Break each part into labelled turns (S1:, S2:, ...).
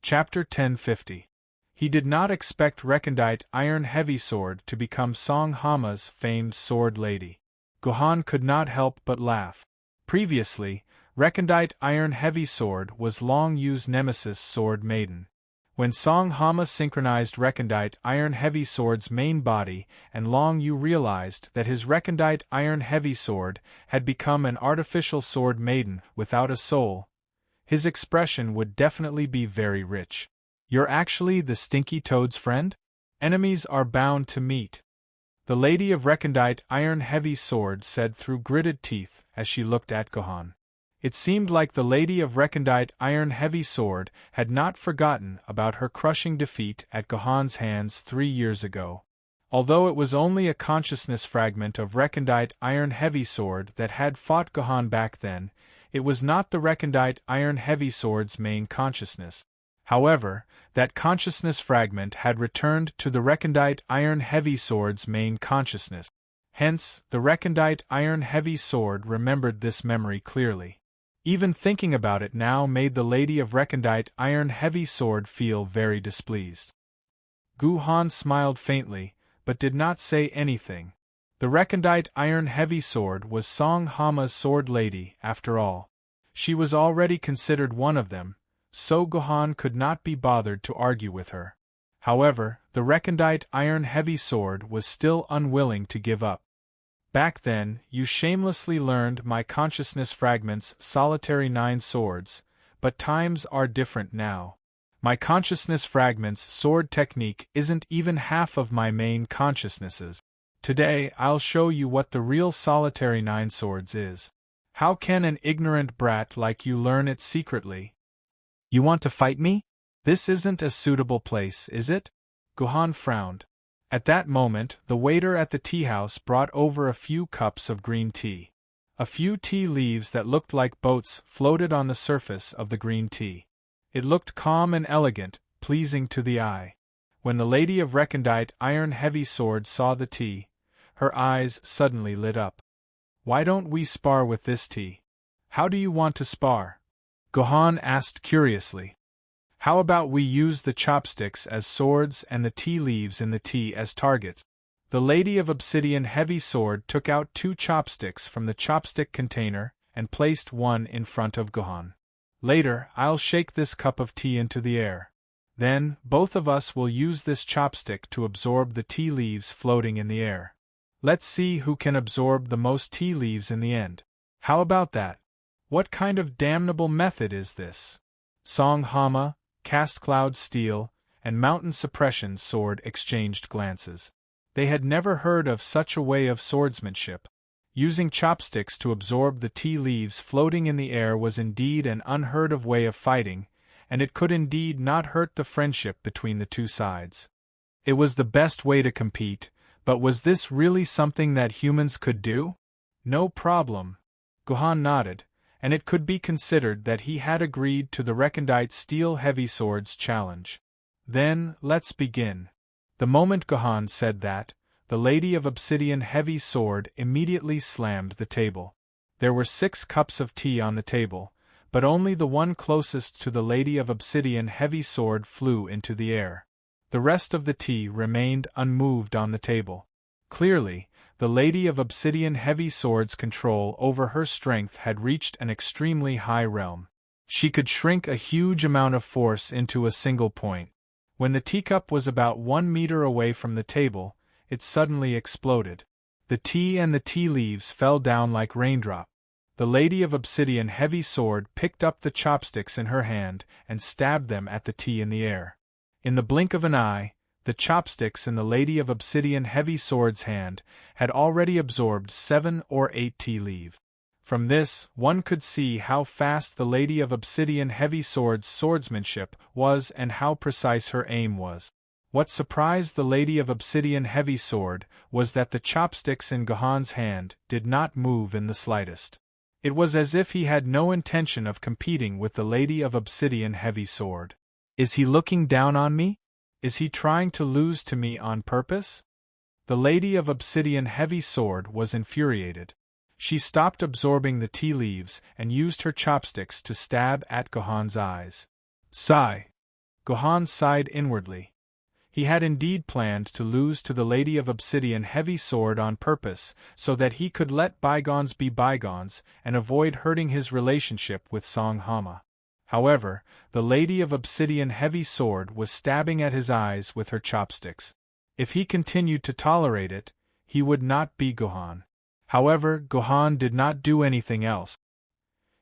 S1: Chapter 1050. He did not expect recondite Iron Heavy Sword to become Song Hama's famed sword lady. Gohan could not help but laugh. Previously, recondite Iron Heavy Sword was long-used nemesis sword Maiden. When Song Hama synchronized recondite Iron Heavy Sword's main body and Long Yu realized that his recondite Iron Heavy Sword had become an artificial sword Maiden without a soul, his expression would definitely be very rich. You're actually the Stinky Toad's friend? Enemies are bound to meet. The Lady of Recondite Iron Heavy Sword said through gritted teeth as she looked at Gohan. It seemed like the Lady of Recondite Iron Heavy Sword had not forgotten about her crushing defeat at Gohan's hands 3 years ago. Although it was only a consciousness fragment of recondite Iron Heavy Sword that had fought Gohan back then, it was not the recondite Iron Heavy Sword's main consciousness. However, that consciousness fragment had returned to the recondite Iron Heavy Sword's main consciousness. Hence, the recondite Iron Heavy Sword remembered this memory clearly. Even thinking about it now made the Lady of Recondite Iron Heavy Sword feel very displeased. Gohan smiled faintly, but did not say anything. The recondite Iron Heavy Sword was Song Hama's sword lady, after all. She was already considered one of them, so Gohan could not be bothered to argue with her. However, the recondite Iron Heavy Sword was still unwilling to give up. Back then, you shamelessly learned my consciousness fragment's solitary 9 swords, but times are different now. My consciousness fragment's sword technique isn't even half of my main consciousnesses. Today I'll show you what the real solitary 9 swords is. How can an ignorant brat like you learn it secretly? You want to fight me? This isn't a suitable place, is it? Gohan frowned. At that moment, the waiter at the tea house brought over a few cups of green tea. A few tea leaves that looked like boats floated on the surface of the green tea. It looked calm and elegant, pleasing to the eye. When the Lady of Recondite Iron Heavy Sword saw the tea, her eyes suddenly lit up. Why don't we spar with this tea? How do you want to spar? Gohan asked curiously. How about we use the chopsticks as swords and the tea leaves in the tea as targets? The Lady of Obsidian Heavy Sword took out 2 chopsticks from the chopstick container and placed one in front of Gohan. Later, I'll shake this cup of tea into the air. Then, both of us will use this chopstick to absorb the tea leaves floating in the air. Let's see who can absorb the most tea leaves in the end. How about that? What kind of damnable method is this? Song Hama, Cast Cloud Steel, and Mountain Suppression Sword exchanged glances. They had never heard of such a way of swordsmanship. Using chopsticks to absorb the tea leaves floating in the air was indeed an unheard of way of fighting, and it could indeed not hurt the friendship between the two sides. It was the best way to compete, but was this really something that humans could do? No problem. Gohan nodded, and it could be considered that he had agreed to the recondite Steel Heavy Sword's challenge. Then, let's begin. The moment Gohan said that, the Lady of Obsidian Heavy Sword immediately slammed the table. There were 6 cups of tea on the table, but only the one closest to the Lady of Obsidian Heavy Sword flew into the air. The rest of the tea remained unmoved on the table. Clearly, the Lady of Obsidian Heavy Sword's control over her strength had reached an extremely high realm. She could shrink a huge amount of force into a single point. When the teacup was about 1 meter away from the table, it suddenly exploded. The tea and the tea leaves fell down like raindrops. The Lady of Obsidian Heavy Sword picked up the chopsticks in her hand and stabbed them at the tea in the air. In the blink of an eye, the chopsticks in the Lady of Obsidian Heavy Sword's hand had already absorbed 7 or 8 tea leaves. From this, one could see how fast the Lady of Obsidian Heavy Sword's swordsmanship was and how precise her aim was. What surprised the Lady of Obsidian Heavy Sword was that the chopsticks in Gohan's hand did not move in the slightest. It was as if he had no intention of competing with the Lady of Obsidian Heavy Sword. Is he looking down on me? Is he trying to lose to me on purpose? The Lady of Obsidian Heavy Sword was infuriated. She stopped absorbing the tea leaves and used her chopsticks to stab at Gohan's eyes. Sigh. Gohan sighed inwardly. He had indeed planned to lose to the Lady of Obsidian Heavy Sword on purpose, so that he could let bygones be bygones and avoid hurting his relationship with Song Hama. However, the Lady of Obsidian Heavy Sword was stabbing at his eyes with her chopsticks. If he continued to tolerate it, he would not be Gohan. However, Gohan did not do anything else.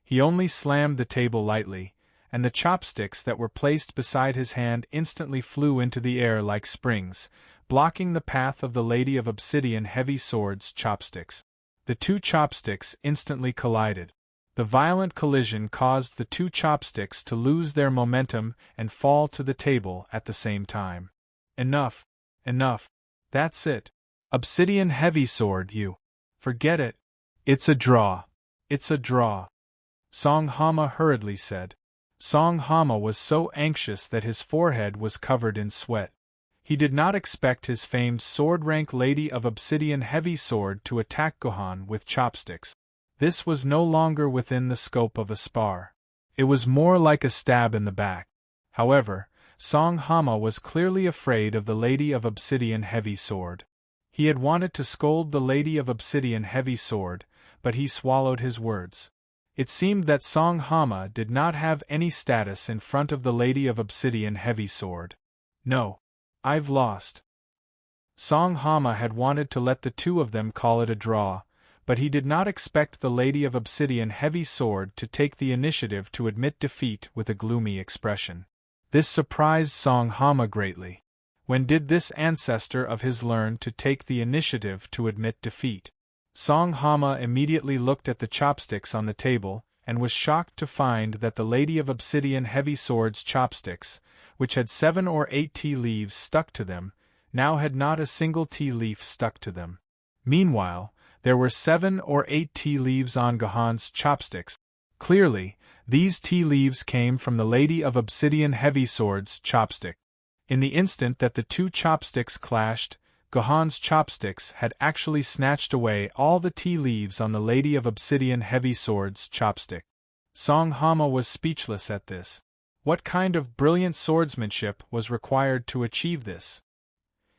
S1: He only slammed the table lightly, and the chopsticks that were placed beside his hand instantly flew into the air like springs, blocking the path of the Lady of Obsidian Heavy Sword's chopsticks. The two chopsticks instantly collided. The violent collision caused the two chopsticks to lose their momentum and fall to the table at the same time. Enough. Enough. That's it. Obsidian Heavy Sword, you. Forget it. It's a draw. It's a draw. Song Hama hurriedly said. Song Hama was so anxious that his forehead was covered in sweat. He did not expect his famed sword-rank Lady of Obsidian Heavy Sword to attack Gohan with chopsticks. This was no longer within the scope of a spar. It was more like a stab in the back. However, Song Hama was clearly afraid of the Lady of Obsidian Heavy Sword. He had wanted to scold the Lady of Obsidian Heavy Sword, but he swallowed his words. It seemed that Song Hama did not have any status in front of the Lady of Obsidian Heavy Sword. No. I've lost. Song Hama had wanted to let the two of them call it a draw, but he did not expect the Lady of Obsidian Heavy Sword to take the initiative to admit defeat with a gloomy expression. This surprised Song Hama greatly. When did this ancestor of his learn to take the initiative to admit defeat? Song Hama immediately looked at the chopsticks on the table, and was shocked to find that the Lady of Obsidian Heavy Sword's chopsticks, which had 7 or 8 tea leaves stuck to them, now had not a single tea leaf stuck to them. Meanwhile, there were 7 or 8 tea leaves on Gohan's chopsticks. Clearly, these tea leaves came from the Lady of Obsidian Heavy Sword's chopstick. In the instant that the two chopsticks clashed, Gohan's chopsticks had actually snatched away all the tea leaves on the Lady of Obsidian Heavy Sword's chopstick. Song Hama was speechless at this. What kind of brilliant swordsmanship was required to achieve this?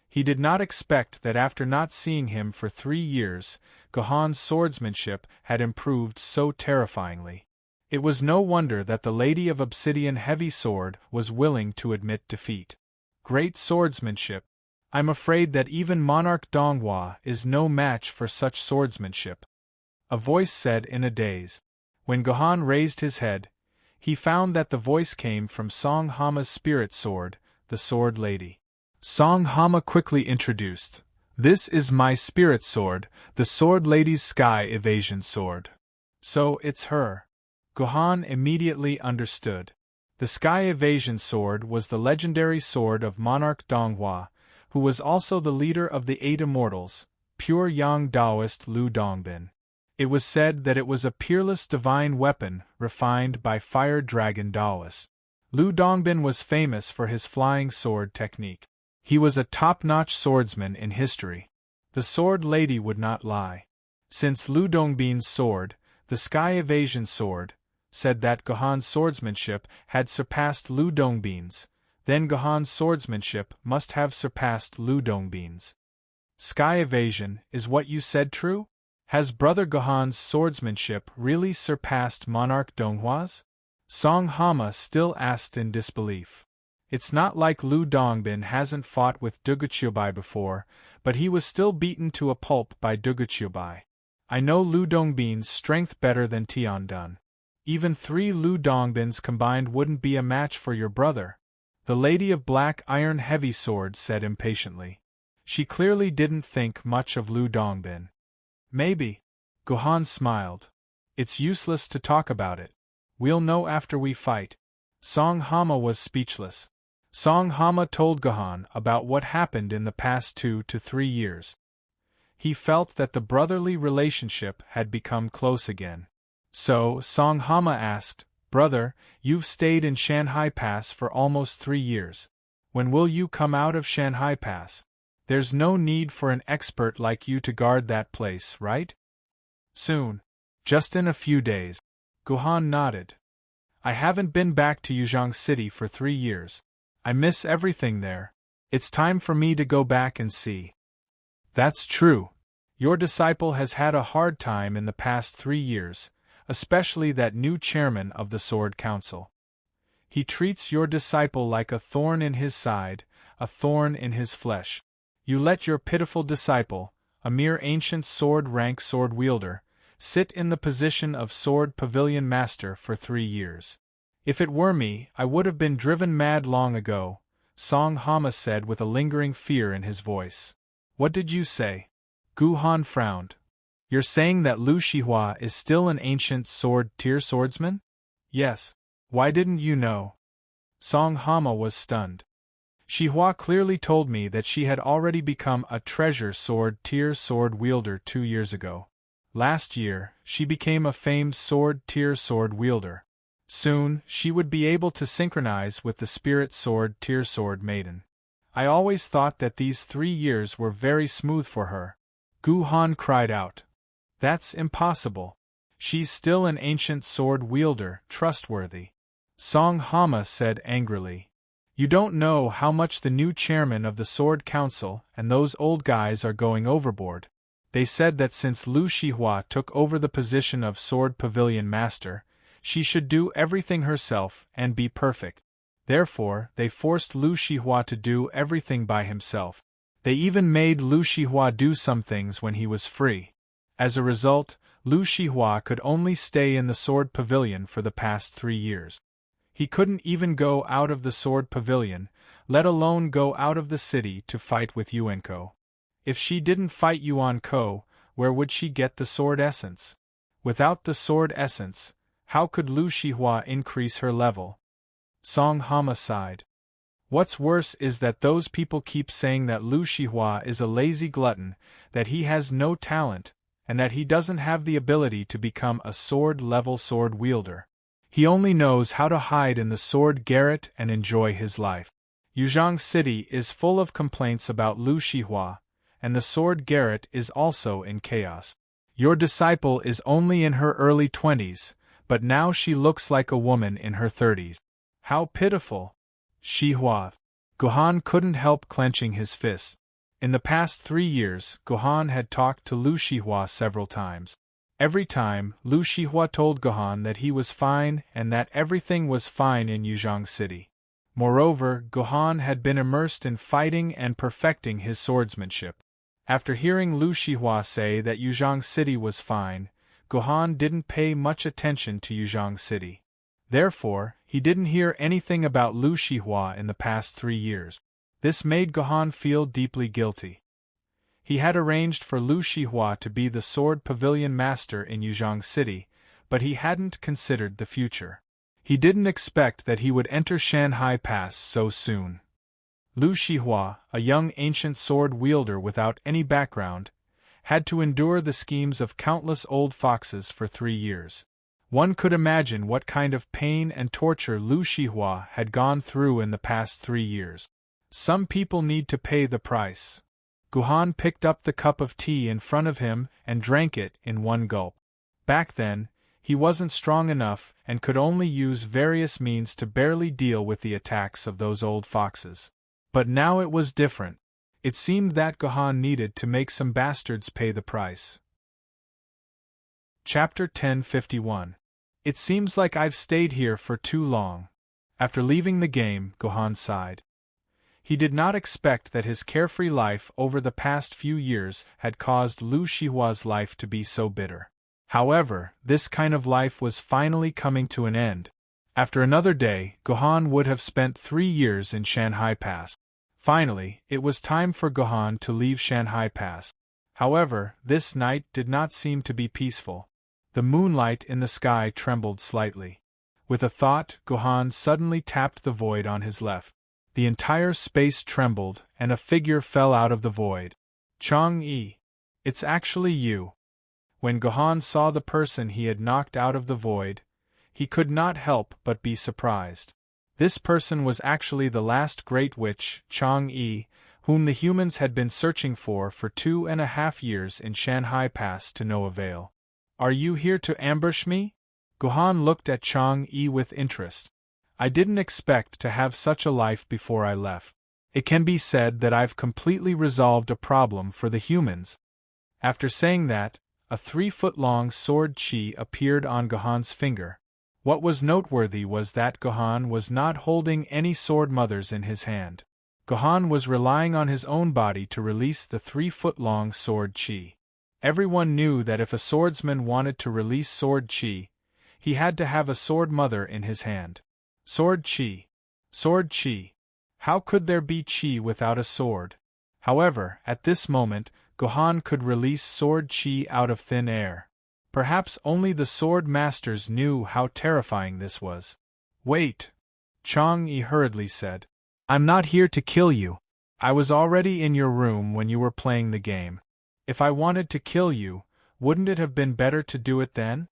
S1: He did not expect that after not seeing him for 3 years, Gohan's swordsmanship had improved so terrifyingly. It was no wonder that the Lady of Obsidian Heavy Sword was willing to admit defeat. Great swordsmanship. I'm afraid that even Monarch Donghua is no match for such swordsmanship. A voice said in a daze. When Gohan raised his head, he found that the voice came from Song Hama's spirit sword, the Sword Lady. Song Hama quickly introduced. This is my spirit sword, the Sword Lady's sky evasion sword. So it's her. Gohan immediately understood. The sky evasion sword was the legendary sword of Monarch Donghua, who was also the leader of the 8 immortals, pure young Taoist Lu Dongbin. It was said that it was a peerless divine weapon refined by fire dragon Taoists. Lu Dongbin was famous for his flying sword technique. He was a top-notch swordsman in history. The Sword Lady would not lie. Since Lu Dongbin's sword, the Sky Evasion Sword, said that Gohan's swordsmanship had surpassed Lu Dongbin's, then Gohan's swordsmanship must have surpassed Lu Dongbin's. Sky evasion, is what you said true? Has Brother Gohan's swordsmanship really surpassed Monarch Donghua's? Song Hama still asked in disbelief. It's not like Lu Dongbin hasn't fought with Duguchubai before, but he was still beaten to a pulp by Duguchubai. I know Lu Dongbin's strength better than Tiandun. Even 3 Lu Dongbins combined wouldn't be a match for your brother. The Lady of Black Iron Heavy Sword said impatiently. She clearly didn't think much of Lu Dongbin. Maybe. Gohan smiled. It's useless to talk about it. We'll know after we fight. Song Hama was speechless. Song Hama told Gohan about what happened in the past 2 to 3 years. He felt that the brotherly relationship had become close again. So, Song Hama asked, Brother, you've stayed in Shanghai Pass for almost 3 years. When will you come out of Shanghai Pass? There's no need for an expert like you to guard that place, right? Soon. Just in a few days. Gohan nodded. I haven't been back to Yuzhong City for 3 years. I miss everything there. It's time for me to go back and see. That's true. Your disciple has had a hard time in the past 3 years, especially that new chairman of the Sword Council. He treats your disciple like a thorn in his side, a thorn in his flesh. You let your pitiful disciple, a mere ancient sword-rank sword-wielder, sit in the position of Sword Pavilion Master for 3 years. If it were me, I would have been driven mad long ago, Song Hama said with a lingering fear in his voice. What did you say? Gu Han frowned. You're saying that Lu Shihua is still an ancient sword-tier swordsman? Yes. Why didn't you know? Song Hama was stunned. Shihua clearly told me that she had already become a treasure sword-tier sword-wielder 2 years ago. Last year, she became a famed sword-tier sword-wielder. Soon, she would be able to synchronize with the spirit sword-tier sword maiden. I always thought that these 3 years were very smooth for her. Gu Han cried out. That's impossible. She's still an ancient sword-wielder, trustworthy. Song Hama said angrily. You don't know how much the new chairman of the Sword Council and those old guys are going overboard. They said that since Lu Shihua took over the position of Sword Pavilion Master, she should do everything herself and be perfect. Therefore, they forced Lu Shihua to do everything by himself. They even made Lu Shihua do some things when he was free. As a result, Lu Shihua could only stay in the Sword Pavilion for the past 3 years. He couldn't even go out of the Sword Pavilion, let alone go out of the city to fight with Yuanko. If she didn't fight Yuan Ko, where would she get the sword essence? Without the sword essence, how could Lu Shihua increase her level? Song Hama sighed. What's worse is that those people keep saying that Lu Shihua is a lazy glutton, that he has no talent, and that he doesn't have the ability to become a sword-level sword wielder. He only knows how to hide in the sword garret and enjoy his life. Yuzhang City is full of complaints about Lu Shihua, and the sword garret is also in chaos. Your disciple is only in her early 20s, but now she looks like a woman in her 30s. How pitiful! Shihua. Gohan couldn't help clenching his fists. In the past 3 years, Gohan had talked to Lu Shihua several times. Every time, Lu Shihua told Gohan that he was fine and that everything was fine in Yuzhang City. Moreover, Gohan had been immersed in fighting and perfecting his swordsmanship. After hearing Lu Shihua say that Yuzhang City was fine, Gohan didn't pay much attention to Yuzhang City. Therefore, he didn't hear anything about Lu Shihua in the past 3 years. This made Gohan feel deeply guilty. He had arranged for Lu Shihua to be the Sword Pavilion Master in Yuzhang City, but he hadn't considered the future. He didn't expect that he would enter Shanhai Pass so soon. Lu Shihua, a young ancient sword wielder without any background, had to endure the schemes of countless old foxes for 3 years. One could imagine what kind of pain and torture Lu Shihua had gone through in the past 3 years. Some people need to pay the price. Gohan picked up the cup of tea in front of him and drank it in one gulp. Back then, he wasn't strong enough and could only use various means to barely deal with the attacks of those old foxes. But now it was different. It seemed that Gohan needed to make some bastards pay the price. Chapter 1051. It seems like I've stayed here for too long. After leaving the game, Gohan sighed. He did not expect that his carefree life over the past few years had caused Lu Shihua's life to be so bitter. However, this kind of life was finally coming to an end. After another day, Gohan would have spent 3 years in Shanhai Pass. Finally, it was time for Gohan to leave Shanhai Pass. However, this night did not seem to be peaceful. The moonlight in the sky trembled slightly. With a thought, Gohan suddenly tapped the void on his left. The entire space trembled, and a figure fell out of the void. Chang-Yi. It's actually you. When Gohan saw the person he had knocked out of the void, he could not help but be surprised. This person was actually the last great witch, Chang-Yi, whom the humans had been searching for 2.5 years in Shanhai Pass to no avail. Are you here to ambush me? Gohan looked at Chang-Yi with interest. I didn't expect to have such a life before I left. It can be said that I've completely resolved a problem for the humans." After saying that, a 3-foot-long sword chi appeared on Gohan's finger. What was noteworthy was that Gohan was not holding any sword mothers in his hand. Gohan was relying on his own body to release the 3-foot-long sword chi. Everyone knew that if a swordsman wanted to release sword chi, he had to have a sword mother in his hand. Sword chi. Sword chi. How could there be chi without a sword? However, at this moment, Gohan could release sword chi out of thin air. Perhaps only the sword masters knew how terrifying this was. "Wait," Chang-Yi hurriedly said. "I'm not here to kill you. I was already in your room when you were playing the game. If I wanted to kill you, wouldn't it have been better to do it then?"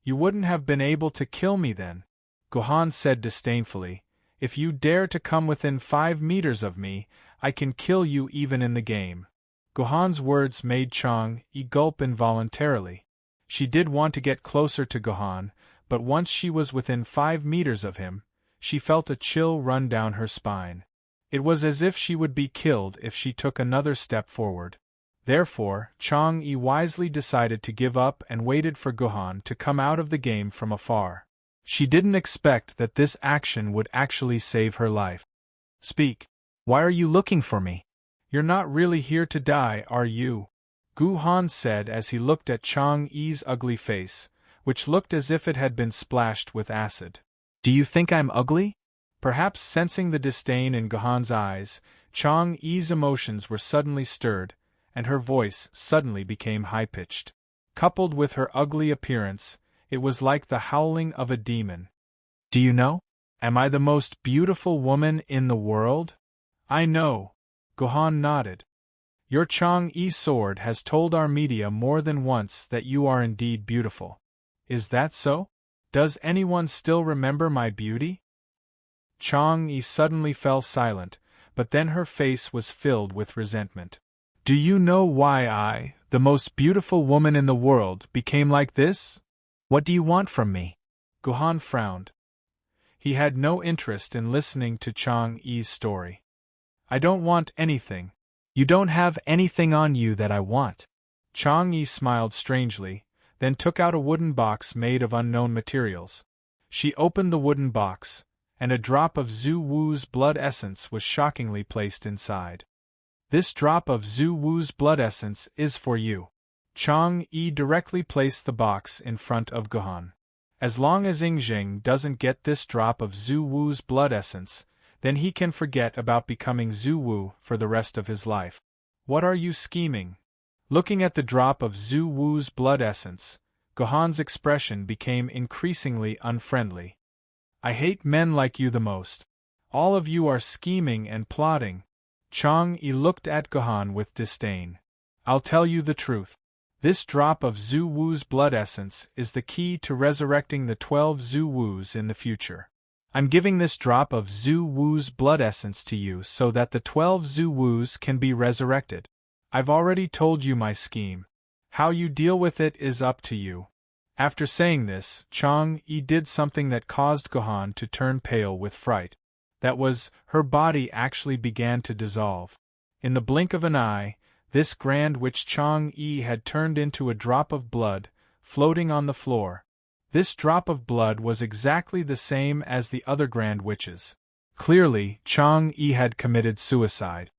S1: "You wouldn't have been able to kill me then," Gohan said disdainfully. "If you dare to come within 5 meters of me, I can kill you even in the game." Gohan's words made Chang-Yi gulp involuntarily. She did want to get closer to Gohan, but once she was within 5 meters of him, she felt a chill run down her spine. It was as if she would be killed if she took another step forward. Therefore, Chang-Yi wisely decided to give up and waited for Gohan to come out of the game from afar. She didn't expect that this action would actually save her life. "Speak. Why are you looking for me? You're not really here to die, are you?" Gohan said as he looked at Chang-Yi's ugly face, which looked as if it had been splashed with acid. "Do you think I'm ugly?" Perhaps sensing the disdain in Gohan's eyes, Chang-Yi's emotions were suddenly stirred, and her voice suddenly became high-pitched. Coupled with her ugly appearance, it was like the howling of a demon. "Do you know? Am I the most beautiful woman in the world?" "I know." Gohan nodded. "Your Chang-Yi sword has told our media more than once that you are indeed beautiful. Is that so? Does anyone still remember my beauty?" Chang-Yi suddenly fell silent, but then her face was filled with resentment. "Do you know why I, the most beautiful woman in the world, became like this? What do you want from me?" Gohan frowned. He had no interest in listening to Chang-Yi's story. "I don't want anything. You don't have anything on you that I want." Chang-Yi smiled strangely, then took out a wooden box made of unknown materials. She opened the wooden box, and a drop of Zhu Wu's blood essence was shockingly placed inside. "This drop of Zhu Wu's blood essence is for you." Chang-Yi directly placed the box in front of Gohan. "As long as Ying doesn't get this drop of Zhu Wu's blood essence, then he can forget about becoming Zhu Wu for the rest of his life." "What are you scheming?" Looking at the drop of Zhu Wu's blood essence, Gohan's expression became increasingly unfriendly. "I hate men like you the most. All of you are scheming and plotting." Chang-Yi looked at Gohan with disdain. "I'll tell you the truth. This drop of Zhu Wu's blood essence is the key to resurrecting the 12 Zhu Wus in the future. I'm giving this drop of Zhu Wu's blood essence to you so that the 12 Zhu Wus can be resurrected. I've already told you my scheme. How you deal with it is up to you." After saying this, Chang-Yi did something that caused Gohan to turn pale with fright. That was, her body actually began to dissolve. In the blink of an eye, this grand witch Chang-Yi had turned into a drop of blood, floating on the floor. This drop of blood was exactly the same as the other grand witches. Clearly, Chang-Yi had committed suicide.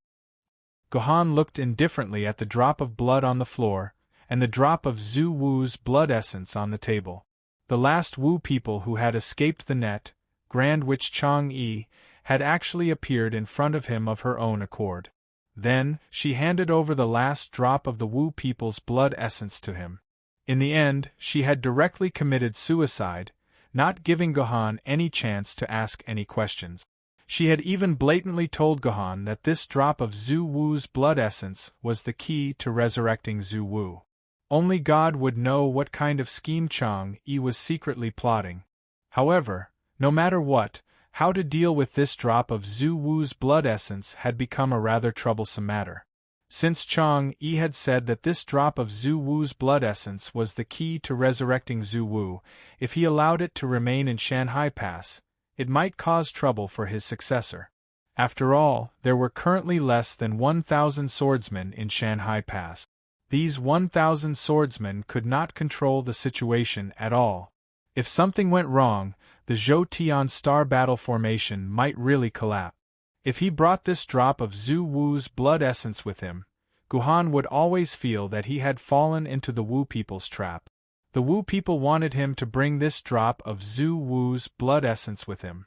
S1: Gohan looked indifferently at the drop of blood on the floor, and the drop of Zhu Wu's blood essence on the table. The last Wu people who had escaped the net, Grand Witch Chang-Yi, had actually appeared in front of him of her own accord. Then, she handed over the last drop of the Wu people's blood essence to him. In the end, she had directly committed suicide, not giving Gohan any chance to ask any questions. She had even blatantly told Gohan that this drop of Zhu Wu's blood essence was the key to resurrecting Zhu Wu. Only God would know what kind of scheme Chang-Yi was secretly plotting. However, no matter what, how to deal with this drop of Zhu Wu's blood essence had become a rather troublesome matter. Since Chang-Yi had said that this drop of Zhu Wu's blood essence was the key to resurrecting Zhu Wu, if he allowed it to remain in Shanhai Pass, It might cause trouble for his successor. After all, there were currently less than 1,000 swordsmen in Shanghai Pass. These 1,000 swordsmen could not control the situation at all. If something went wrong, the Zhou Tian star battle formation might really collapse. If he brought this drop of Zhu Wu's blood essence with him, Guhan would always feel that he had fallen into the Wu people's trap. The Wu people wanted him to bring this drop of Zhu Wu's blood essence with him.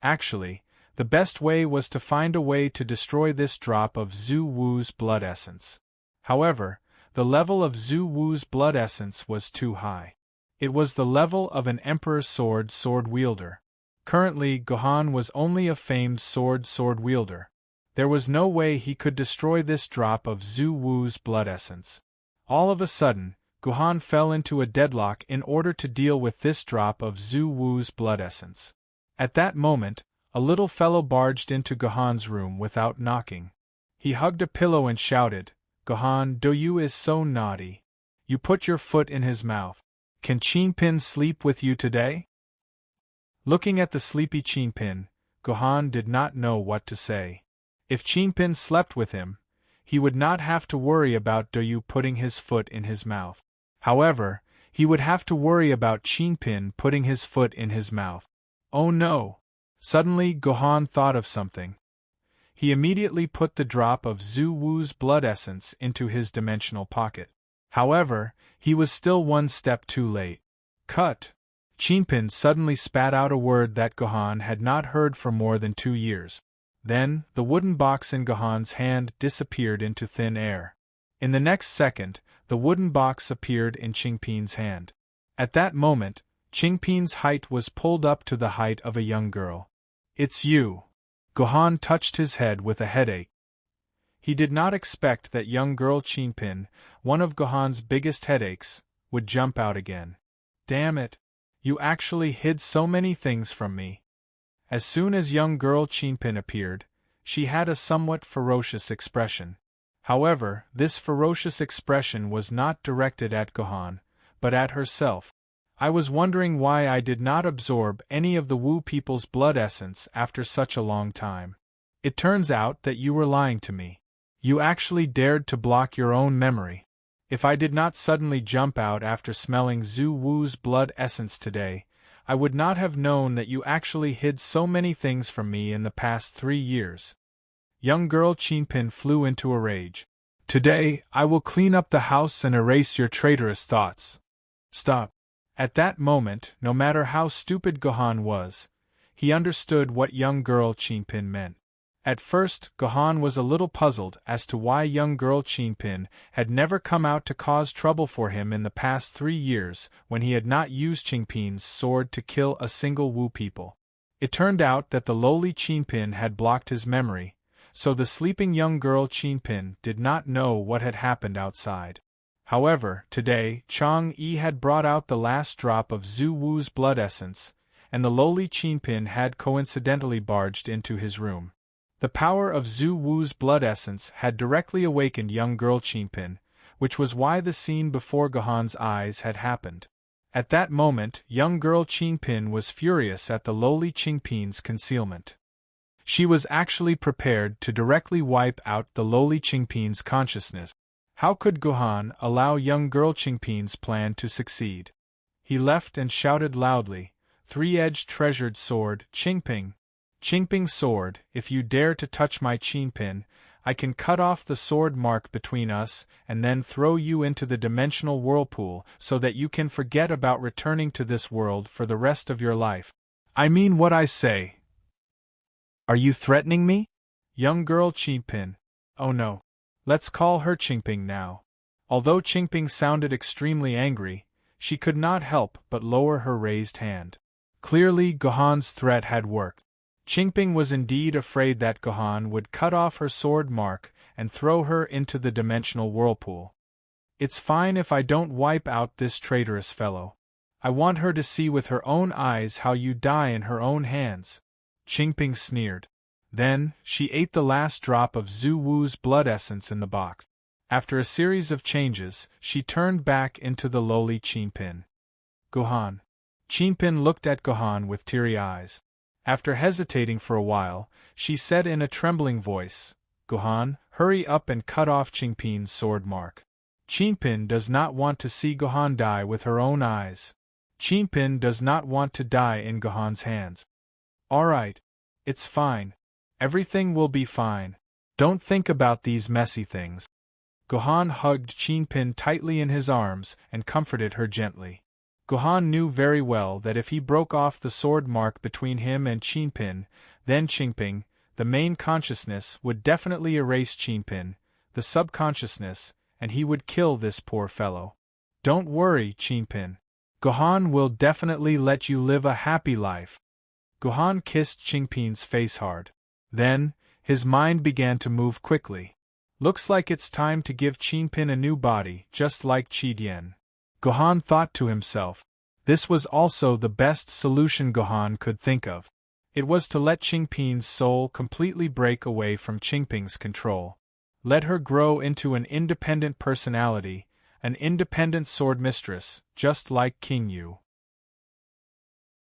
S1: Actually, the best way was to find a way to destroy this drop of Zhu Wu's blood essence. However, the level of Zhu Wu's blood essence was too high. It was the level of an emperor's sword wielder. Currently, Guhan was only a famed sword wielder. There was no way he could destroy this drop of Zhu Wu's blood essence. All of a sudden, Guhan fell into a deadlock in order to deal with this drop of Zhu Wu's blood essence. At that moment, a little fellow barged into Guhan's room without knocking. He hugged a pillow and shouted, "Guhan, Douyu is so naughty. You put your foot in his mouth. Can Qingpin sleep with you today?" Looking at the sleepy Qingpin, Guhan did not know what to say. If Qingpin slept with him, he would not have to worry about Douyu putting his foot in his mouth. However, he would have to worry about Qingpin putting his foot in his mouth. Oh no! Suddenly Guhan thought of something. He immediately put the drop of Zhu Wu's blood essence into his dimensional pocket. However, he was still one step too late. Cut! Qingpin suddenly spat out a word that Guhan had not heard for more than 2 years. Then, the wooden box in Guhan's hand disappeared into thin air. In the next second, the wooden box appeared in Qingpin's hand. At that moment, Qingpin's height was pulled up to the height of a young girl. "It's you." Guhan touched his head with a headache. He did not expect that young girl Qingpin, one of Guhan's biggest headaches, would jump out again. "Damn it! You actually hid so many things from me." As soon as young girl Qingpin appeared, she had a somewhat ferocious expression. However, this ferocious expression was not directed at Guhan, but at herself. "I was wondering why I did not absorb any of the Wu people's blood essence after such a long time. It turns out that you were lying to me. You actually dared to block your own memory. If I did not suddenly jump out after smelling Zhu Wu's blood essence today, I would not have known that you actually hid so many things from me in the past 3 years." Young girl Qingpin flew into a rage. "Today, I will clean up the house and erase your traitorous thoughts." "Stop." At that moment, no matter how stupid Guhan was, he understood what young girl Qingpin meant. At first, Guhan was a little puzzled as to why young girl Qingpin had never come out to cause trouble for him in the past 3 years when he had not used Qingpin's sword to kill a single Wu people. It turned out that the lowly Qingpin had blocked his memory, so the sleeping young girl Qingpin did not know what had happened outside. However, today, Chang Yi had brought out the last drop of Zhu Wu's blood essence, and the lowly Qingpin had coincidentally barged into his room. The power of Zhu Wu's blood essence had directly awakened young girl Qingpin, which was why the scene before Guhan's eyes had happened. At that moment, young girl Qingpin was furious at the lowly Qingpin's concealment. She was actually prepared to directly wipe out the lowly Qingpin's consciousness. How could Guhan allow young girl Qingpin's plan to succeed? He left and shouted loudly, "Three-edged treasured sword, Qingping! Qingping sword, if you dare to touch my Qingpin, I can cut off the sword mark between us and then throw you into the dimensional whirlpool so that you can forget about returning to this world for the rest of your life. I mean what I say." "Are you threatening me?" Young girl Qingpin. Oh no. Let's call her Qingping now. Although Qingping sounded extremely angry, she could not help but lower her raised hand. Clearly Guhan's threat had worked. Qingping was indeed afraid that Guhan would cut off her sword mark and throw her into the dimensional whirlpool. "It's fine if I don't wipe out this traitorous fellow. I want her to see with her own eyes how you die in her own hands," Qingping sneered. Then, she ate the last drop of Zhu Wu's blood essence in the box. After a series of changes, she turned back into the lowly Qingpin. "Guhan." Qingpin looked at Guhan with teary eyes. After hesitating for a while, she said in a trembling voice, "Gohan, hurry up and cut off Qingpin's sword mark. Qingpin does not want to see Gohan die with her own eyes. Qingpin does not want to die in Gohan's hands." "Alright. It's fine. Everything will be fine. Don't think about these messy things." Gohan hugged Qingpin tightly in his arms and comforted her gently. Gohan knew very well that if he broke off the sword mark between him and Qingpin, then Qingpin, the main consciousness, would definitely erase Qingpin, the subconsciousness, and he would kill this poor fellow. "Don't worry, Qingpin. Gohan will definitely let you live a happy life." Gohan kissed Qingpin's face hard. Then, his mind began to move quickly. Looks like it's time to give Qingpin a new body, just like Qi. Gohan thought to himself. This was also the best solution Gohan could think of. It was to let Qingpin's soul completely break away from Qingpin's control. Let her grow into an independent personality, an independent sword mistress, just like King Yu.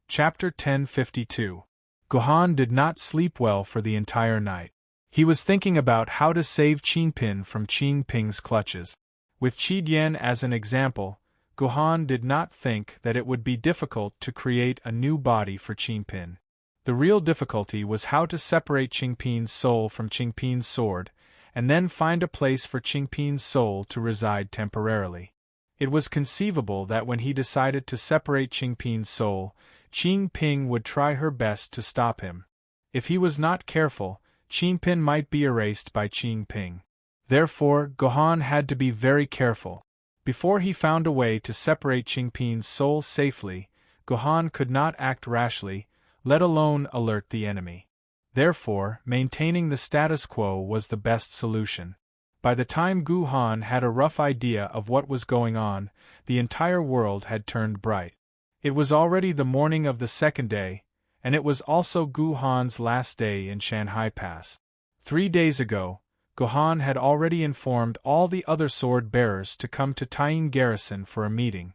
S1: Chapter 1052. Gohan did not sleep well for the entire night. He was thinking about how to save Qingpin from Qingpin's clutches. With Qi as an example, Gohan did not think that it would be difficult to create a new body for Qingpin. The real difficulty was how to separate Qingpin's soul from Qingpin's sword, and then find a place for Qingpin's soul to reside temporarily. It was conceivable that when he decided to separate Qingpin's soul, Qingpin would try her best to stop him. If he was not careful, Qingpin might be erased by Qingpin. Therefore, Gohan had to be very careful. Before he found a way to separate Qingpin's soul safely, Gohan could not act rashly, let alone alert the enemy. Therefore, maintaining the status quo was the best solution. By the time Gohan had a rough idea of what was going on, the entire world had turned bright. It was already the morning of the second day, and it was also Gohan's last day in Shanghai Pass. 3 days ago, Gohan had already informed all the other sword-bearers to come to Taiyin Garrison for a meeting.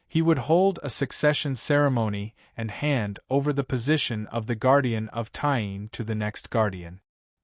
S1: He would hold a succession ceremony and hand over the position of the guardian of Taiyin to the next guardian.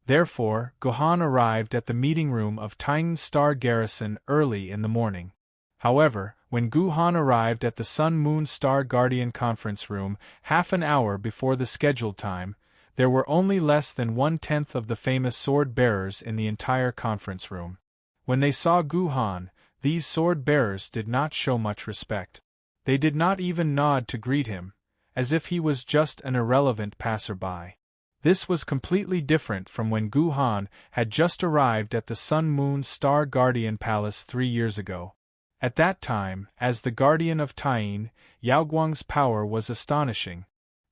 S1: Therefore, Gohan arrived at the meeting room of Taiyin Star Garrison early in the morning. However, when Gohan arrived at the Sun-Moon Star Guardian conference room half an hour before the scheduled time, there were only less than 1/10 of the famous sword-bearers in the entire conference room. When they saw Gohan, these sword-bearers did not show much respect. They did not even nod to greet him, as if he was just an irrelevant passerby. This was completely different from when Gohan had just arrived at the Sun-Moon Star Guardian Palace 3 years ago. At that time, as the guardian of Taiyin, Yaoguang's power was astonishing.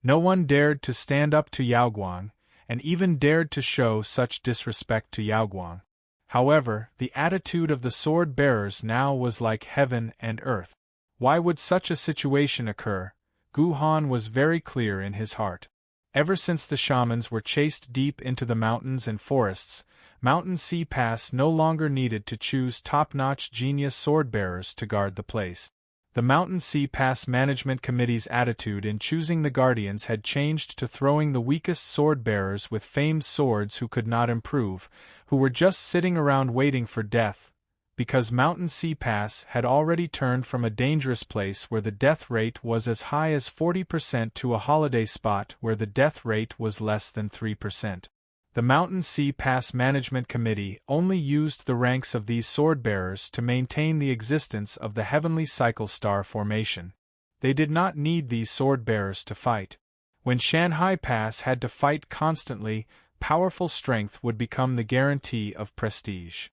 S1: No one dared to stand up to Yaoguang, and even dared to show such disrespect to Yaoguang. However, the attitude of the sword-bearers now was like heaven and earth. Why would such a situation occur? Gohan was very clear in his heart. Ever since the shamans were chased deep into the mountains and forests, Mountain Sea Pass no longer needed to choose top-notch genius sword-bearers to guard the place. The Mountain Sea Pass Management Committee's attitude in choosing the guardians had changed to throwing the weakest sword-bearers with famed swords who could not improve, who were just sitting around waiting for death, because Mountain Sea Pass had already turned from a dangerous place where the death rate was as high as 40% to a holiday spot where the death rate was less than 3%. The Mountain Sea Pass Management Committee only used the ranks of these sword-bearers to maintain the existence of the Heavenly Cycle Star Formation. They did not need these sword-bearers to fight. When Shanghai Pass had to fight constantly, powerful strength would become the guarantee of prestige.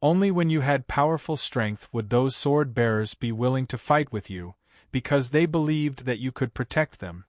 S1: Only when you had powerful strength would those sword-bearers be willing to fight with you, because they believed that you could protect them.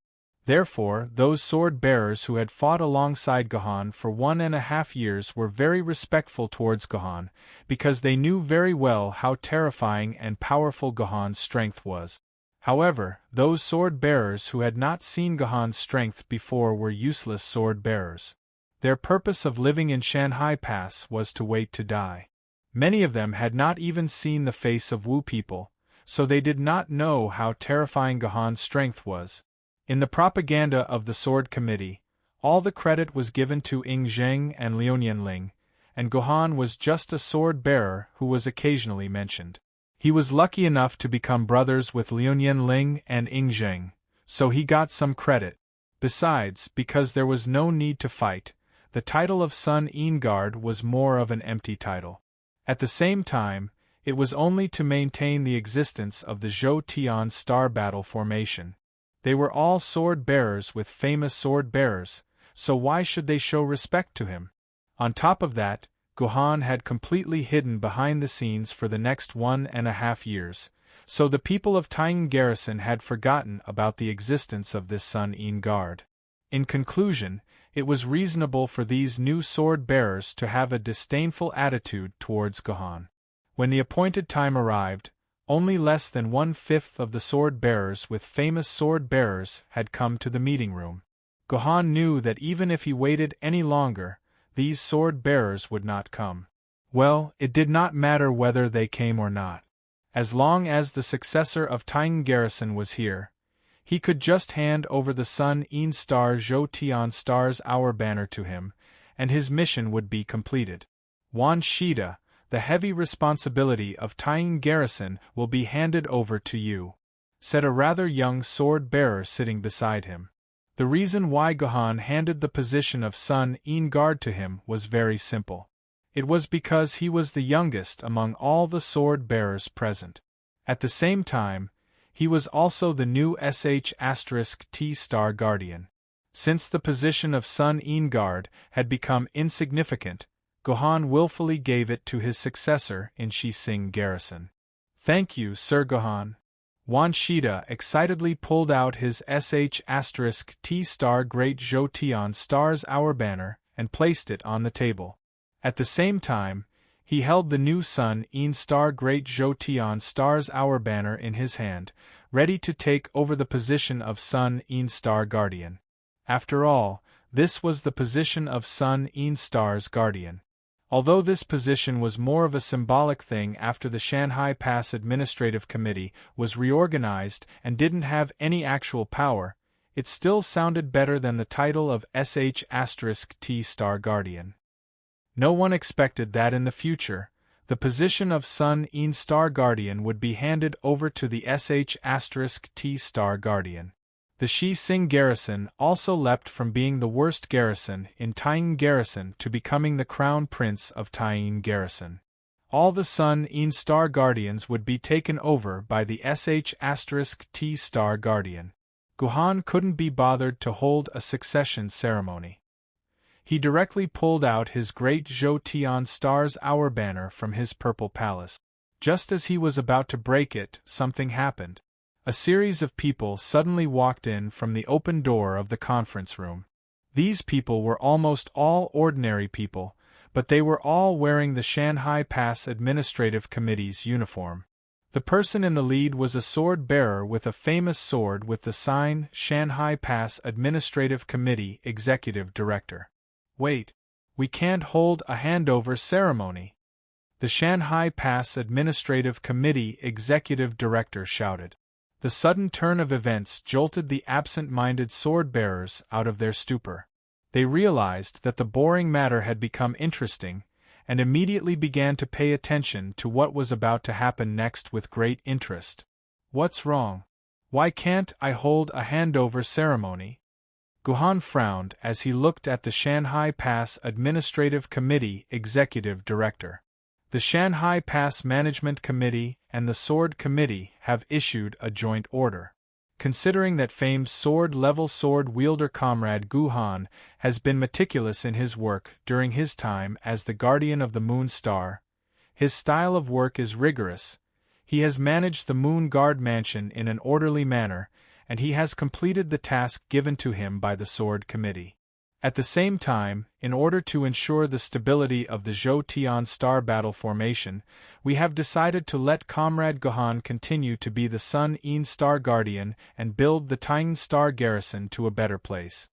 S1: Therefore, those sword-bearers who had fought alongside Gohan for 1.5 years were very respectful towards Gohan, because they knew very well how terrifying and powerful Gohan's strength was. However, those sword-bearers who had not seen Gohan's strength before were useless sword-bearers. Their purpose of living in Shanghai Pass was to wait to die. Many of them had not even seen the face of Wu people, so they did not know how terrifying Gohan's strength was. In the propaganda of the Sword Committee, all the credit was given to Ing Zheng and Liuyanling, and Gohan was just a sword-bearer who was occasionally mentioned. He was lucky enough to become brothers with Liuyanling and Ing Zheng, so he got some credit. Besides, because there was no need to fight, the title of Sun Guard was more of an empty title. At the same time, it was only to maintain the existence of the Zhou Tian Star Battle Formation. They were all sword-bearers with famous sword-bearers, so why should they show respect to him? On top of that, Gohan had completely hidden behind the scenes for the next 1.5 years, so the people of Taiyang Garrison had forgotten about the existence of this Sun Guard. In conclusion, it was reasonable for these new sword-bearers to have a disdainful attitude towards Gohan. When the appointed time arrived, only less than 1/5 of the sword-bearers with famous sword-bearers had come to the meeting room. Gohan knew that even if he waited any longer, these sword-bearers would not come. Well, it did not matter whether they came or not. As long as the successor of Taiyang Garrison was here, he could just hand over the Sun Star Zhou Tian Star's Hour banner to him, and his mission would be completed. Wan Shida, the heavy responsibility of Taiyang Garrison will be handed over to you, said a rather young sword-bearer sitting beside him. The reason why Gohan handed the position of Sun Guard to him was very simple. It was because he was the youngest among all the sword-bearers present. At the same time, he was also the new *T Star Guardian. Since the position of Sun Guard had become insignificant, Gohan willfully gave it to his successor in Shising Garrison. Thank you, Sir Gohan. Wan Shida excitedly pulled out his *T Star Great Zhou Tian Star's Hour banner and placed it on the table. At the same time, he held the new Sun Star Great Zhou Tian Star's Hour banner in his hand, ready to take over the position of Sun Star Guardian. After all, this was the position of Sun Star's Guardian. Although this position was more of a symbolic thing after the Shanghai Pass Administrative Committee was reorganized and didn't have any actual power, it still sounded better than the title of *T Star Guardian. No one expected that in the future, the position of Sun Star Guardian would be handed over to the *T Star Guardian. The Shising Garrison also leapt from being the worst garrison in Taiyang Garrison to becoming the Crown Prince of Taiyang Garrison. All the Sun Star Guardians would be taken over by the *T Star Guardian. Gohan couldn't be bothered to hold a succession ceremony. He directly pulled out his great Zhou Tian Star's Hour banner from his purple palace. Just as he was about to break it, something happened. A series of people suddenly walked in from the open door of the conference room. These people were almost all ordinary people, but they were all wearing the Shanghai Pass Administrative Committee's uniform. The person in the lead was a sword-bearer with a famous sword with the sign Shanghai Pass Administrative Committee Executive Director. Wait, we can't hold a handover ceremony. The Shanghai Pass Administrative Committee Executive Director shouted. The sudden turn of events jolted the absent-minded sword-bearers out of their stupor. They realized that the boring matter had become interesting, and immediately began to pay attention to what was about to happen next with great interest. What's wrong? Why can't I hold a handover ceremony? Gohan frowned as he looked at the Shanghai Pass Administrative Committee Executive Director. The Shanghai Pass Management Committee and the Sword Committee have issued a joint order. Considering that famed sword-level sword-wielder Comrade Gohan has been meticulous in his work during his time as the Guardian of the Moon Star, his style of work is rigorous, he has managed the Moon Guard Mansion in an orderly manner, and he has completed the task given to him by the Sword Committee. At the same time, in order to ensure the stability of the Zhou Tian Star Battle Formation, we have decided to let Comrade Gohan continue to be the Sun Star Guardian and build the Taiyang Star Garrison to a better place.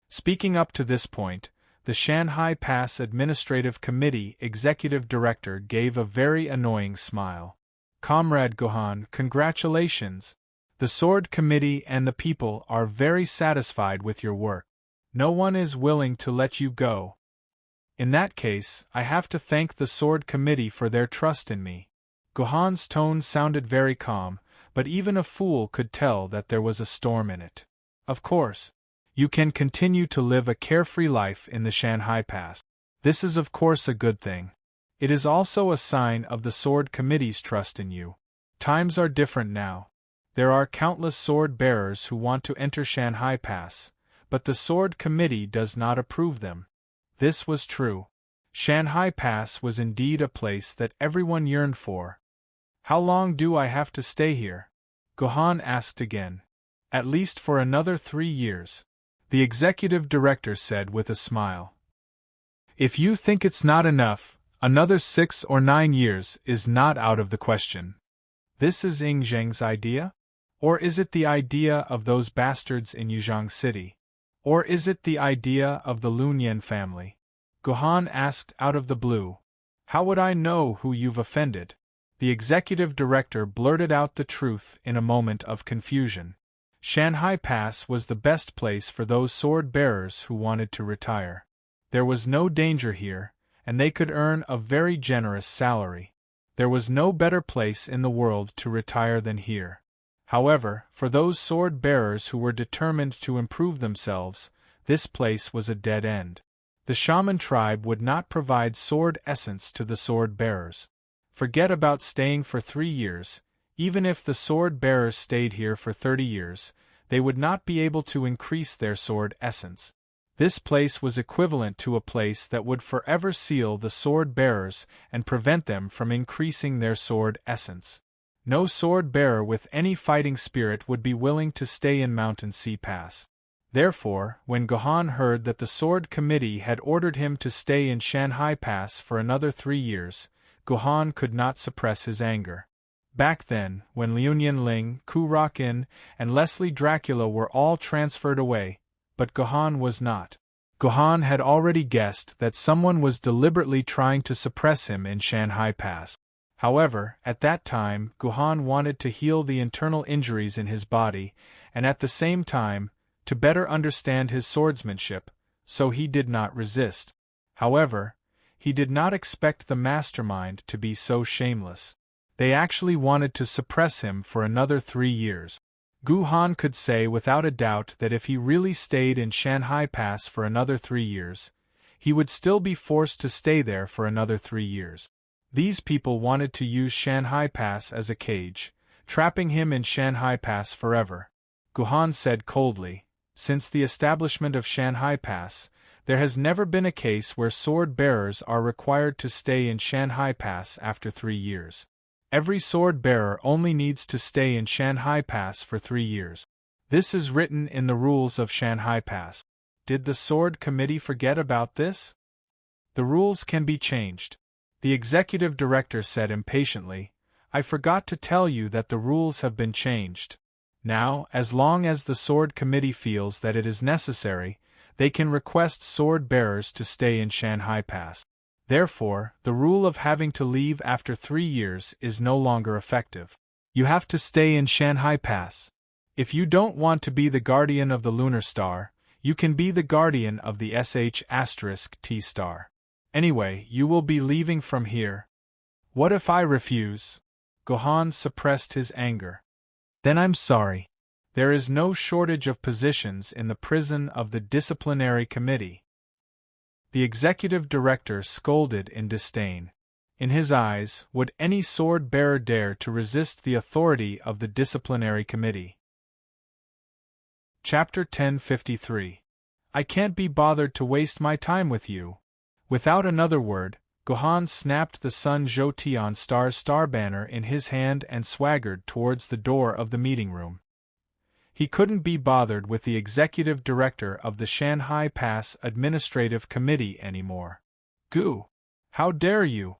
S1: Speaking up to this point, the Shanghai Pass Administrative Committee Executive Director gave a very annoying smile. Comrade Gohan, congratulations! The Sword Committee and the people are very satisfied with your work. No one is willing to let you go. In that case, I have to thank the Sword Committee for their trust in me. Gohan's tone sounded very calm, but even a fool could tell that there was a storm in it. Of course, you can continue to live a carefree life in the Shanghai Pass. This is of course a good thing. It is also a sign of the Sword Committee's trust in you. Times are different now. There are countless sword bearers who want to enter Shanghai Pass, but the Sword Committee does not approve them. This was true. Shanghai Pass was indeed a place that everyone yearned for. How long do I have to stay here? Gohan asked again. At least for another 3 years. The executive director said with a smile. If you think it's not enough, another 6 or 9 years is not out of the question. This is Ying Zheng's idea? Or is it the idea of those bastards in Yuzhong City? Or is it the idea of the Lunyan family? Gohan asked out of the blue. How would I know who you've offended? The executive director blurted out the truth in a moment of confusion. Shanghai Pass was the best place for those sword bearers who wanted to retire. There was no danger here, and they could earn a very generous salary. There was no better place in the world to retire than here. However, for those sword bearers who were determined to improve themselves, this place was a dead end. The shaman tribe would not provide sword essence to the sword bearers. Forget about staying for 3 years. Even if the sword bearers stayed here for 30 years, they would not be able to increase their sword essence. This place was equivalent to a place that would forever seal the sword bearers and prevent them from increasing their sword essence. No sword bearer with any fighting spirit would be willing to stay in Mountain Sea Pass. Therefore, when Gohan heard that the Sword Committee had ordered him to stay in Shanghai Pass for another 3 years, Gohan could not suppress his anger. Back then, when Liu Nianling, Ku Rakin, and Leslie Dracula were all transferred away, but Gohan was not. Gohan had already guessed that someone was deliberately trying to suppress him in Shanghai Pass. However, at that time, Gohan wanted to heal the internal injuries in his body, and at the same time, to better understand his swordsmanship, so he did not resist. However, he did not expect the mastermind to be so shameless. They actually wanted to suppress him for another 3 years. Gohan could say without a doubt that if he really stayed in Shanghai Pass for another 3 years, he would still be forced to stay there for another 3 years. These people wanted to use Shanghai Pass as a cage, trapping him in Shanghai Pass forever. Gohan said coldly, since the establishment of Shanghai Pass, there has never been a case where sword bearers are required to stay in Shanghai Pass after 3 years. Every sword bearer only needs to stay in Shanghai Pass for 3 years. This is written in the rules of Shanghai Pass. Did the Sword Committee forget about this? The rules can be changed. The executive director said impatiently, I forgot to tell you that the rules have been changed. Now, as long as the Sword Committee feels that it is necessary, they can request sword bearers to stay in Shanghai Pass. Therefore, the rule of having to leave after 3 years is no longer effective. You have to stay in Shanghai Pass. If you don't want to be the guardian of the lunar star, you can be the guardian of the *T star. Anyway, you will be leaving from here. What if I refuse? Gohan suppressed his anger. Then I'm sorry. There is no shortage of positions in the prison of the disciplinary committee. The executive director scolded in disdain. In his eyes, would any sword bearer dare to resist the authority of the disciplinary committee? Chapter 1053. I can't be bothered to waste my time with you. Without another word, Gohan snapped the Sun Zhou star banner in his hand and swaggered towards the door of the meeting room. He couldn't be bothered with the executive director of the Shanghai Pass Administrative Committee anymore. Gu! How dare you!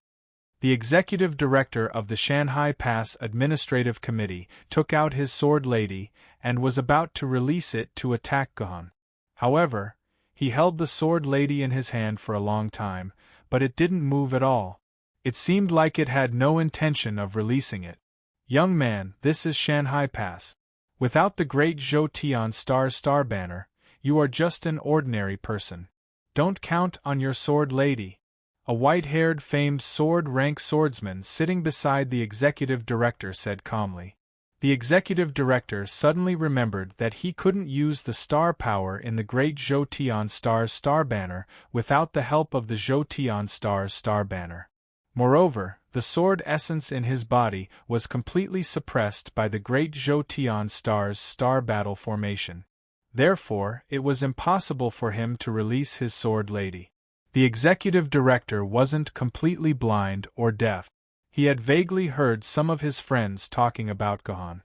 S1: The executive director of the Shanghai Pass Administrative Committee took out his sword lady and was about to release it to attack Gohan. However, he held the sword lady in his hand for a long time, but it didn't move at all. It seemed like it had no intention of releasing it. Young man, this is Shanghai Pass. Without the great Jotion star banner, you are just an ordinary person. Don't count on your sword lady. A white-haired famed sword-rank swordsman sitting beside the executive director said calmly. The executive director suddenly remembered that he couldn't use the star power in the great Jotion star banner without the help of the Jotion star banner. Moreover, the sword essence in his body was completely suppressed by the great Jotion star battle formation. Therefore, it was impossible for him to release his sword lady. The executive director wasn't completely blind or deaf. He had vaguely heard some of his friends talking about Gohan.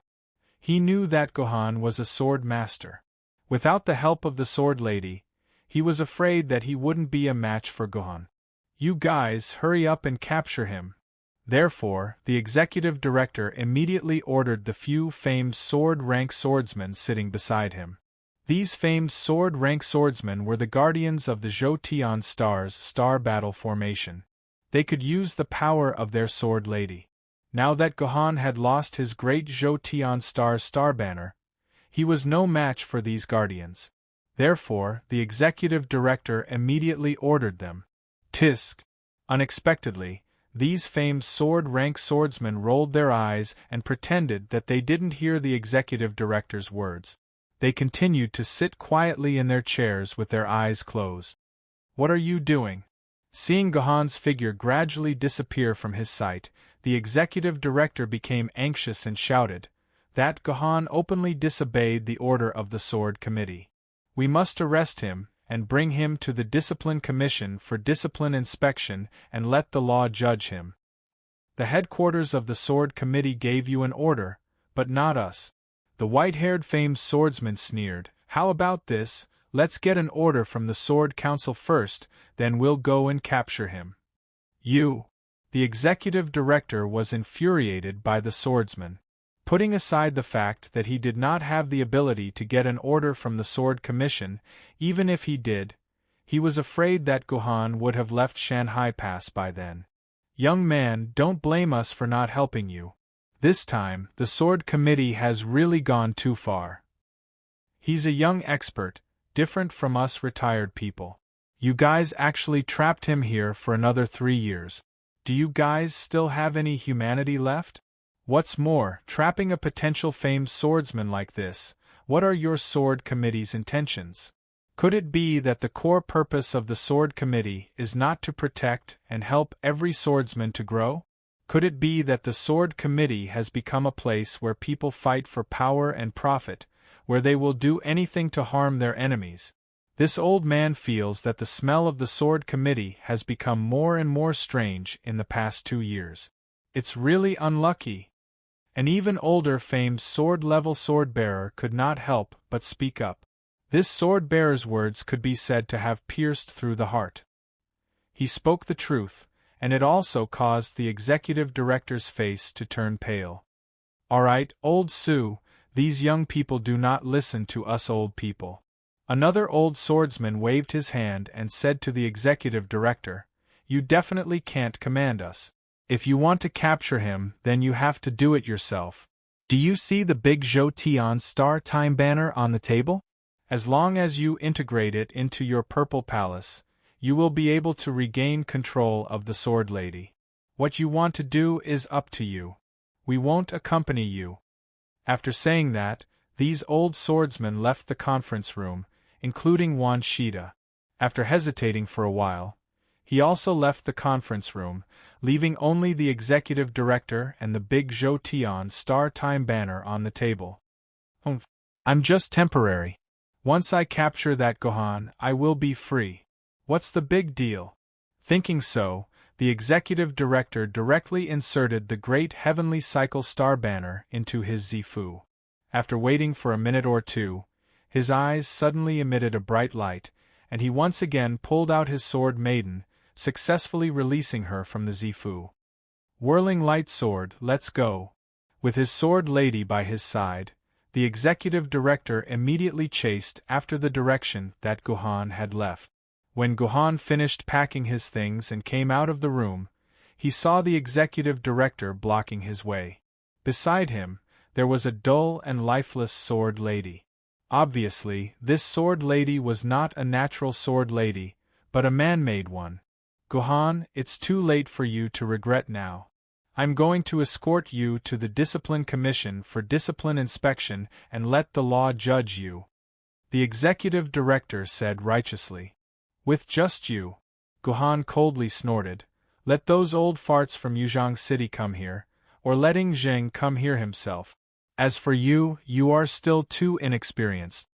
S1: He knew that Gohan was a sword master. Without the help of the sword lady, he was afraid that he wouldn't be a match for Gohan. You guys hurry up and capture him. Therefore, the executive director immediately ordered the few famed sword-rank swordsmen sitting beside him. These famed sword-rank swordsmen were the guardians of the Jotion star battle formation. They could use the power of their sword lady. Now that Gohan had lost his great Jotion star banner, he was no match for these guardians. Therefore, the executive director immediately ordered them. Tisk! Unexpectedly, these famed sword-rank swordsmen rolled their eyes and pretended that they didn't hear the executive director's words. They continued to sit quietly in their chairs with their eyes closed. What are you doing? Seeing Gohan's figure gradually disappear from his sight, the executive director became anxious and shouted that Gohan openly disobeyed the order of the Sword Committee. We must arrest him and bring him to the Discipline Commission for discipline inspection and let the law judge him. The headquarters of the Sword Committee gave you an order, but not us. The white-haired famed swordsman sneered. How about this? Let's get an order from the Sword Council first, then we'll go and capture him. You! The executive director was infuriated by the swordsman. Putting aside the fact that he did not have the ability to get an order from the Sword Commission, even if he did, he was afraid that Gohan would have left Shanghai Pass by then. Young man, don't blame us for not helping you. This time, the Sword Committee has really gone too far. He's a young expert, different from us retired people. You guys actually trapped him here for another 3 years. Do you guys still have any humanity left? What's more, trapping a potential famed swordsman like this, what are your Sword Committee's intentions? Could it be that the core purpose of the Sword Committee is not to protect and help every swordsman to grow? Could it be that the Sword Committee has become a place where people fight for power and profit, where they will do anything to harm their enemies? This old man feels that the smell of the Sword Committee has become more and more strange in the past 2 years. It's really unlucky. An even older famed sword-level sword-bearer could not help but speak up. This sword-bearer's words could be said to have pierced through the heart. He spoke the truth, and it also caused the executive director's face to turn pale. All right, old Sue, these young people do not listen to us old people. Another old swordsman waved his hand and said to the executive director, You definitely can't command us. If you want to capture him, then you have to do it yourself. Do you see the big Jotion Star Time banner on the table? As long as you integrate it into your Purple Palace, you will be able to regain control of the Sword Lady. What you want to do is up to you. We won't accompany you. After saying that, these old swordsmen left the conference room, including Wan Shida. After hesitating for a while, he also left the conference room, leaving only the executive director and the big Jotion Star Time banner on the table. I'm just temporary. Once I capture that Gohan, I will be free. What's the big deal? Thinking so, the executive director directly inserted the great Heavenly Cycle Star banner into his Zifu. After waiting for a minute or two, his eyes suddenly emitted a bright light, and he once again pulled out his sword Maiden, successfully releasing her from the Zifu. Whirling light sword, let's go. With his sword lady by his side, the executive director immediately chased after the direction that Gohan had left. When Gohan finished packing his things and came out of the room, he saw the executive director blocking his way. Beside him, there was a dull and lifeless sword lady. Obviously, this sword lady was not a natural sword lady, but a man-made one. Gohan, it's too late for you to regret now. I'm going to escort you to the Discipline Commission for discipline inspection and let the law judge you. The executive director said righteously. With just you? Gohan coldly snorted. Let those old farts from Yuzhong City come here, or letting Zheng come here himself. As for you, you are still too inexperienced.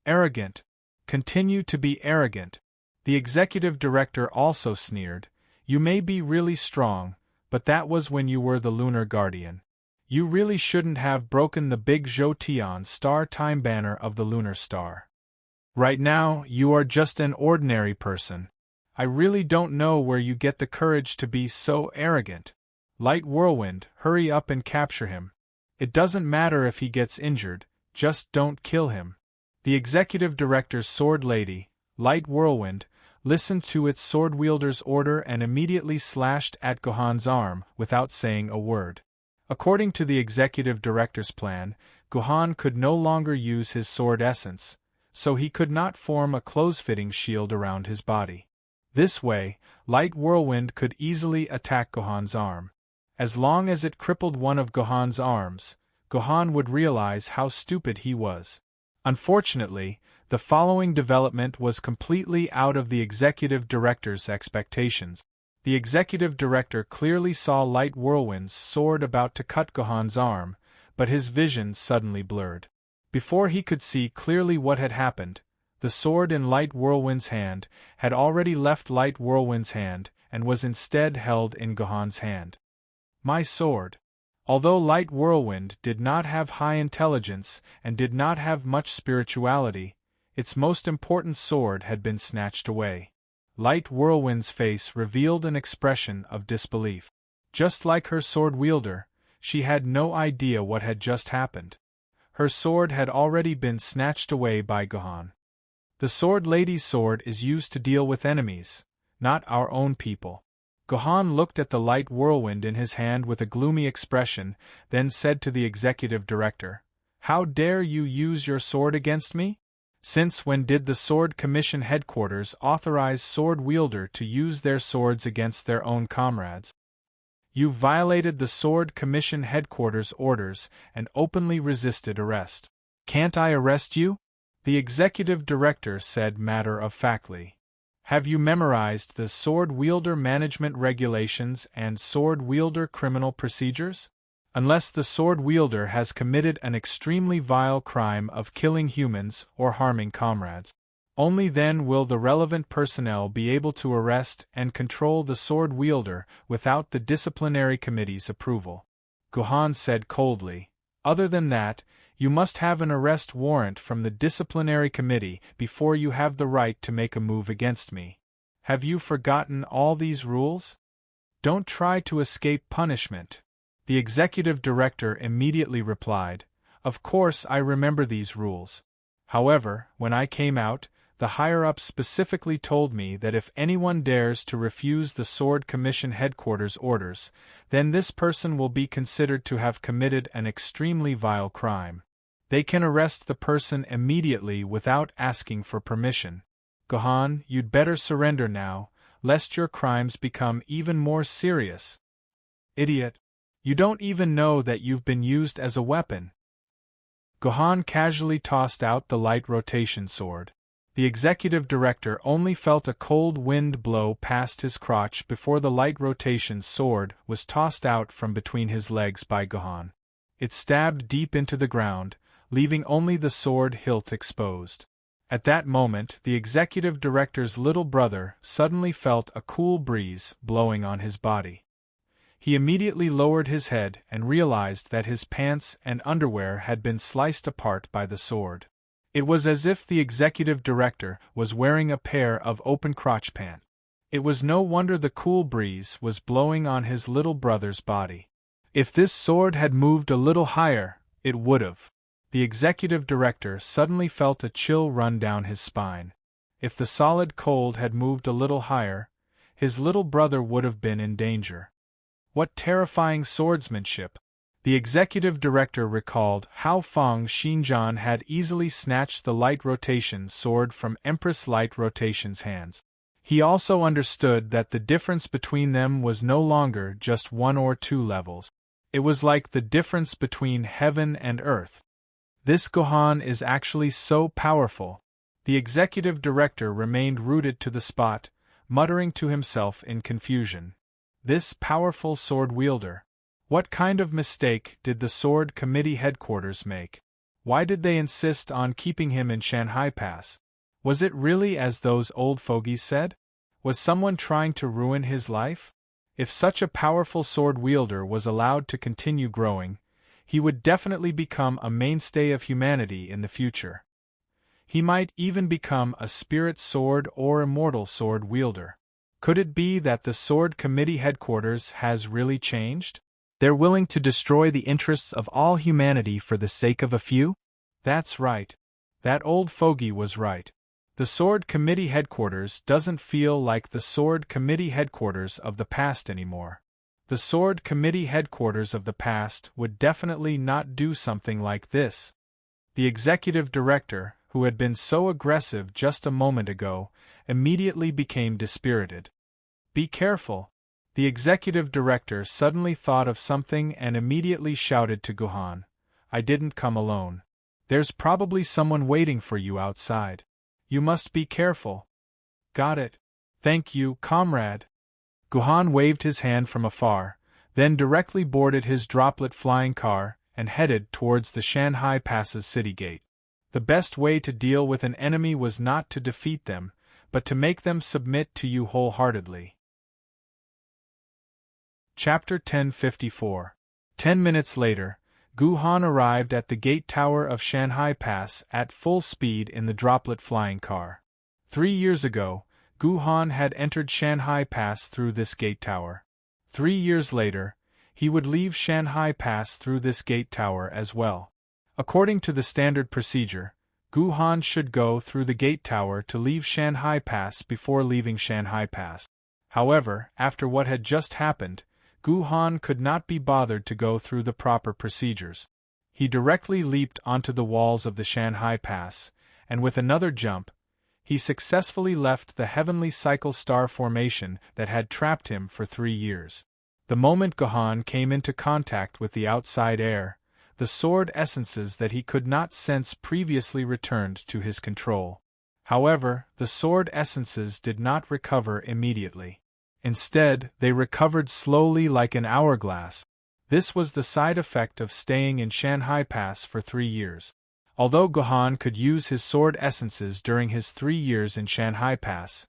S1: Arrogant. Continue to be arrogant. The executive director also sneered. You may be really strong, but that was when you were the Lunar Guardian. You really shouldn't have broken the big Zhoutian star time banner of the Lunar Star. Right now, you are just an ordinary person. I really don't know where you get the courage to be so arrogant. Light Whirlwind, hurry up and capture him. It doesn't matter if he gets injured, just don't kill him. The executive director's sword lady, Light Whirlwind, listened to its sword wielder's order and immediately slashed at Gohan's arm without saying a word. According to the executive director's plan, Gohan could no longer use his sword essence, so he could not form a close-fitting shield around his body. This way, Light Whirlwind could easily attack Gohan's arm. As long as it crippled one of Gohan's arms, Gohan would realize how stupid he was. Unfortunately, the following development was completely out of the executive director's expectations. The executive director clearly saw Light Whirlwind's sword about to cut Gohan's arm, but his vision suddenly blurred. Before he could see clearly what had happened, the sword in Light Whirlwind's hand had already left Light Whirlwind's hand and was instead held in Gohan's hand. My sword. Although Light Whirlwind did not have high intelligence and did not have much spirituality, its most important sword had been snatched away. Light Whirlwind's face revealed an expression of disbelief. Just like her sword wielder, she had no idea what had just happened. Her sword had already been snatched away by Gohan. The sword lady's sword is used to deal with enemies, not our own people. Gohan looked at the Light Whirlwind in his hand with a gloomy expression, then said to the executive director, "How dare you use your sword against me? Since when did the Sword Commission headquarters authorize sword wielder to use their swords against their own comrades? You violated the Sword Commission headquarters' orders and openly resisted arrest. Can't I arrest you?" The executive director said matter-of-factly. Have you memorized the Sword Wielder Management Regulations and Sword Wielder Criminal Procedures? Unless the sword wielder has committed an extremely vile crime of killing humans or harming comrades, only then will the relevant personnel be able to arrest and control the sword wielder without the disciplinary committee's approval. Gohan said coldly, "Other than that, you must have an arrest warrant from the disciplinary committee before you have the right to make a move against me. Have you forgotten all these rules? Don't try to escape punishment." The executive director immediately replied, "Of course I remember these rules. However, when I came out, the higher-ups specifically told me that if anyone dares to refuse the Sword Commission headquarters orders, then this person will be considered to have committed an extremely vile crime. They can arrest the person immediately without asking for permission. Gohan, you'd better surrender now, lest your crimes become even more serious." "Idiot! You don't even know that you've been used as a weapon." Gohan casually tossed out the light rotation sword. The executive director only felt a cold wind blow past his crotch before the light rotation sword was tossed out from between his legs by Gohan. It stabbed deep into the ground, leaving only the sword hilt exposed. At that moment, the executive director's little brother suddenly felt a cool breeze blowing on his body. He immediately lowered his head and realized that his pants and underwear had been sliced apart by the sword. It was as if the executive director was wearing a pair of open crotch pants. It was no wonder the cool breeze was blowing on his little brother's body. If this sword had moved a little higher, it would've. The executive director suddenly felt a chill run down his spine. If the solid cold had moved a little higher, his little brother would have been in danger. What terrifying swordsmanship! The executive director recalled how Feng Xinjian had easily snatched the light rotation sword from Empress Light Rotation's hands. He also understood that the difference between them was no longer just 1 or 2 levels. It was like the difference between heaven and earth. This Gohan is actually so powerful. The executive director remained rooted to the spot, muttering to himself in confusion. This powerful sword wielder. What kind of mistake did the Sword Committee headquarters make? Why did they insist on keeping him in Shanghai Pass? Was it really as those old fogies said? Was someone trying to ruin his life? If such a powerful sword wielder was allowed to continue growing, he would definitely become a mainstay of humanity in the future. He might even become a spirit sword or immortal sword wielder. Could it be that the Sword Committee headquarters has really changed? They're willing to destroy the interests of all humanity for the sake of a few? That's right. That old fogey was right. The Sword Committee headquarters doesn't feel like the Sword Committee headquarters of the past anymore. The Sword Committee headquarters of the past would definitely not do something like this. The executive director, who had been so aggressive just a moment ago, immediately became dispirited. Be careful. The executive director suddenly thought of something and immediately shouted to Gohan, I didn't come alone. There's probably someone waiting for you outside. You must be careful. Got it. Thank you, comrade. Gohan waved his hand from afar, then directly boarded his droplet flying car and headed towards the Shanghai Pass's city gate. The best way to deal with an enemy was not to defeat them, but to make them submit to you wholeheartedly. Chapter 1054. 10 minutes later, Gohan arrived at the gate tower of Shanghai Pass at full speed in the droplet flying car. 3 years ago, Gohan had entered Shanghai Pass through this gate tower. 3 years later, he would leave Shanghai Pass through this gate tower as well. According to the standard procedure, Gohan should go through the gate tower to leave Shanghai Pass before leaving Shanghai Pass. However, after what had just happened, Gohan could not be bothered to go through the proper procedures. He directly leaped onto the walls of the Shanghai Pass, and with another jump, he successfully left the heavenly cycle star formation that had trapped him for 3 years. The moment Gohan came into contact with the outside air, the sword essences that he could not sense previously returned to his control. However, the sword essences did not recover immediately. Instead, they recovered slowly like an hourglass. This was the side effect of staying in Shanghai Pass for 3 years. Although Gohan could use his sword essences during his 3 years in Shanghai Pass,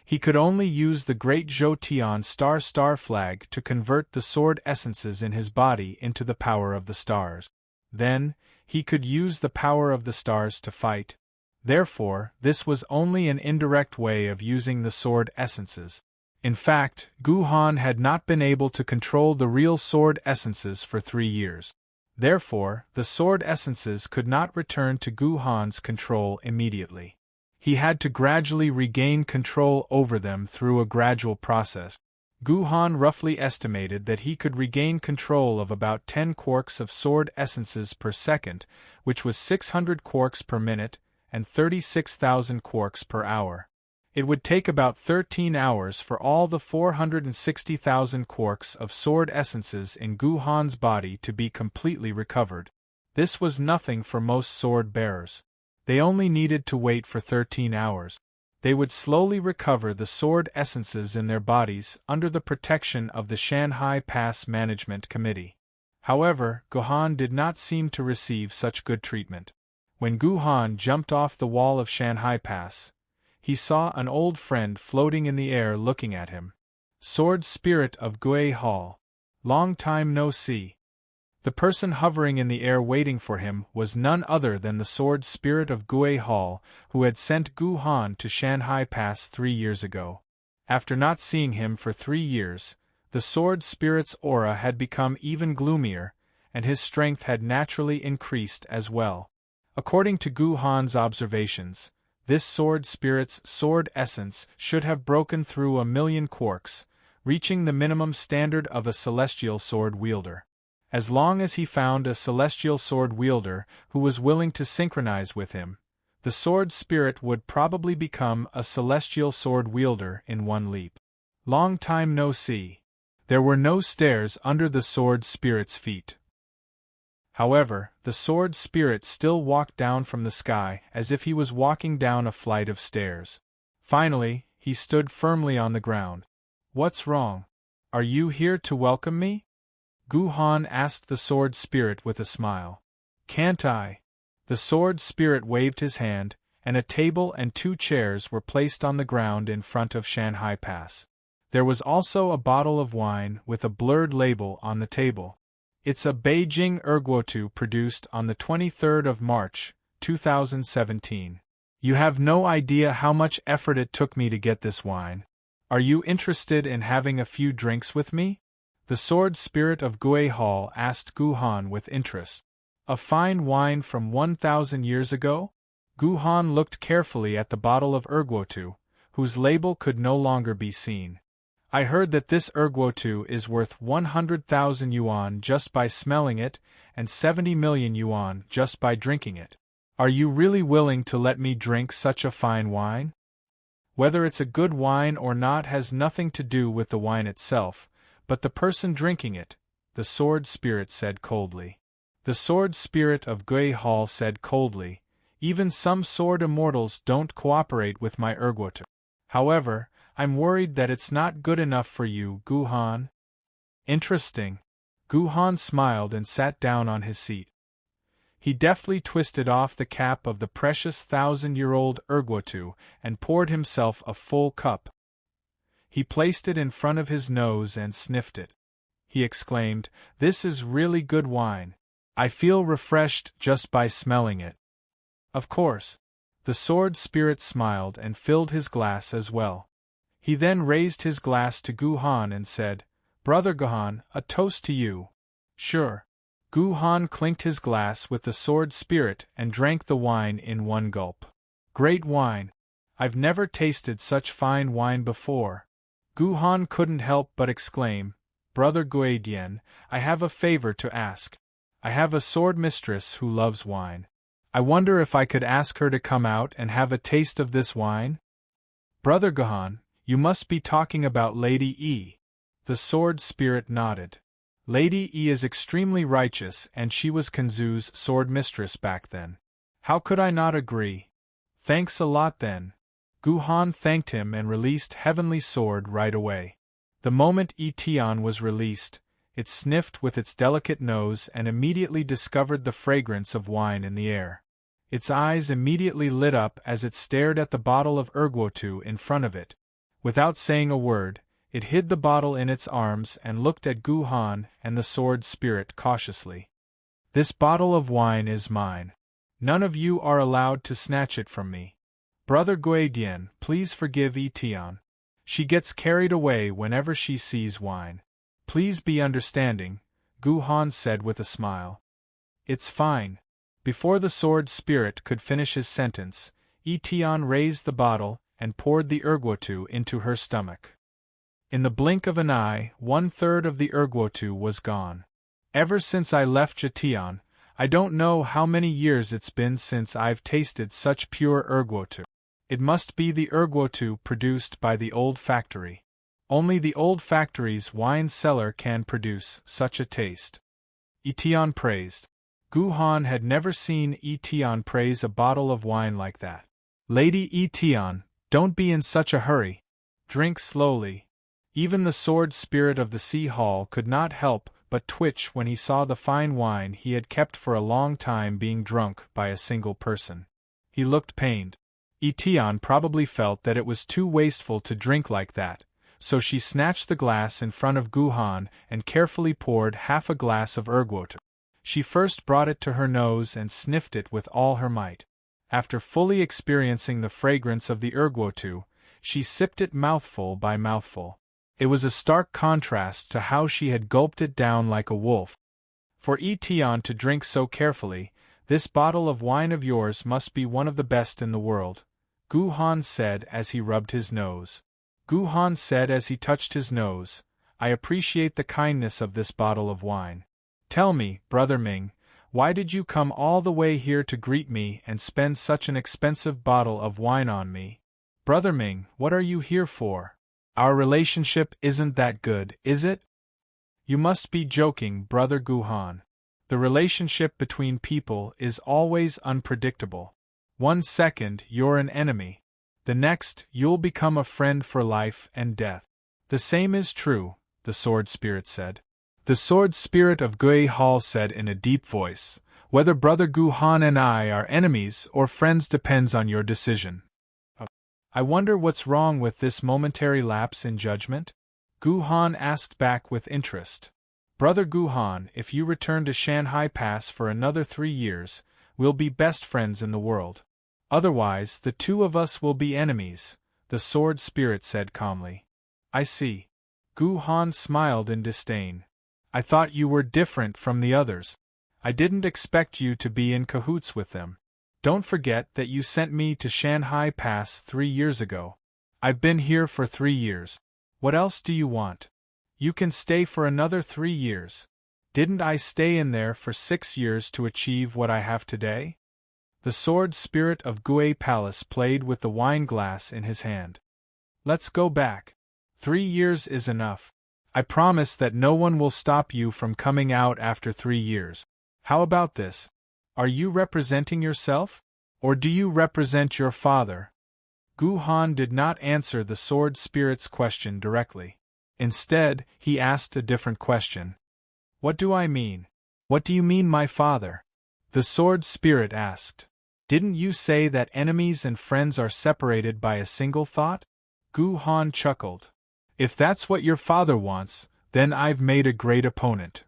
S1: he could only use the Great Zhoutian Star flag to convert the sword essences in his body into the power of the stars. Then, he could use the power of the stars to fight. Therefore, this was only an indirect way of using the sword essences. In fact, Gohan had not been able to control the real sword essences for 3 years. Therefore, the sword essences could not return to Gohan's control immediately. He had to gradually regain control over them through a gradual process. Gohan roughly estimated that he could regain control of about 10 quarks of sword essences per second, which was 600 quarks per minute, and 36,000 quarks per hour. It would take about 13 hours for all the 460,000 quarks of sword essences in Gohan's body to be completely recovered. This was nothing for most sword bearers. They only needed to wait for 13 hours. They would slowly recover the sword essences in their bodies under the protection of the Shanghai Pass Management Committee. However, Gohan did not seem to receive such good treatment. When Gohan jumped off the wall of Shanghai Pass, he saw an old friend floating in the air looking at him. Sword Spirit of Guay Hall. Long time no see. The person hovering in the air waiting for him was none other than the Sword Spirit of Guay Hall, who had sent Gohan to Shanghai Pass 3 years ago. After not seeing him for 3 years, the Sword Spirit's aura had become even gloomier, and his strength had naturally increased as well. According to Gohan's observations, this Sword Spirit's sword essence should have broken through 1,000,000 quarks, reaching the minimum standard of a celestial sword wielder. As long as he found a celestial sword wielder who was willing to synchronize with him, the sword spirit would probably become a celestial sword wielder in one leap. Long time no see. There were no stairs under the sword spirit's feet. However, the sword spirit still walked down from the sky as if he was walking down a flight of stairs. Finally, he stood firmly on the ground. What's wrong? Are you here to welcome me? Guhan asked the sword spirit with a smile. Can't I? The sword spirit waved his hand, and a table and 2 chairs were placed on the ground in front of Shanghai Pass. There was also a bottle of wine with a blurred label on the table. It's a Beijing Erguotu produced on the 23rd of March, 2017. You have no idea how much effort it took me to get this wine. Are you interested in having a few drinks with me? The sword spirit of Gui Hall asked Guhan with interest. A fine wine from 1,000 years ago? Guhan looked carefully at the bottle of Erguotu, whose label could no longer be seen. I heard that this Erguotu is worth 100,000 yuan just by smelling it, and 70 million yuan just by drinking it. Are you really willing to let me drink such a fine wine? Whether it's a good wine or not has nothing to do with the wine itself, but the person drinking it, the sword spirit said coldly. The sword spirit of Gui Hall said coldly, even some sword immortals don't cooperate with my Erguotu. However, I'm worried that it's not good enough for you, Guhan. Interesting. Guhan smiled and sat down on his seat. He deftly twisted off the cap of the precious 1,000-year-old Erguotu and poured himself a full cup. He placed it in front of his nose and sniffed it. He exclaimed, "This is really good wine. I feel refreshed just by smelling it." Of course. The sword spirit smiled and filled his glass as well. He then raised his glass to Guhan and said, "Brother Guhan, a toast to you." Sure. Guhan clinked his glass with the sword spirit and drank the wine in one gulp. Great wine. I've never tasted such fine wine before. Guhan couldn't help but exclaim, "Brother Guidian, I have a favor to ask. I have a sword mistress who loves wine. I wonder if I could ask her to come out and have a taste of this wine?" "Brother Guhan, you must be talking about Lady E." The sword spirit nodded. Lady E is extremely righteous and she was Kanzu's sword mistress back then. How could I not agree? Thanks a lot then. Guhan thanked him and released Heavenly Sword right away. The moment Etian was released, it sniffed with its delicate nose and immediately discovered the fragrance of wine in the air. Its eyes immediately lit up as it stared at the bottle of Erguotu in front of it. Without saying a word, it hid the bottle in its arms and looked at Guhan and the sword spirit cautiously. "This bottle of wine is mine. None of you are allowed to snatch it from me. Brother Guidian, please forgive Etian. She gets carried away whenever she sees wine. Please be understanding," Guhan said with a smile. "It's fine." Before the sword spirit could finish his sentence, Etian raised the bottle and poured the Erguotu into her stomach. In the blink of an eye, 1/3 of the Erguotu was gone. Ever since I left Jatian, I don't know how many years it's been since I've tasted such pure Erguotu. It must be the Erguotu produced by the old factory. Only the old factory's wine cellar can produce such a taste. Etian praised. Guhan had never seen Etian praise a bottle of wine like that. "Lady Etian, don't be in such a hurry. Drink slowly." Even the sword spirit of the Sea Hall could not help but twitch when he saw the fine wine he had kept for a long time being drunk by a single person. He looked pained. Etian probably felt that it was too wasteful to drink like that, so she snatched the glass in front of Guhan and carefully poured half a glass of Erguotu. She first brought it to her nose and sniffed it with all her might. After fully experiencing the fragrance of the Erguotu, she sipped it mouthful by mouthful. It was a stark contrast to how she had gulped it down like a wolf. For Etian to drink so carefully, "This bottle of wine of yours must be one of the best in the world," Guhan said as he rubbed his nose. Guhan said as he touched his nose, "I appreciate the kindness of this bottle of wine. Tell me, Brother Ming, why did you come all the way here to greet me and spend such an expensive bottle of wine on me? Brother Ming, what are you here for? Our relationship isn't that good, is it? You must be joking, Brother Guhan. The relationship between people is always unpredictable. 1 second you're an enemy. The next you'll become a friend for life and death. The same is true, the Sword Spirit said. The Sword Spirit of Gui Hall said in a deep voice, whether Brother Guhan and I are enemies or friends depends on your decision. I wonder what's wrong with this momentary lapse in judgment? Guhan asked back with interest. Brother Guhan, if you return to Shanghai Pass for another 3 years, we'll be best friends in the world. Otherwise, the two of us will be enemies, the Sword Spirit said calmly. I see. Guhan smiled in disdain. I thought you were different from the others. I didn't expect you to be in cahoots with them. Don't forget that you sent me to Shanghai Pass 3 years ago. I've been here for 3 years. What else do you want? You can stay for another 3 years. Didn't I stay in there for 6 years to achieve what I have today? The Sword Spirit of Gui Palace played with the wine glass in his hand. Let's go back. 3 years is enough. I promise that no one will stop you from coming out after 3 years. How about this? Are you representing yourself? Or do you represent your father? Guhan did not answer the Sword Spirit's question directly. Instead, he asked a different question. What do I mean? What do you mean, my father? The Sword Spirit asked. Didn't you say that enemies and friends are separated by a single thought? Guhan chuckled. If that's what your father wants, then I've made a great opponent.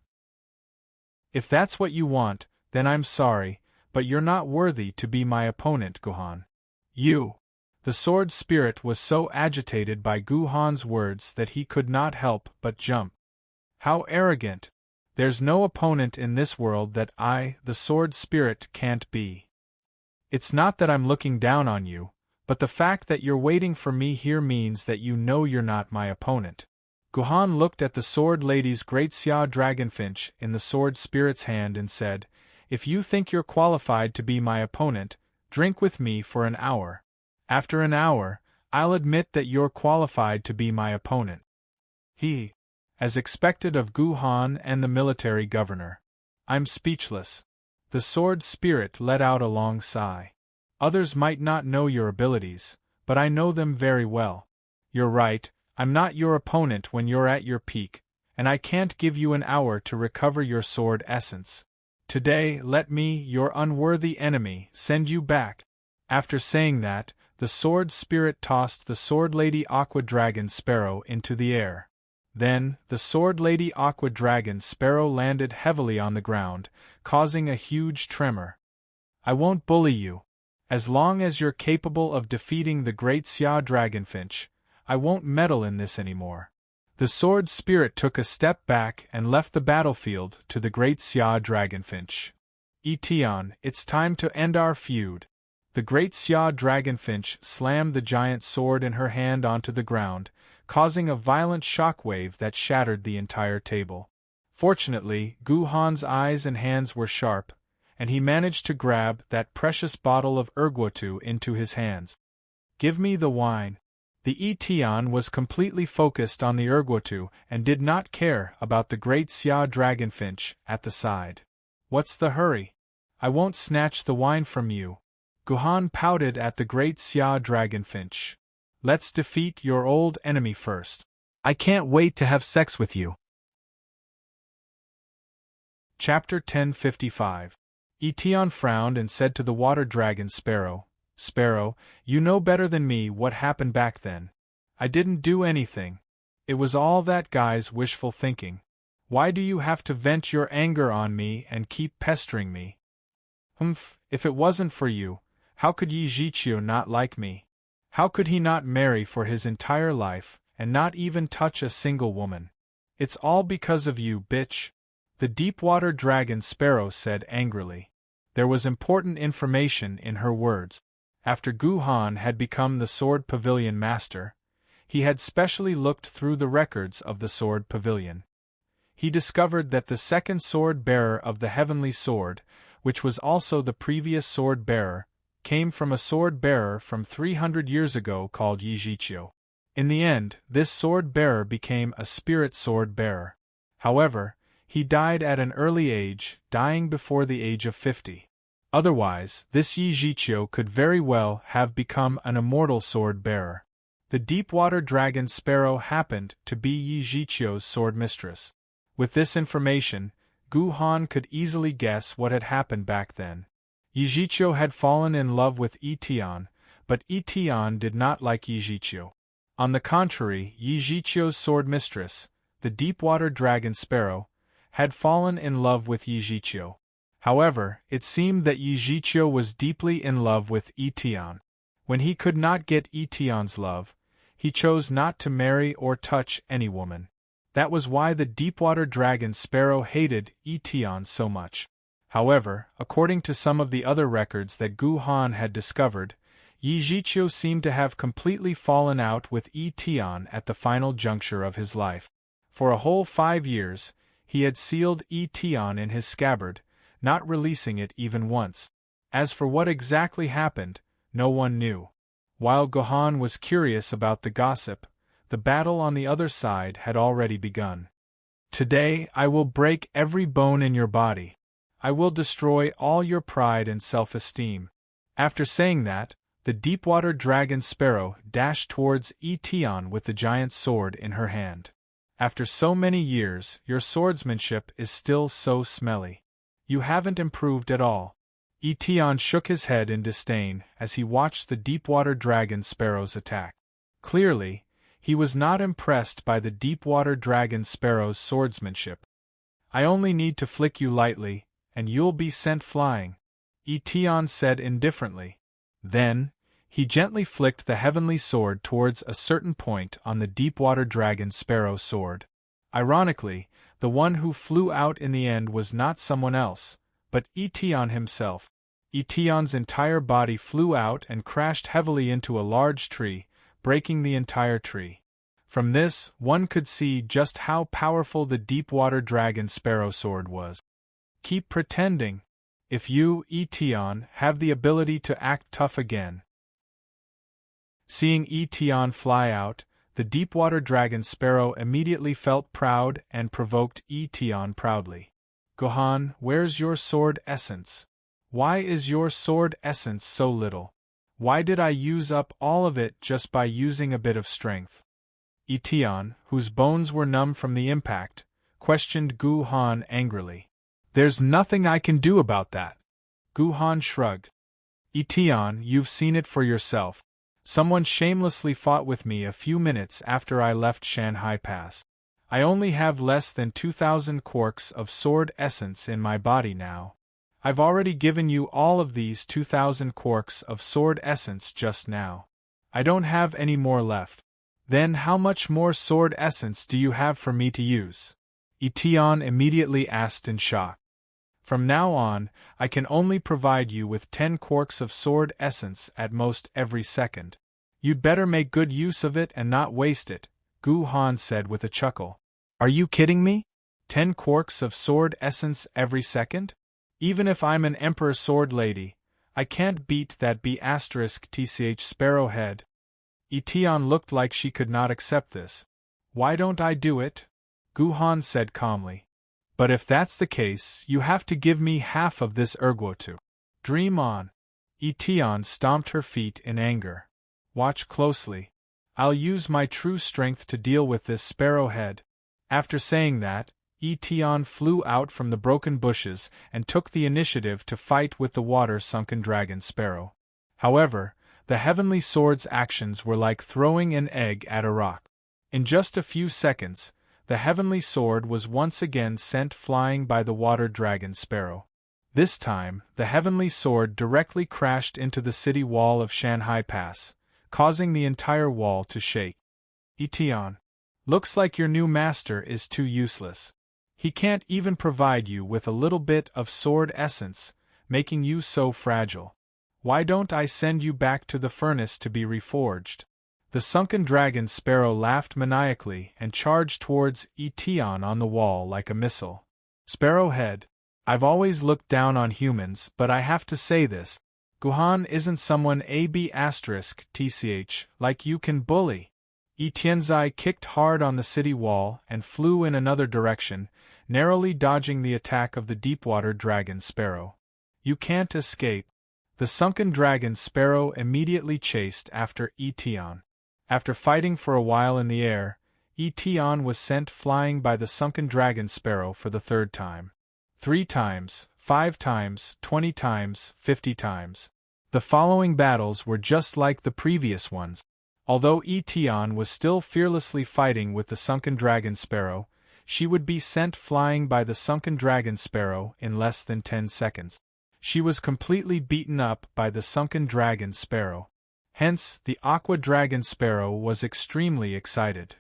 S1: If that's what you want, then I'm sorry, but you're not worthy to be my opponent, Guhan. You! The Sword Spirit was so agitated by Guhan's words that he could not help but jump. How arrogant! There's no opponent in this world that I, the Sword Spirit, can't be. It's not that I'm looking down on you, but the fact that you're waiting for me here means that you know you're not my opponent. Guhan looked at the Sword Lady's great Xia Dragonfinch in the Sword Spirit's hand and said, If you think you're qualified to be my opponent, drink with me for an hour. After an hour, I'll admit that you're qualified to be my opponent. As expected of Guhan and the military governor. I'm speechless. The Sword Spirit let out a long sigh. Others might not know your abilities, but I know them very well. You're right, I'm not your opponent when you're at your peak, and I can't give you an hour to recover your sword essence. Today, let me, your unworthy enemy, send you back. After saying that, the Sword Spirit tossed the Sword Lady Aqua Dragon Sparrow into the air. Then, the Sword Lady Aqua Dragon Sparrow landed heavily on the ground, causing a huge tremor. I won't bully you. As long as you're capable of defeating the Great Xia Dragonfinch, I won't meddle in this anymore. The Sword Spirit took a step back and left the battlefield to the Great Xia Dragonfinch. Etion, it's time to end our feud. The Great Xia Dragonfinch slammed the giant sword in her hand onto the ground, causing a violent shockwave that shattered the entire table. Fortunately, Guhan's eyes and hands were sharp, and he managed to grab that precious bottle of erguatu into his hands. Give me the wine. The Etion was completely focused on the erguatu and did not care about the Great Xia Dragonfinch at the side. What's the hurry? I won't snatch the wine from you. Guhan pouted at the Great Xia Dragonfinch. Let's defeat your old enemy first. I can't wait to have sex with you. Chapter 1055. Etion frowned and said to the water dragon Sparrow, Sparrow, you know better than me what happened back then. I didn't do anything. It was all that guy's wishful thinking. Why do you have to vent your anger on me and keep pestering me? If it wasn't for you, how could Yi Zhiqiu not like me? How could he not marry for his entire life, and not even touch a single woman? It's all because of you, bitch. The deep-water dragon Sparrow said angrily. There was important information in her words. After Guhan had become the Sword Pavilion Master, he had specially looked through the records of the Sword Pavilion. he discovered that the second sword-bearer of the heavenly sword, which was also the previous sword-bearer, came from a sword-bearer from 300 years ago called Yijiqiu. In the end, this sword-bearer became a spirit sword-bearer. However, he died at an early age, dying before the age of 50. Otherwise, this Yijiqiu could very well have become an immortal sword-bearer. The deep-water dragon Sparrow happened to be Yijiqiu's sword-mistress. With this information, Gu Han could easily guess what had happened back then. Yijiqiu had fallen in love with Etian, but Etian did not like Yijiqiu. On the contrary, Yijiqiu's sword-mistress, the deep-water dragon Sparrow, had fallen in love with Yijiqiu. However, it seemed that Yijiqiu was deeply in love with Etian. When he could not get Etian's love, he chose not to marry or touch any woman. That was why the deep-water dragon Sparrow hated Etian so much. However, according to some of the other records that Gu Han had discovered, Yijiqiu seemed to have completely fallen out with Etian at the final juncture of his life. For a whole 5 years, he had sealed Etian in his scabbard, not releasing it even once. As for what exactly happened, no one knew. While Gohan was curious about the gossip, the battle on the other side had already begun. Today I will break every bone in your body. I will destroy all your pride and self-esteem. After saying that, the deep-water dragon Sparrow dashed towards Etian with the giant sword in her hand. After so many years, your swordsmanship is still so smelly. You haven't improved at all. Etian shook his head in disdain as he watched the deep-water dragon Sparrow's attack. Clearly, he was not impressed by the deep-water dragon Sparrow's swordsmanship. I only need to flick you lightly, and you'll be sent flying, Etian said indifferently. Then, he gently flicked the heavenly sword towards a certain point on the deep-water dragon Sparrow's sword. Ironically, the one who flew out in the end was not someone else, but Etian himself. Etian's entire body flew out and crashed heavily into a large tree, breaking the entire tree. From this, one could see just how powerful the deep-water dragon Sparrow sword was. Keep pretending. If you, Etian, have the ability to act tough again. Seeing Etian fly out, the deep-water dragon Sparrow immediately felt proud and provoked Etian proudly. Gohan, where's your sword essence? Why is your sword essence so little? Why did I use up all of it just by using a bit of strength? Etian, whose bones were numb from the impact, questioned Gu Han angrily. There's nothing I can do about that. Gu Han shrugged. Etian, you've seen it for yourself. Someone shamelessly fought with me a few minutes after I left Shanhai Pass. I only have less than 2,000 quarks of sword essence in my body now. I've already given you all of these 2,000 quarks of sword essence just now. I don't have any more left. Then how much more sword essence do you have for me to use? Etian immediately asked in shock. From now on, I can only provide you with 10 quarks of sword essence at most every second. You'd better make good use of it and not waste it, Gu Han said with a chuckle. Are you kidding me? 10 quarks of sword essence every second? Even if I'm an Emperor Sword Lady, I can't beat that B*TCH Sparrowhead. Etian looked like she could not accept this. Why don't I do it? Gu Han said calmly. But if that's the case, you have to give me half of this erguotu. Dream on. Etian stomped her feet in anger. Watch closely. I'll use my true strength to deal with this sparrowhead. After saying that, Etian flew out from the broken bushes and took the initiative to fight with the water-sunken dragon Sparrow. However, the heavenly sword's actions were like throwing an egg at a rock. In just a few seconds, the heavenly sword was once again sent flying by the water dragon Sparrow. This time, the heavenly sword directly crashed into the city wall of Shanhai Pass, causing the entire wall to shake. Etian, looks like your new master is too useless. He can't even provide you with a little bit of sword essence, making you so fragile. Why don't I send you back to the furnace to be reforged? The sunken dragon sparrow laughed maniacally and charged towards Etion on the wall like a missile. Sparrowhead, I've always looked down on humans, but I have to say this. Guhan isn't someone *tch like you can bully. Etienzai kicked hard on the city wall and flew in another direction, narrowly dodging the attack of the deepwater dragon sparrow. You can't escape. The sunken dragon sparrow immediately chased after Etion. After fighting for a while in the air, Etion was sent flying by the sunken dragon sparrow for the third time. 3 times, 5 times, 20 times, 50 times. The following battles were just like the previous ones. Although Etion was still fearlessly fighting with the sunken dragon sparrow, she would be sent flying by the sunken dragon sparrow in less than 10 seconds. She was completely beaten up by the sunken dragon sparrow. Hence, the aqua dragon sparrow was extremely excited.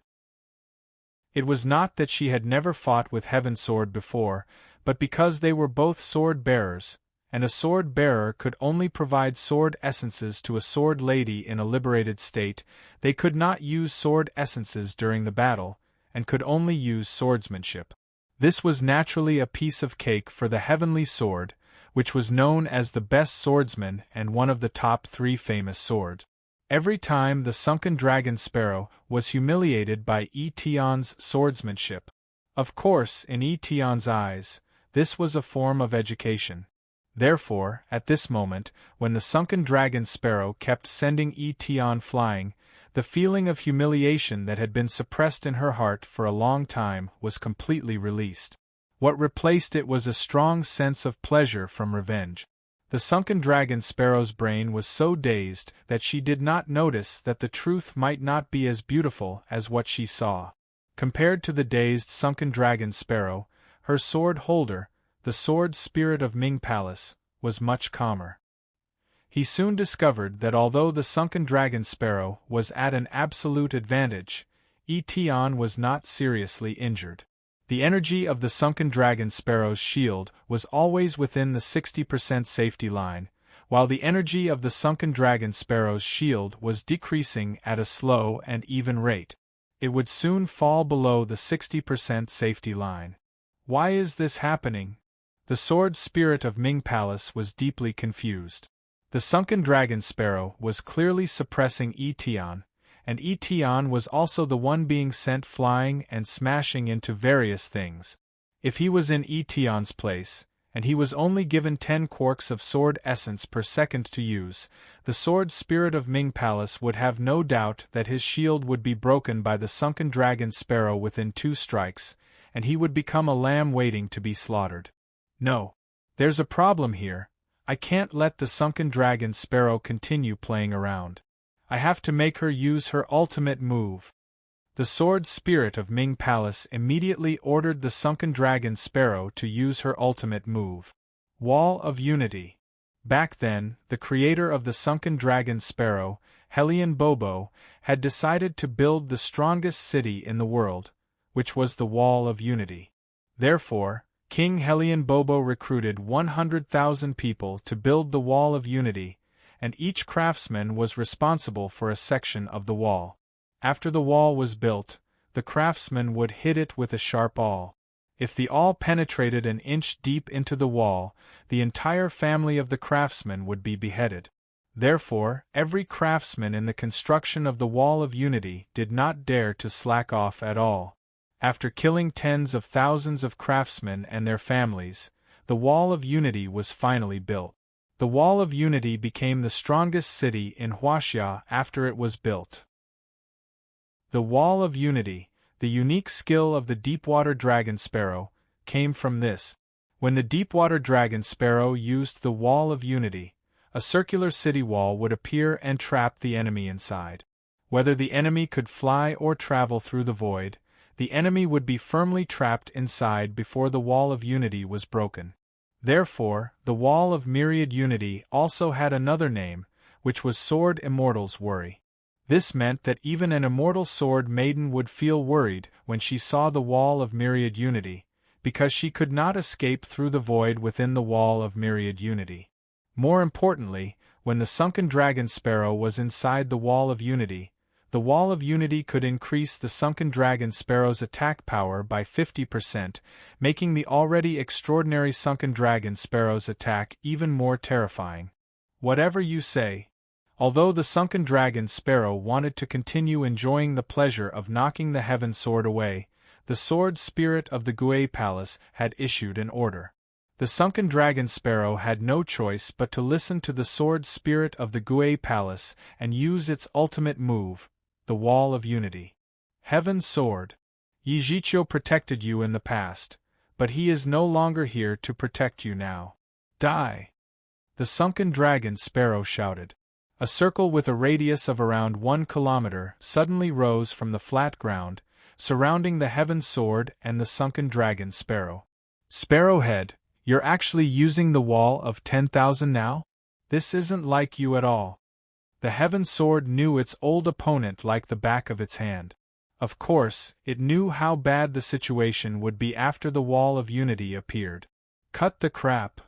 S1: It was not that she had never fought with Heaven Sword before, but because they were both sword bearers, and a sword bearer could only provide sword essences to a sword lady in a liberated state, they could not use sword essences during the battle, and could only use swordsmanship. This was naturally a piece of cake for the heavenly sword, which was known as the best swordsman and one of the top 3 famous swords. Every time the sunken dragon sparrow was humiliated by Etion's swordsmanship. Of course, in Etion's eyes, this was a form of education. Therefore, at this moment, when the sunken dragon sparrow kept sending Etion flying, the feeling of humiliation that had been suppressed in her heart for a long time was completely released. What replaced it was a strong sense of pleasure from revenge. The sunken dragon sparrow's brain was so dazed that she did not notice that the truth might not be as beautiful as what she saw. Compared to the dazed sunken dragon sparrow, her sword holder, the sword spirit of Ming Palace, was much calmer. He soon discovered that although the sunken dragon sparrow was at an absolute advantage, Etion was not seriously injured. The energy of the sunken dragon sparrow's shield was always within the 60% safety line, while the energy of the sunken dragon sparrow's shield was decreasing at a slow and even rate. It would soon fall below the 60% safety line. Why is this happening? The sword spirit of Ming Palace was deeply confused. The sunken dragon sparrow was clearly suppressing Etion, and Etion was also the one being sent flying and smashing into various things. If he was in Etion's place, and he was only given 10 quarks of sword essence per second to use, the sword spirit of Ming Palace would have no doubt that his shield would be broken by the sunken dragon sparrow within 2 strikes, and he would become a lamb waiting to be slaughtered. No. There's a problem here. I can't let the sunken dragon sparrow continue playing around. I have to make her use her ultimate move. The sword spirit of Ming Palace immediately ordered the sunken dragon sparrow to use her ultimate move. Wall of Unity. Back then, the creator of the sunken dragon sparrow, Helion Bobo, had decided to build the strongest city in the world, which was the Wall of Unity. Therefore, King Helion Bobo recruited 100,000 people to build the Wall of Unity, and each craftsman was responsible for a section of the wall. After the wall was built, the craftsman would hit it with a sharp awl. If the awl penetrated an inch deep into the wall, the entire family of the craftsmen would be beheaded. Therefore, every craftsman in the construction of the Wall of Unity did not dare to slack off at all. After killing tens of thousands of craftsmen and their families, the Wall of Unity was finally built. The Wall of Unity became the strongest city in Huaxia after it was built. The Wall of Unity, the unique skill of the deepwater dragon sparrow, came from this. When the deepwater dragon sparrow used the Wall of Unity, a circular city wall would appear and trap the enemy inside. Whether the enemy could fly or travel through the void, the enemy would be firmly trapped inside before the Wall of Unity was broken. Therefore, the Wall of Myriad Unity also had another name, which was Sword Immortal's Worry. This meant that even an immortal sword maiden would feel worried when she saw the Wall of Myriad Unity, because she could not escape through the void within the Wall of Myriad Unity. More importantly, when the sunken dragon sparrow was inside the Wall of Unity, the Wall of Unity could increase the sunken dragon sparrow's attack power by 50%, making the already extraordinary sunken dragon sparrow's attack even more terrifying. Whatever you say. Although the sunken dragon sparrow wanted to continue enjoying the pleasure of knocking the heaven sword away, the sword spirit of the Gui Palace had issued an order. The sunken dragon sparrow had no choice but to listen to the sword spirit of the Gui Palace and use its ultimate move, the Wall of Unity. Heaven's sword. Yijicho protected you in the past, but he is no longer here to protect you now. Die! The sunken dragon sparrow shouted. A circle with a radius of around 1 kilometer suddenly rose from the flat ground, surrounding the heaven sword and the sunken dragon sparrow. Sparrowhead, you're actually using the wall of 10,000 now? This isn't like you at all. The heaven sword knew its old opponent like the back of its hand. Of course, it knew how bad the situation would be after the Wall of Unity appeared. Cut the crap.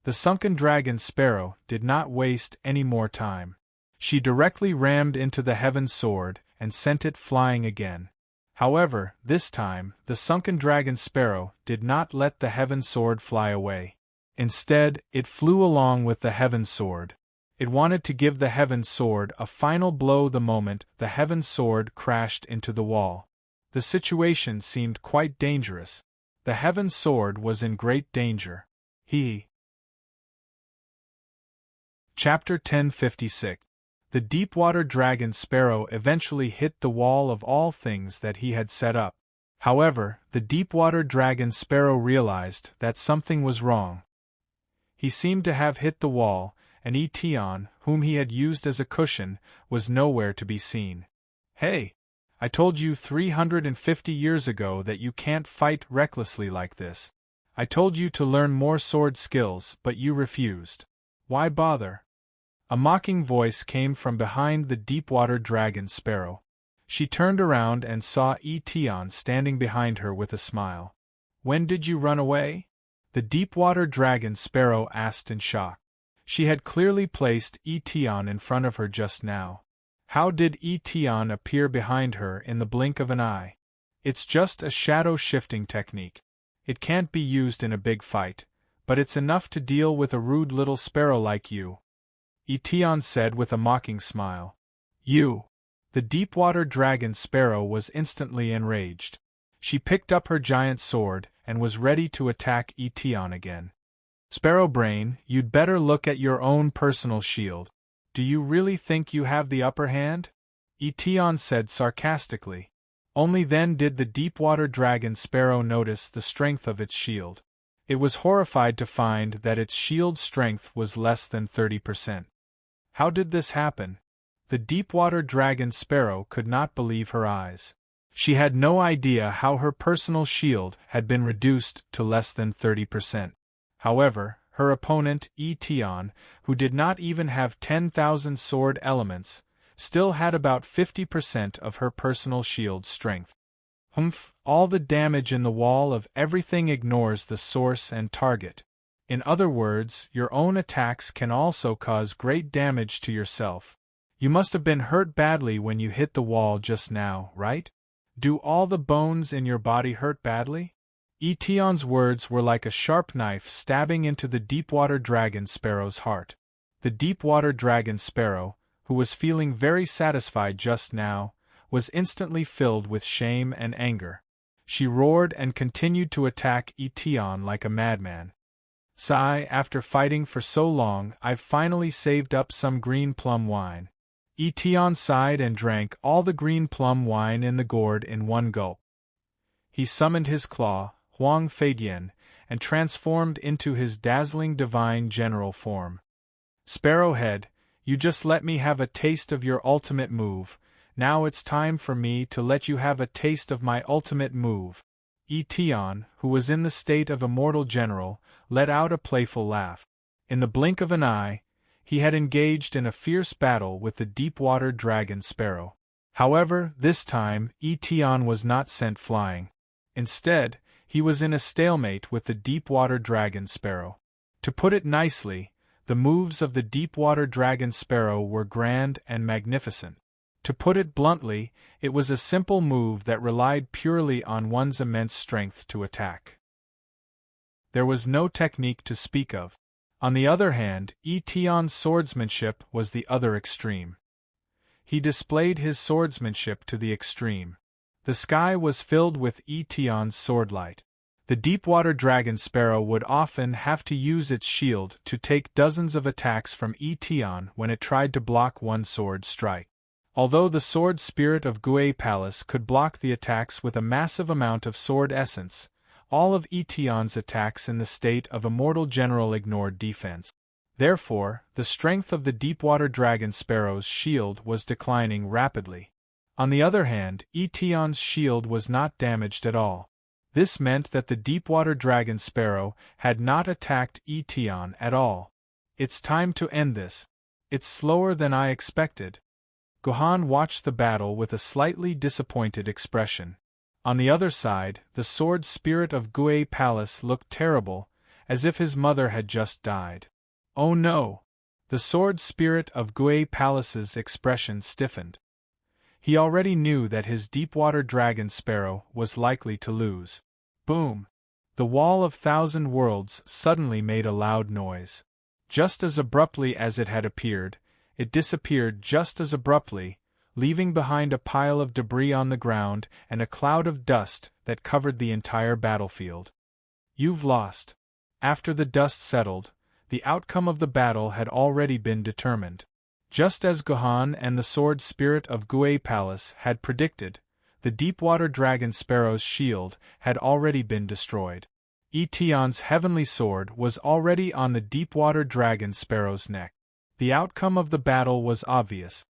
S1: The sunken dragon sparrow did not waste any more time. She directly rammed into the heaven sword and sent it flying again. However, this time, the sunken dragon sparrow did not let the heaven sword fly away. Instead, it flew along with the heaven sword. It wanted to give the heaven sword a final blow the moment the heaven sword crashed into the wall. The situation seemed quite dangerous. The heaven sword was in great danger. Chapter 1056. The deep-water dragon sparrow eventually hit the wall of all things that he had set up. However, the deep-water dragon sparrow realized that something was wrong. He seemed to have hit the wall, and Etion, whom he had used as a cushion, was nowhere to be seen. Hey! I told you 350 years ago that you can't fight recklessly like this. I told you to learn more sword skills, but you refused. Why bother? A mocking voice came from behind the deep-water dragon sparrow. She turned around and saw Etion standing behind her with a smile. When did you run away? The deep-water dragon sparrow asked in shock. She had clearly placed Etion in front of her just now. How did Etion appear behind her in the blink of an eye? It's just a shadow-shifting technique. It can't be used in a big fight, but it's enough to deal with a rude little sparrow like you. Etion said with a mocking smile. You! The deep-water dragon sparrow was instantly enraged. She picked up her giant sword and was ready to attack Etion again. Sparrowbrain, you'd better look at your own personal shield. Do you really think you have the upper hand? Etion said sarcastically. Only then did the deep-water dragon sparrow notice the strength of its shield. It was horrified to find that its shield strength was less than 30%. How did this happen? The deep-water dragon sparrow could not believe her eyes. She had no idea how her personal shield had been reduced to less than 30%. However, her opponent, Etion, who did not even have 10,000 sword elements, still had about 50% of her personal shield strength. All the damage in the wall of everything ignores the source and target. In other words, your own attacks can also cause great damage to yourself. You must have been hurt badly when you hit the wall just now, right? Do all the bones in your body hurt badly? Etion's words were like a sharp knife stabbing into the deep-water dragon sparrow's heart. The deep-water dragon sparrow, who was feeling very satisfied just now, was instantly filled with shame and anger. She roared and continued to attack Etion like a madman. Sigh, after fighting for so long, I've finally saved up some green plum wine. Etion sighed and drank all the green plum wine in the gourd in one gulp. He summoned his claw, Huang Feidian, and transformed into his dazzling divine general form. Sparrowhead, you just let me have a taste of your ultimate move. Now it's time for me to let you have a taste of my ultimate move. Etion, who was in the state of immortal general, let out a playful laugh. In the blink of an eye, he had engaged in a fierce battle with the deep-water dragon sparrow. However, this time, Etion was not sent flying. Instead, he was in a stalemate with the deep-water dragon sparrow. To put it nicely, the moves of the deep-water dragon sparrow were grand and magnificent. To put it bluntly, it was a simple move that relied purely on one's immense strength to attack. There was no technique to speak of. On the other hand, Eteon's swordsmanship was the other extreme. He displayed his swordsmanship to the extreme. The sky was filled with Eteon's swordlight. The deep-water dragon sparrow would often have to use its shield to take dozens of attacks from Eteon when it tried to block one sword strike. Although the sword spirit of Guay Palace could block the attacks with a massive amount of sword essence, all of Eteon's attacks in the state of immortal general ignored defense. Therefore, the strength of the deep-water dragon sparrow's shield was declining rapidly. On the other hand, Eteon's shield was not damaged at all. This meant that the deep-water dragon sparrow had not attacked Eteon at all. It's time to end this. It's slower than I expected. Gohan watched the battle with a slightly disappointed expression. On the other side, the sword spirit of Guay Palace looked terrible, as if his mother had just died. Oh no! The sword spirit of Guay Palace's expression stiffened. He already knew that his deep-water dragon sparrow was likely to lose. Boom! The wall of Thousand Worlds suddenly made a loud noise. Just as abruptly as it had appeared, it disappeared just as abruptly, leaving behind a pile of debris on the ground and a cloud of dust that covered the entire battlefield. You've lost. After the dust settled, the outcome of the battle had already been determined. Just as Gohan and the sword spirit of Guay Palace had predicted, the deep-water dragon sparrow's shield had already been destroyed. Eteon's heavenly sword was already on the deep-water dragon sparrow's neck. The outcome of the battle was obvious.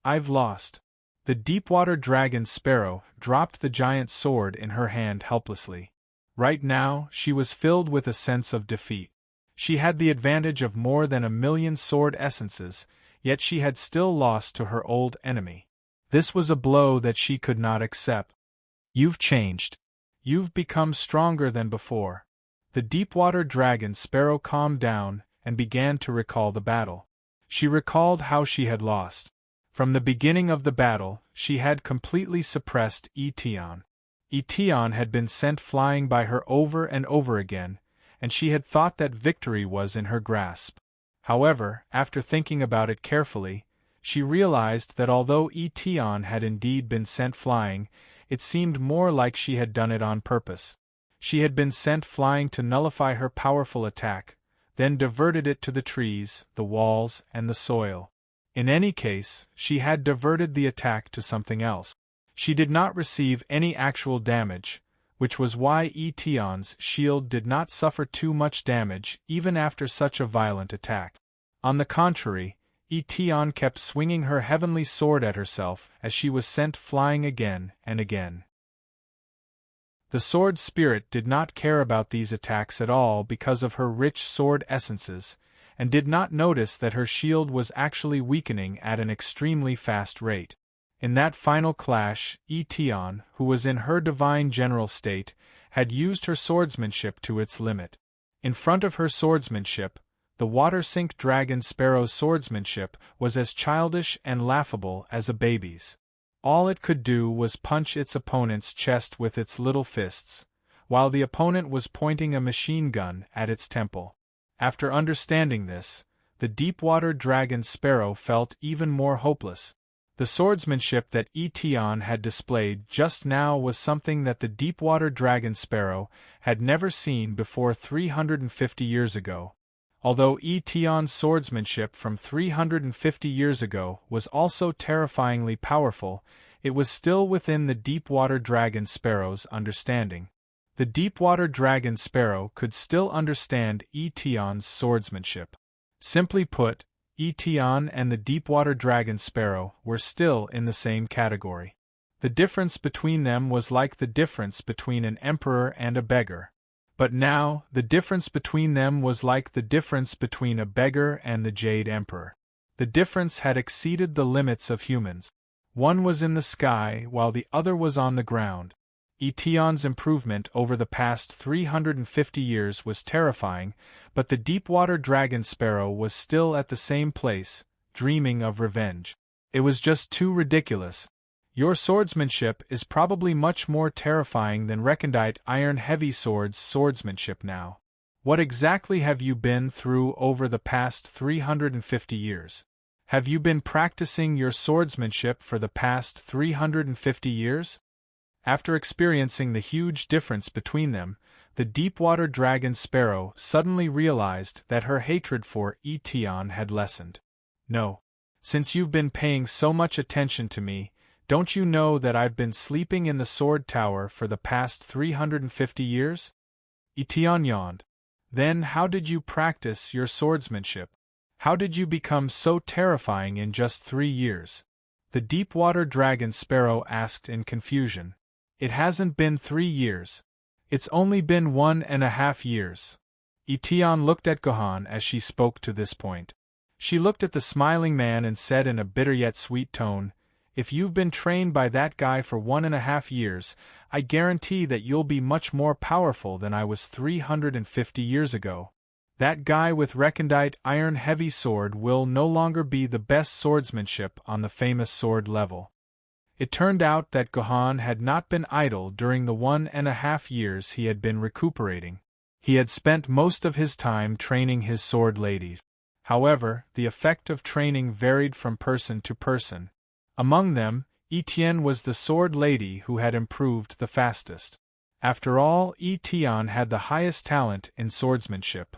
S1: I've lost. The deep-water dragon sparrow dropped the giant sword in her hand helplessly. Right now, she was filled with a sense of defeat. She had the advantage of more than 1,000,000 sword essences, yet she had still lost to her old enemy. This was a blow that she could not accept. You've changed. You've become stronger than before. The deep-water dragon sparrow calmed down and began to recall the battle. She recalled how she had lost. From the beginning of the battle, she had completely suppressed Eteon. Eteon had been sent flying by her over and over again, and she had thought that victory was in her grasp. However, after thinking about it carefully, she realized that although Eteon had indeed been sent flying, it seemed more like she had done it on purpose. She had been sent flying to nullify her powerful attack, then diverted it to the trees, the walls, and the soil. In any case, she had diverted the attack to something else. She did not receive any actual damage, which was why Eteon's shield did not suffer too much damage even after such a violent attack. On the contrary, Eteon kept swinging her heavenly sword at herself as she was sent flying again and again. The sword spirit did not care about these attacks at all because of her rich sword essences, and did not notice that her shield was actually weakening at an extremely fast rate. In that final clash, Eteon, who was in her divine general state, had used her swordsmanship to its limit. In front of her swordsmanship, the water-sink dragon sparrow's swordsmanship was as childish and laughable as a baby's. All it could do was punch its opponent's chest with its little fists, while the opponent was pointing a machine gun at its temple. After understanding this, the deep-water dragon sparrow felt even more hopeless. The swordsmanship that Eteon had displayed just now was something that the deep-water dragon sparrow had never seen before 350 years ago. Although Eteon's swordsmanship from 350 years ago was also terrifyingly powerful, it was still within the deep-water dragon sparrow's understanding. The deep-water dragon sparrow could still understand Eteon's swordsmanship. Simply put, Eteon and the deep-water dragon sparrow were still in the same category. The difference between them was like the difference between an emperor and a beggar. But now, the difference between them was like the difference between a beggar and the Jade Emperor. The difference had exceeded the limits of humans. One was in the sky while the other was on the ground. Eteon's improvement over the past 350 years was terrifying, but the deep-water dragon sparrow was still at the same place, dreaming of revenge. It was just too ridiculous. Your swordsmanship is probably much more terrifying than recondite iron heavy sword's swordsmanship now. What exactly have you been through over the past 350 years? Have you been practicing your swordsmanship for the past 350 years? After experiencing the huge difference between them, the deep-water dragon sparrow suddenly realized that her hatred for Etion had lessened. No. Since you've been paying so much attention to me, don't you know that I've been sleeping in the sword tower for the past 350 years? Etion yawned. Then how did you practice your swordsmanship? How did you become so terrifying in just 3 years? The deep-water dragon sparrow asked in confusion. It hasn't been 3 years. It's only been 1.5 years. Etion looked at Gohan as she spoke to this point. She looked at the smiling man and said in a bitter yet sweet tone, "If you've been trained by that guy for 1.5 years, I guarantee that you'll be much more powerful than I was 350 years ago. That guy with recondite iron heavy sword will no longer be the best swordsmanship on the famous sword level." It turned out that Gohan had not been idle during the 1.5 years he had been recuperating. He had spent most of his time training his sword ladies. However, the effect of training varied from person to person. Among them, Etienne was the sword lady who had improved the fastest. After all, Etienne had the highest talent in swordsmanship.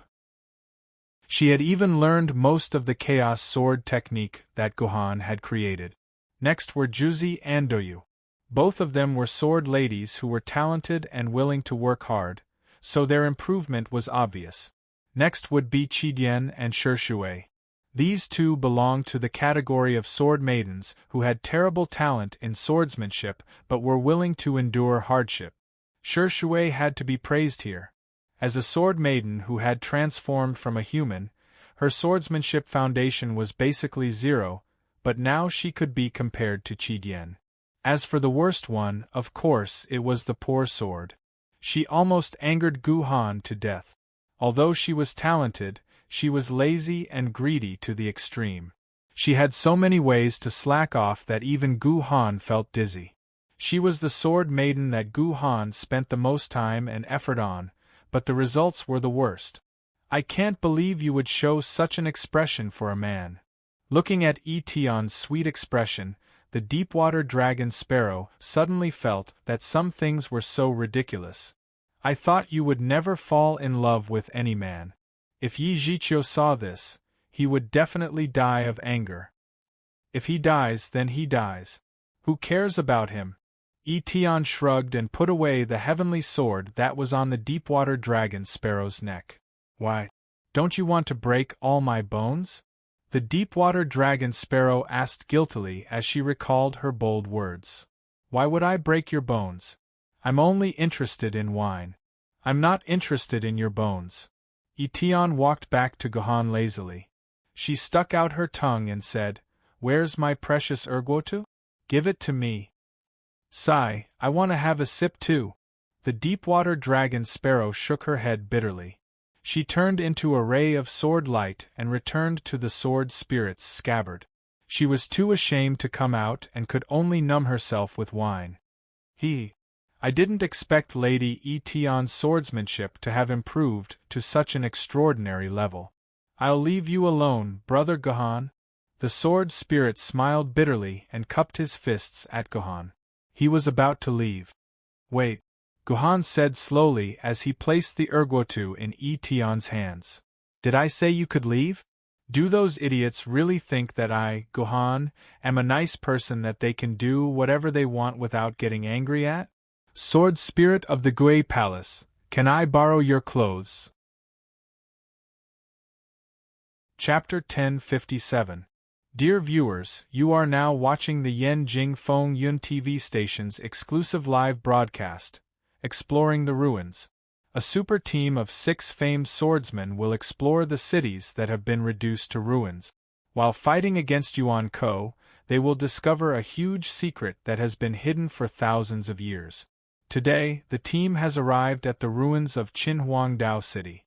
S1: She had even learned most of the chaos sword technique that Gohan had created. Next were Juzi and Doyu. Both of them were sword ladies who were talented and willing to work hard, so their improvement was obvious. Next would be Qidien and Shishui. These two belonged to the category of sword maidens who had terrible talent in swordsmanship but were willing to endure hardship. Shishui had to be praised here. As a sword maiden who had transformed from a human, her swordsmanship foundation was basically zero, but now she could be compared to Qidien. As for the worst one, of course, it was the poor sword. She almost angered Gohan to death. Although she was talented, she was lazy and greedy to the extreme. She had so many ways to slack off that even Gohan felt dizzy. She was the sword maiden that Gohan spent the most time and effort on, but the results were the worst. I can't believe you would show such an expression for a man. Looking at Etion's sweet expression, the deep-water dragon sparrow suddenly felt that some things were so ridiculous. I thought you would never fall in love with any man. If Yi Zhiqiu saw this, he would definitely die of anger. If he dies, then he dies. Who cares about him? Etion shrugged and put away the heavenly sword that was on the deep-water dragon sparrow's neck. Why? Don't you want to break all my bones? The deep-water dragon sparrow asked guiltily as she recalled her bold words. Why would I break your bones? I'm only interested in wine. I'm not interested in your bones. Etion walked back to Gohan lazily. She stuck out her tongue and said, "Where's my precious erguotu? Give it to me." Sigh, I want to have a sip too. The deep-water dragon sparrow shook her head bitterly. She turned into a ray of sword light and returned to the sword spirit's scabbard. She was too ashamed to come out and could only numb herself with wine. I didn't expect Lady Etion's swordsmanship to have improved to such an extraordinary level. I'll leave you alone, brother Gohan. The sword spirit smiled bitterly and cupped his fists at Gohan. He was about to leave. Wait. Gohan said slowly as he placed the erguotu in Etion's hands. Did I say you could leave? Do those idiots really think that I, Gohan, am a nice person that they can do whatever they want without getting angry at? Sword Spirit of the Gui Palace, can I borrow your clothes? Chapter 1057. Dear viewers, you are now watching the Yan Jing Feng Yun TV station's exclusive live broadcast, Exploring the Ruins. A super team of 6 famed swordsmen will explore the cities that have been reduced to ruins. While fighting against Yuan Ko, they will discover a huge secret that has been hidden for thousands of years. Today, the team has arrived at the ruins of Qinhuangdao City.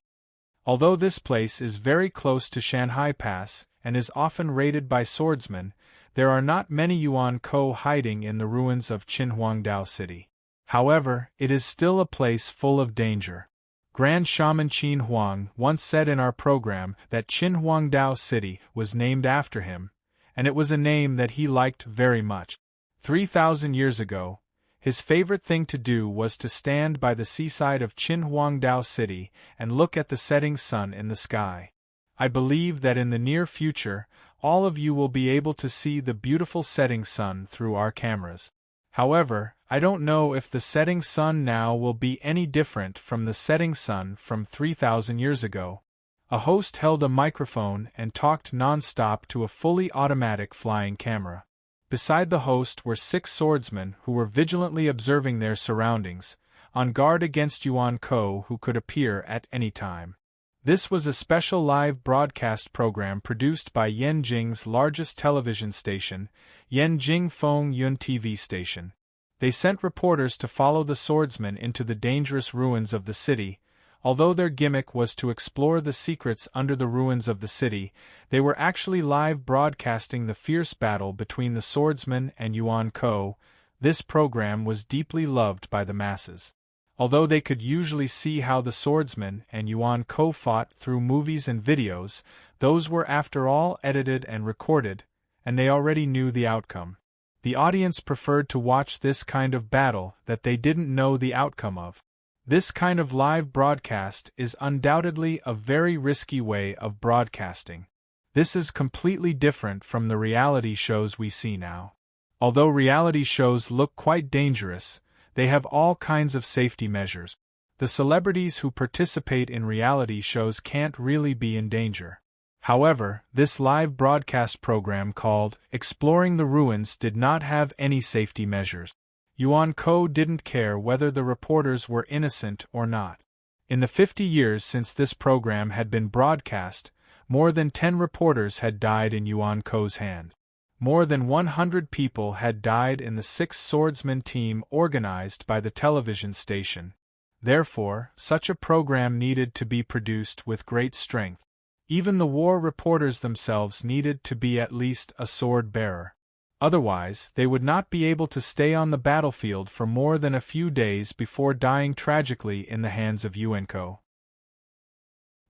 S1: Although this place is very close to Shanhai Pass and is often raided by swordsmen, there are not many Yuan Ko hiding in the ruins of Qinhuangdao City. However, it is still a place full of danger. Grand Shaman Qin Huang once said in our program that Qinhuangdao City was named after him, and it was a name that he liked very much. 3,000 years ago, his favorite thing to do was to stand by the seaside of Qinhuangdao City and look at the setting sun in the sky. I believe that in the near future, all of you will be able to see the beautiful setting sun through our cameras. However, I don't know if the setting sun now will be any different from the setting sun from 3,000 years ago. A host held a microphone and talked non-stop to a fully automatic flying camera. Beside the host were 6 swordsmen who were vigilantly observing their surroundings, on guard against Yuan Ko who could appear at any time. This was a special live broadcast program produced by Yanjing's largest television station, Yanjing Feng Yun TV station. They sent reporters to follow the swordsmen into the dangerous ruins of the city. Although their gimmick was to explore the secrets under the ruins of the city, they were actually live broadcasting the fierce battle between the swordsmen and Yuan Ko. This program was deeply loved by the masses. Although they could usually see how the swordsmen and Yuan Ko fought through movies and videos, those were after all edited and recorded, and they already knew the outcome. The audience preferred to watch this kind of battle that they didn't know the outcome of. This kind of live broadcast is undoubtedly a very risky way of broadcasting. This is completely different from the reality shows we see now. Although reality shows look quite dangerous, they have all kinds of safety measures. The celebrities who participate in reality shows can't really be in danger. However, this live broadcast program called Exploring the Ruins did not have any safety measures. Yuan Ko didn't care whether the reporters were innocent or not. In the 50 years since this program had been broadcast, more than 10 reporters had died in Yuan Ko's hand. More than 100 people had died in the 6 swordsman team organized by the television station. Therefore, such a program needed to be produced with great strength. Even the war reporters themselves needed to be at least a sword bearer. Otherwise, they would not be able to stay on the battlefield for more than a few days before dying tragically in the hands of Yuan Ko.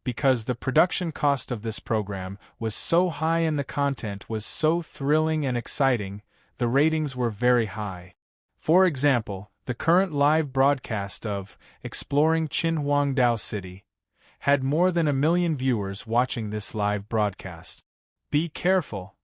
S1: Because the production cost of this program was so high and the content was so thrilling and exciting, the ratings were very high. For example, the current live broadcast of Exploring Qinhuangdao City had more than 1 million viewers watching this live broadcast. Be careful!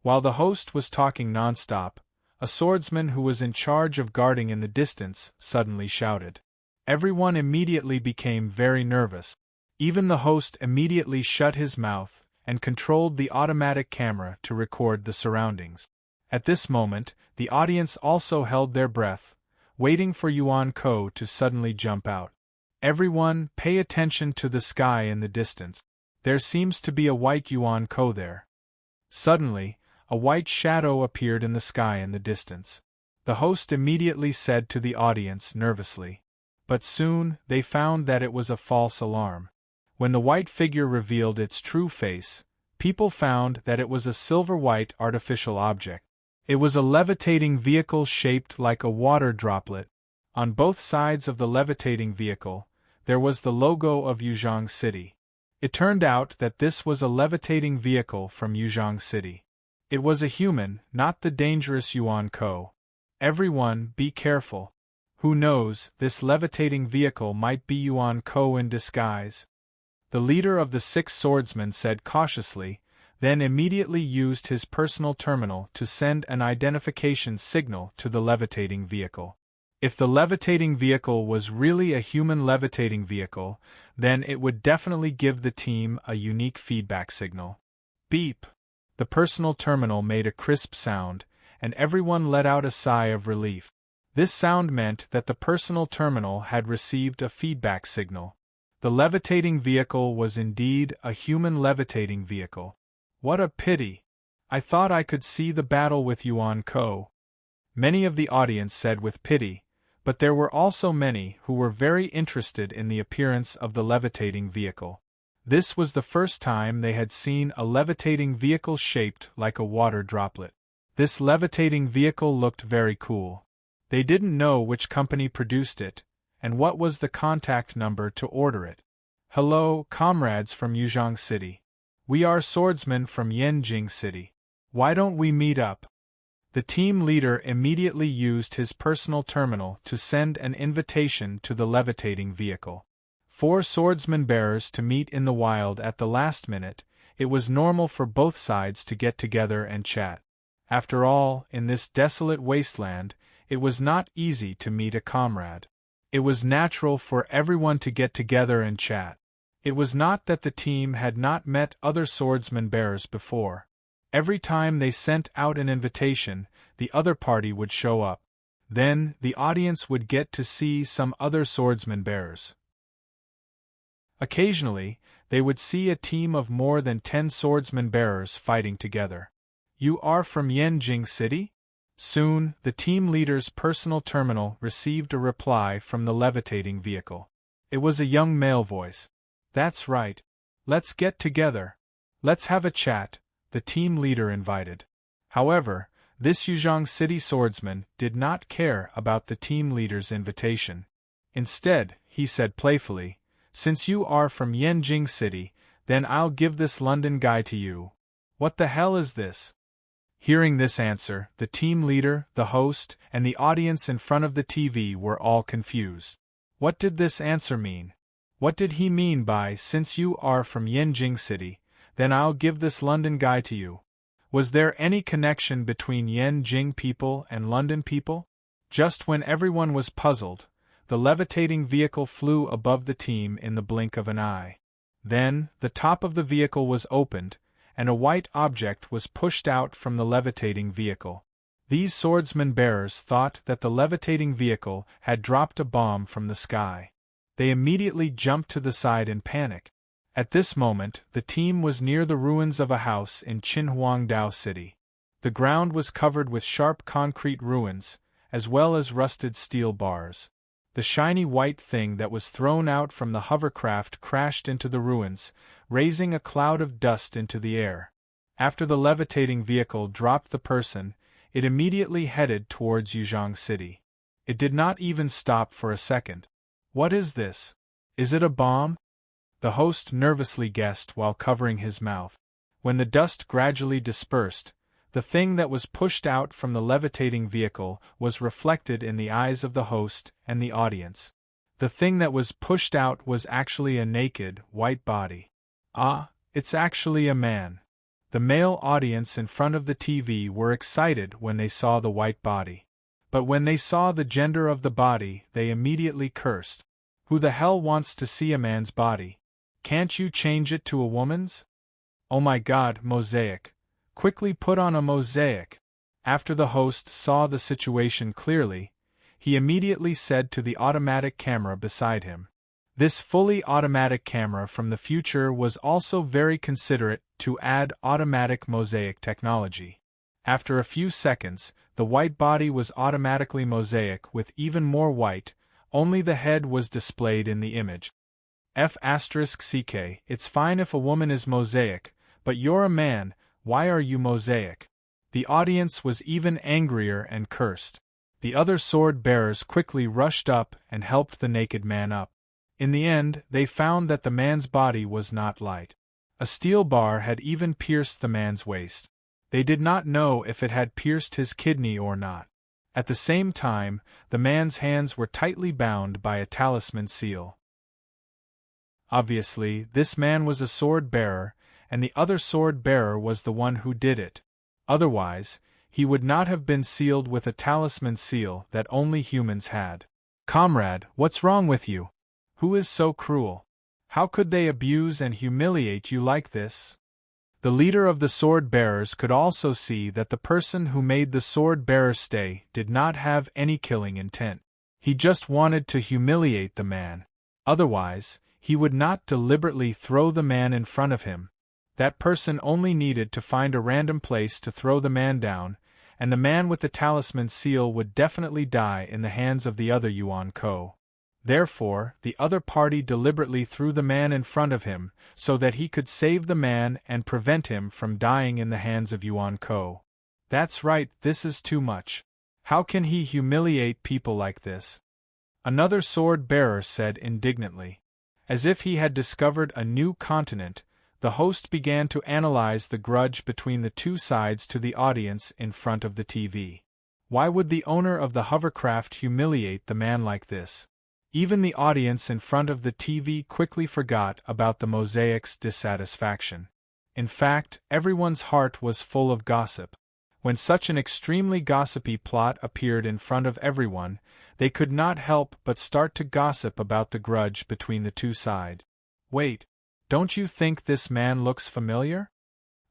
S1: While the host was talking non-stop, a swordsman who was in charge of guarding in the distance suddenly shouted. Everyone immediately became very nervous. Even the host immediately shut his mouth and controlled the automatic camera to record the surroundings. At this moment, the audience also held their breath, waiting for Yuan Ko to suddenly jump out. Everyone, pay attention to the sky in the distance. There seems to be a white Yuan Ko there. Suddenly, a white shadow appeared in the sky in the distance. The host immediately said to the audience nervously. But soon, they found that it was a false alarm. When the white figure revealed its true face, people found that it was a silver-white artificial object. It was a levitating vehicle shaped like a water droplet. On both sides of the levitating vehicle, there was the logo of Yuzhong City. It turned out that this was a levitating vehicle from Yuzhong City. It was a human, not the dangerous Yuan Ko. Everyone, be careful. Who knows, this levitating vehicle might be Yuan Ko in disguise. The leader of the 6 swordsmen said cautiously, then immediately used his personal terminal to send an identification signal to the levitating vehicle. If the levitating vehicle was really a human levitating vehicle, then it would definitely give the team a unique feedback signal. Beep! The personal terminal made a crisp sound, and everyone let out a sigh of relief. This sound meant that the personal terminal had received a feedback signal. The levitating vehicle was indeed a human levitating vehicle. What a pity! I thought I could see the battle with Yuan Ko. Many of the audience said with pity, but there were also many who were very interested in the appearance of the levitating vehicle. This was the first time they had seen a levitating vehicle shaped like a water droplet. This levitating vehicle looked very cool. They didn't know which company produced it, and what was the contact number to order it. "Hello, comrades from Yuzhong City. We are swordsmen from Yanjing City. Why don't we meet up?" The team leader immediately used his personal terminal to send an invitation to the levitating vehicle. 4 swordsman bearers to meet in the wild at the last minute. It was normal for both sides to get together and chat. After all, in this desolate wasteland, it was not easy to meet a comrade. It was natural for everyone to get together and chat. It was not that the team had not met other swordsman bearers before. Every time they sent out an invitation, the other party would show up. Then, the audience would get to see some other swordsman bearers. Occasionally, they would see a team of more than 10 swordsman bearers fighting together. "You are from Yanjing City?" Soon, the team leader's personal terminal received a reply from the levitating vehicle. It was a young male voice. "That's right. Let's get together. Let's have a chat," the team leader invited. However, this Yuzhong City swordsman did not care about the team leader's invitation. Instead, he said playfully, "Since you are from Yanjing City, then I'll give this London guy to you." "What the hell is this?" Hearing this answer, the team leader, the host, and the audience in front of the TV were all confused. What did this answer mean? What did he mean by "since you are from Yanjing City, then I'll give this London guy to you"? Was there any connection between Yanjing people and London people? Just when everyone was puzzled, the levitating vehicle flew above the team in the blink of an eye. Then, the top of the vehicle was opened, and a white object was pushed out from the levitating vehicle. These swordsman bearers thought that the levitating vehicle had dropped a bomb from the sky. They immediately jumped to the side in panic. At this moment, the team was near the ruins of a house in Qinhuangdao City. The ground was covered with sharp concrete ruins, as well as rusted steel bars. The shiny white thing that was thrown out from the hovercraft crashed into the ruins, raising a cloud of dust into the air. After the levitating vehicle dropped the person, it immediately headed towards Yuzhong City. It did not even stop for a second. "What is this? Is it a bomb?" the host nervously guessed while covering his mouth. When the dust gradually dispersed, the thing that was pushed out from the levitating vehicle was reflected in the eyes of the host and the audience. The thing that was pushed out was actually a naked, white body. "Ah, it's actually a man." The male audience in front of the TV were excited when they saw the white body. But when they saw the gender of the body, they immediately cursed. "Who the hell wants to see a man's body? Can't you change it to a woman's? Oh my God, mosaic. Quickly put on a mosaic." After the host saw the situation clearly, he immediately said to the automatic camera beside him. This fully automatic camera from the future was also very considerate to add automatic mosaic technology. After a few seconds, the white body was automatically mosaic with even more white, only the head was displayed in the image. F***ck, it's fine if a woman is mosaic, but you're a man, why are you mosaic? The audience was even angrier and cursed. The other sword bearers quickly rushed up and helped the naked man up. In the end, they found that the man's body was not light. A steel bar had even pierced the man's waist. They did not know if it had pierced his kidney or not. At the same time, the man's hands were tightly bound by a talisman seal. Obviously, this man was a sword bearer, and the other sword bearer was the one who did it. Otherwise, he would not have been sealed with a talisman seal that only humans had. "Comrade, what's wrong with you? Who is so cruel? How could they abuse and humiliate you like this?" The leader of the sword bearers could also see that the person who made the sword bearer stay did not have any killing intent. He just wanted to humiliate the man. Otherwise, he would not deliberately throw the man in front of him. That person only needed to find a random place to throw the man down, and the man with the talisman seal would definitely die in the hands of the other Yuan Ko. Therefore, the other party deliberately threw the man in front of him, so that he could save the man and prevent him from dying in the hands of Yuan Ko. That's right, this is too much. How can he humiliate people like this? Another sword-bearer said indignantly. As if he had discovered a new continent, the host began to analyze the grudge between the two sides to the audience in front of the TV. Why would the owner of the hovercraft humiliate the man like this? Even the audience in front of the TV quickly forgot about the mosaic's dissatisfaction. In fact, everyone's heart was full of gossip. When such an extremely gossipy plot appeared in front of everyone, they could not help but start to gossip about the grudge between the two sides. Wait, don't you think this man looks familiar?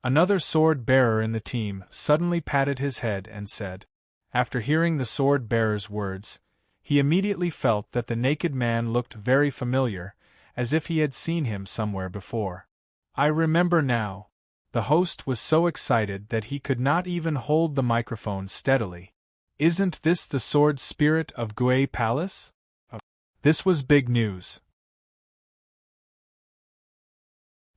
S1: Another sword-bearer in the team suddenly patted his head and said. After hearing the sword-bearer's words, he immediately felt that the naked man looked very familiar, as if he had seen him somewhere before. I remember now. The host was so excited that he could not even hold the microphone steadily. Isn't this the sword spirit of Gui Palace? This was big news.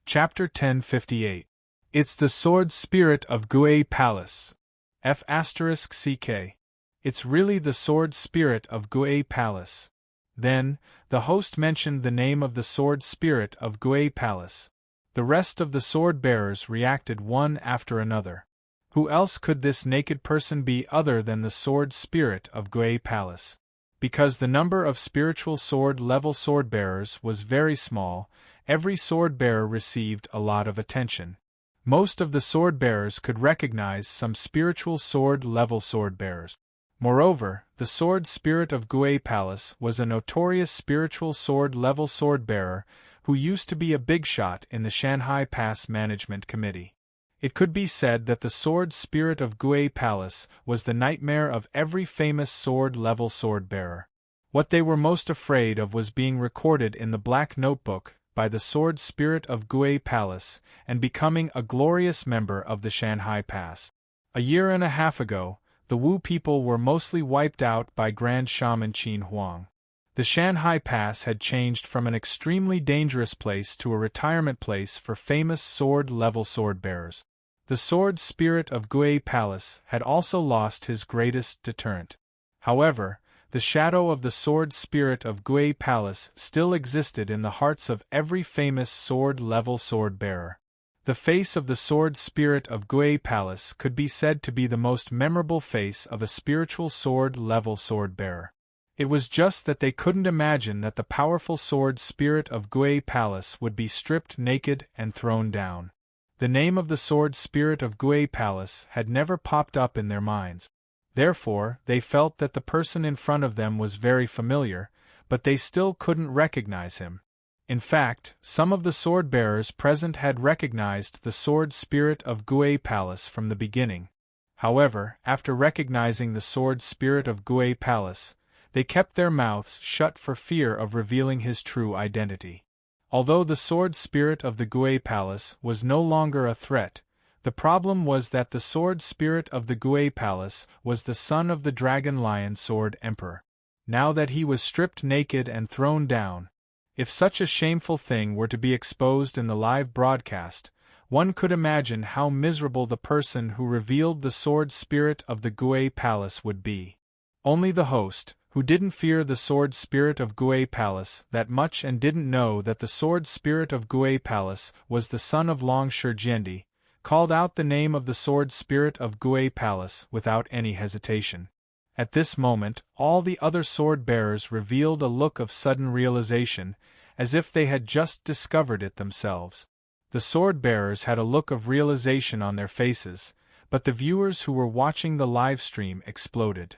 S1: Chapter 1058. It's the sword spirit of Gui Palace. F***CK. It's really the sword spirit of Gui Palace. Then, the host mentioned the name of the sword spirit of Gui Palace. The rest of the sword-bearers reacted one after another. Who else could this naked person be other than the sword spirit of Gui Palace? Because the number of spiritual sword-level sword-bearers was very small, every sword-bearer received a lot of attention. Most of the sword-bearers could recognize some spiritual sword-level sword-bearers. Moreover, the sword spirit of Gui Palace was a notorious spiritual sword-level sword-bearer who used to be a big shot in the Shanghai Pass Management Committee. It could be said that the sword spirit of Gui Palace was the nightmare of every famous sword-level sword-bearer. What they were most afraid of was being recorded in the Black Notebook by the sword spirit of Gui Palace and becoming a glorious member of the Shanghai Pass. A year and a half ago, the Wu people were mostly wiped out by Grand Shaman Qin Huang. The Shanghai Pass had changed from an extremely dangerous place to a retirement place for famous sword-level sword-bearers. The sword spirit of Gui Palace had also lost his greatest deterrent. However, the shadow of the sword spirit of Gui Palace still existed in the hearts of every famous sword-level sword-bearer. The face of the sword spirit of Gui Palace could be said to be the most memorable face of a spiritual sword-level sword-bearer. It was just that they couldn't imagine that the powerful sword spirit of Gui Palace would be stripped naked and thrown down. The name of the sword spirit of Gui Palace had never popped up in their minds. Therefore, they felt that the person in front of them was very familiar, but they still couldn't recognize him. In fact, some of the sword-bearers present had recognized the sword spirit of Gui Palace from the beginning. However, after recognizing the sword spirit of Gui Palace, they kept their mouths shut for fear of revealing his true identity. Although the sword spirit of the Gui Palace was no longer a threat, the problem was that the sword spirit of the Gui Palace was the son of the Dragon Lion Sword Emperor. Now that he was stripped naked and thrown down, if such a shameful thing were to be exposed in the live broadcast, one could imagine how miserable the person who revealed the sword spirit of the Gui Palace would be. Only the host, who didn't fear the sword spirit of Gui Palace that much and didn't know that the sword spirit of Gui Palace was the son of Long Shurjiendi, called out the name of the sword spirit of Gui Palace without any hesitation. At this moment, all the other sword-bearers revealed a look of sudden realization, as if they had just discovered it themselves. The sword-bearers had a look of realization on their faces, but the viewers who were watching the live stream exploded.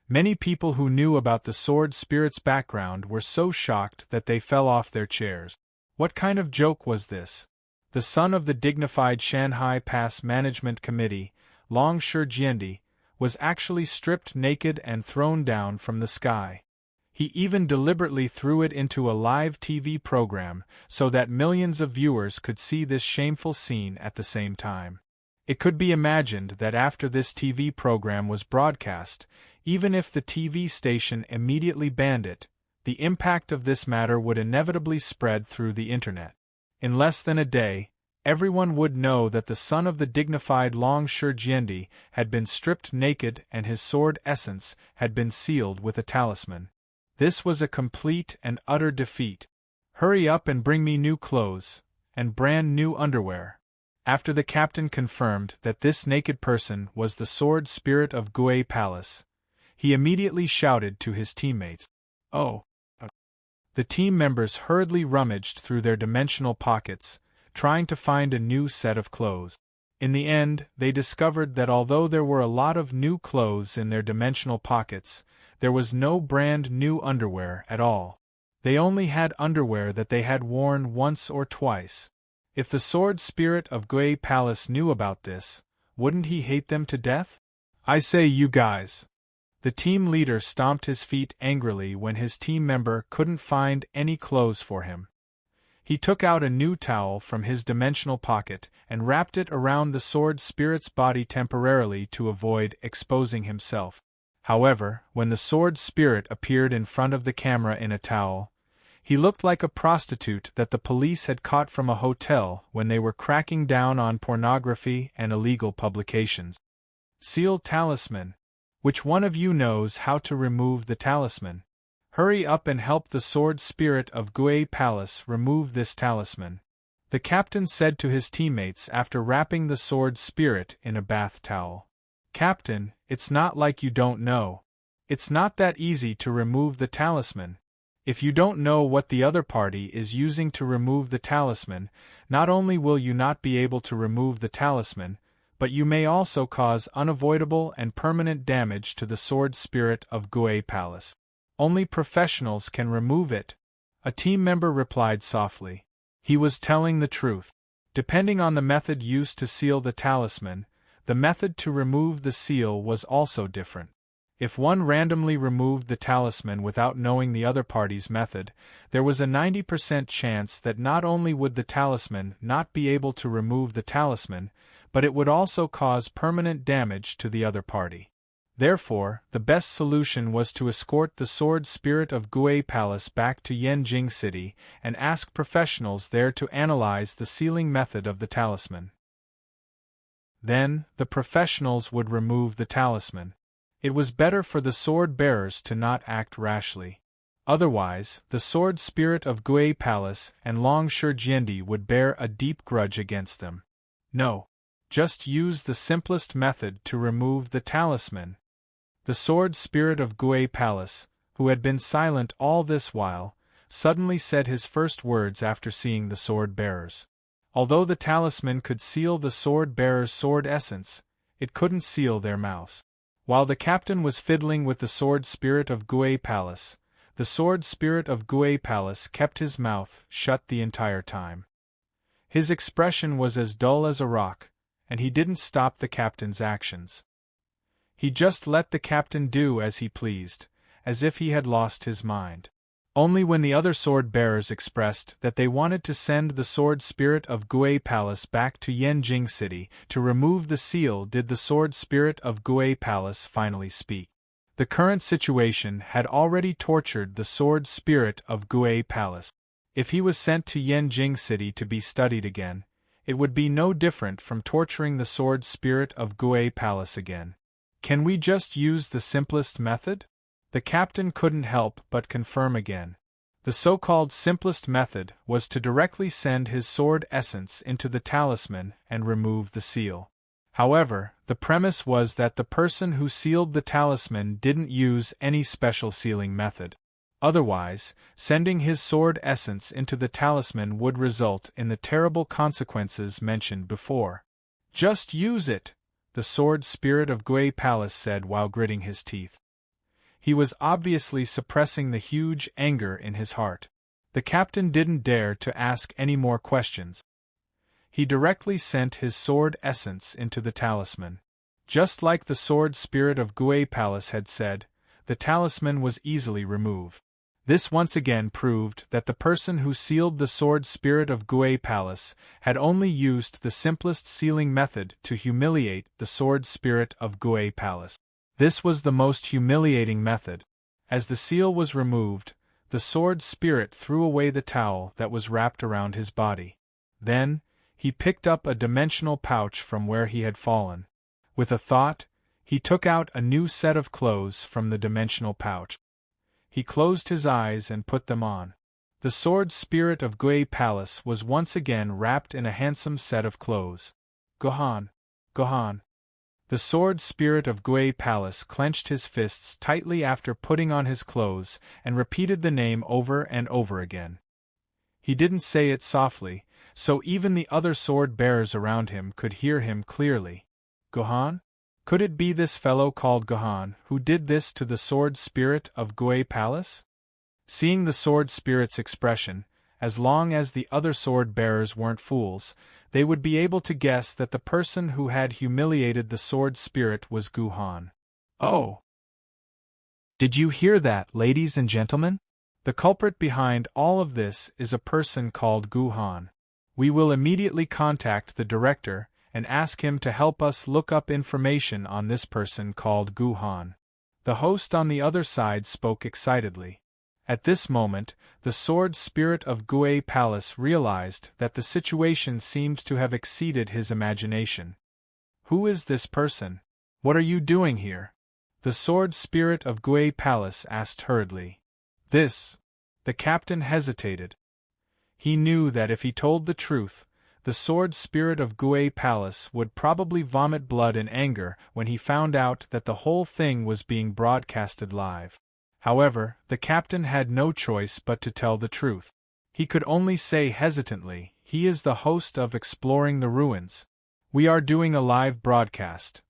S1: Many people who knew about the sword spirit's background were so shocked that they fell off their chairs. What kind of joke was this? The son of the dignified Shanghai Pass Management Committee, Long Shurjiendi, was actually stripped naked and thrown down from the sky. He even deliberately threw it into a live TV program so that millions of viewers could see this shameful scene at the same time. It could be imagined that after this TV program was broadcast, even if the TV station immediately banned it, the impact of this matter would inevitably spread through the internet. In less than a day, everyone would know that the son of the dignified Longsure Jiendi had been stripped naked and his sword essence had been sealed with a talisman. This was a complete and utter defeat. Hurry up and bring me new clothes, and brand new underwear. After the captain confirmed that this naked person was the sword spirit of Gui Palace, he immediately shouted to his teammates, "Oh!" The team members hurriedly rummaged through their dimensional pockets, trying to find a new set of clothes. In the end, they discovered that although there were a lot of new clothes in their dimensional pockets, there was no brand new underwear at all. They only had underwear that they had worn once or twice. If the sword spirit of Gui Palace knew about this, wouldn't he hate them to death? I say, you guys. The team leader stomped his feet angrily when his team member couldn't find any clothes for him. He took out a new towel from his dimensional pocket and wrapped it around the sword spirit's body temporarily to avoid exposing himself. However, when the sword spirit appeared in front of the camera in a towel, he looked like a prostitute that the police had caught from a hotel when they were cracking down on pornography and illegal publications. Sealed talisman. Which one of you knows how to remove the talisman? Hurry up and help the sword spirit of Gui Palace remove this talisman, the captain said to his teammates after wrapping the sword spirit in a bath towel. Captain, it's not like you don't know. It's not that easy to remove the talisman. If you don't know what the other party is using to remove the talisman, not only will you not be able to remove the talisman, but you may also cause unavoidable and permanent damage to the sword spirit of Gui Palace. Only professionals can remove it, a team member replied softly. He was telling the truth. Depending on the method used to seal the talisman, the method to remove the seal was also different. If one randomly removed the talisman without knowing the other party's method, there was a 90% chance that not only would the talisman not be able to remove the talisman, but it would also cause permanent damage to the other party. Therefore, the best solution was to escort the sword spirit of Gui Palace back to Yanjing City and ask professionals there to analyze the sealing method of the talisman. Then, the professionals would remove the talisman. It was better for the sword bearers to not act rashly. Otherwise, the sword spirit of Gui Palace and Longsure Jiendi would bear a deep grudge against them. No. Just use the simplest method to remove the talisman. The sword spirit of Gui Palace, who had been silent all this while, suddenly said his first words after seeing the sword bearers. Although the talisman could seal the sword bearers' sword essence, it couldn't seal their mouths. While the captain was fiddling with the sword spirit of Gui Palace, the sword spirit of Gui Palace kept his mouth shut the entire time. His expression was as dull as a rock, and he didn't stop the captain's actions. He just let the captain do as he pleased, as if he had lost his mind. Only when the other sword bearers expressed that they wanted to send the sword spirit of Gui Palace back to Yanjing City to remove the seal did the sword spirit of Gui Palace finally speak. The current situation had already tortured the sword spirit of Gui Palace. If he was sent to Yanjing City to be studied again, it would be no different from torturing the sword spirit of Gui Palace again. Can we just use the simplest method? The captain couldn't help but confirm again. The so-called simplest method was to directly send his sword essence into the talisman and remove the seal. However, the premise was that the person who sealed the talisman didn't use any special sealing method. Otherwise, sending his sword essence into the talisman would result in the terrible consequences mentioned before. Just use it, the sword spirit of Gui Palace said while gritting his teeth. He was obviously suppressing the huge anger in his heart. The captain didn't dare to ask any more questions. He directly sent his sword essence into the talisman. Just like the sword spirit of Gui Palace had said, the talisman was easily removed. This once again proved that the person who sealed the sword spirit of Gui Palace had only used the simplest sealing method to humiliate the sword spirit of Gui Palace. This was the most humiliating method. As the seal was removed, the sword spirit threw away the towel that was wrapped around his body. Then, he picked up a dimensional pouch from where he had fallen. With a thought, he took out a new set of clothes from the dimensional pouch. He closed his eyes and put them on. The sword spirit of Gui Palace was once again wrapped in a handsome set of clothes. Gohan! Gohan! The sword spirit of Gui Palace clenched his fists tightly after putting on his clothes and repeated the name over and over again. He didn't say it softly, so even the other sword bearers around him could hear him clearly. Gohan? Could it be this fellow called Gohan who did this to the sword spirit of Gui Palace? Seeing the sword spirit's expression, as long as the other sword bearers weren't fools, they would be able to guess that the person who had humiliated the sword spirit was Gohan. Oh! Did you hear that, ladies and gentlemen? The culprit behind all of this is a person called Gohan. We will immediately contact the director and ask him to help us look up information on this person called Gohan. The host on the other side spoke excitedly. At this moment, the sword spirit of Gui Palace realized that the situation seemed to have exceeded his imagination. Who is this person? What are you doing here? The sword spirit of Gui Palace asked hurriedly. The captain hesitated. He knew that if he told the truth, the sword spirit of Gui Palace would probably vomit blood in anger when he found out that the whole thing was being broadcasted live. However, the captain had no choice but to tell the truth. He could only say hesitantly, "He is the host of Exploring the Ruins. We are doing a live broadcast."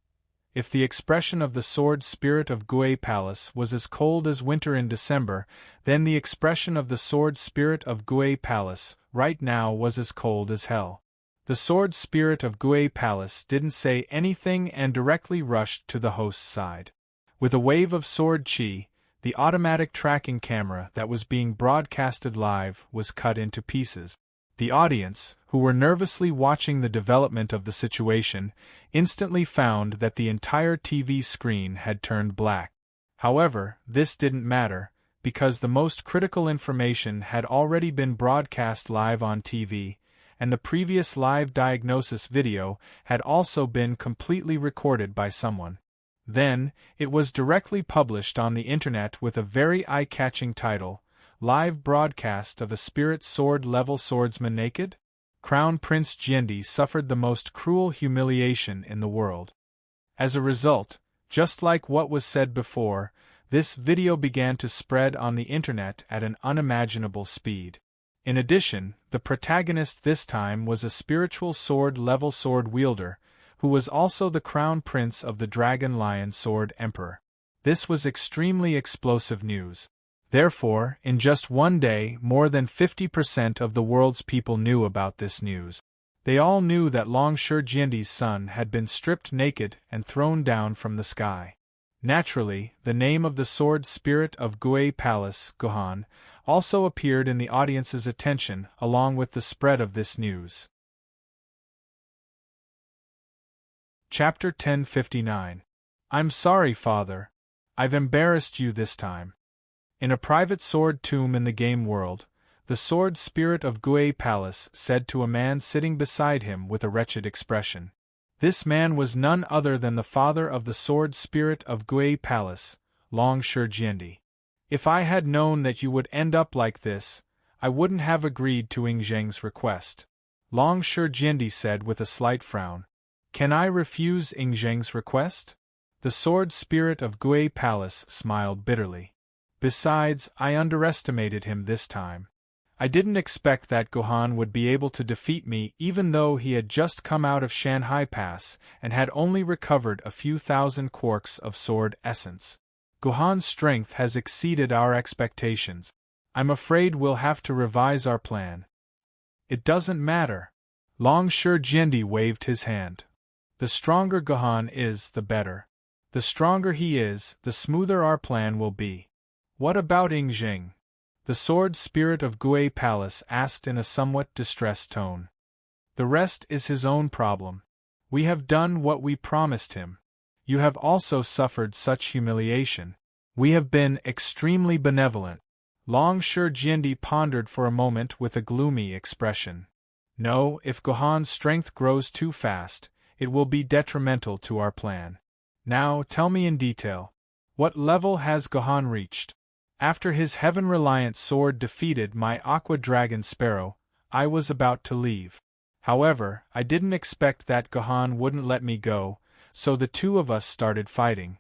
S1: If the expression of the sword spirit of Gui Palace was as cold as winter in December, then the expression of the sword spirit of Gui Palace right now was as cold as hell. The sword spirit of Gui Palace didn't say anything and directly rushed to the host's side. With a wave of sword chi, the automatic tracking camera that was being broadcasted live was cut into pieces. The audience, who were nervously watching the development of the situation, instantly found that the entire TV screen had turned black. However, this didn't matter, because the most critical information had already been broadcast live on TV, and the previous live diagnosis video had also been completely recorded by someone. Then, it was directly published on the internet with a very eye-catching title, "Live Broadcast of a Spirit Sword-Level Swordsman Naked? Crown Prince Jiendi Suffered the Most Cruel Humiliation in the World." As a result, just like what was said before, this video began to spread on the internet at an unimaginable speed. In addition, the protagonist this time was a spiritual sword-level sword wielder, who was also the crown prince of the Dragon Lion Sword Emperor. This was extremely explosive news. Therefore, in just one day, more than 50% of the world's people knew about this news. They all knew that Longsher Jiandi's son had been stripped naked and thrown down from the sky. Naturally, the name of the sword spirit of Gui Palace, Gohan, also appeared in the audience's attention along with the spread of this news. Chapter 1059. I'm sorry, Father. I've embarrassed you this time. In a private sword tomb in the game world, the sword spirit of Gui Palace said to a man sitting beside him with a wretched expression. This man was none other than the father of the sword spirit of Gui Palace, Longsher Jiendi. If I had known that you would end up like this, I wouldn't have agreed to Ing Zheng's request. Longsher Jiendi said with a slight frown. Can I refuse Ing Zheng's request? The sword spirit of Gui Palace smiled bitterly. Besides, I underestimated him this time. I didn't expect that Gohan would be able to defeat me even though he had just come out of Shanhai Pass and had only recovered a few thousand quarks of sword essence. Gohan's strength has exceeded our expectations. I'm afraid we'll have to revise our plan. It doesn't matter. Longsher Jiendi waved his hand. The stronger Gohan is, the better. The stronger he is, the smoother our plan will be. What about Ing Zheng? The sword spirit of Gui Palace asked in a somewhat distressed tone. The rest is his own problem. We have done what we promised him. You have also suffered such humiliation. We have been extremely benevolent. Longsher Jiendi pondered for a moment with a gloomy expression. No, if Gohan's strength grows too fast, it will be detrimental to our plan. Now, tell me in detail. What level has Gohan reached? After his heaven-reliant sword defeated my Aqua Dragon Sparrow, I was about to leave. However, I didn't expect that Gohan wouldn't let me go, so the two of us started fighting.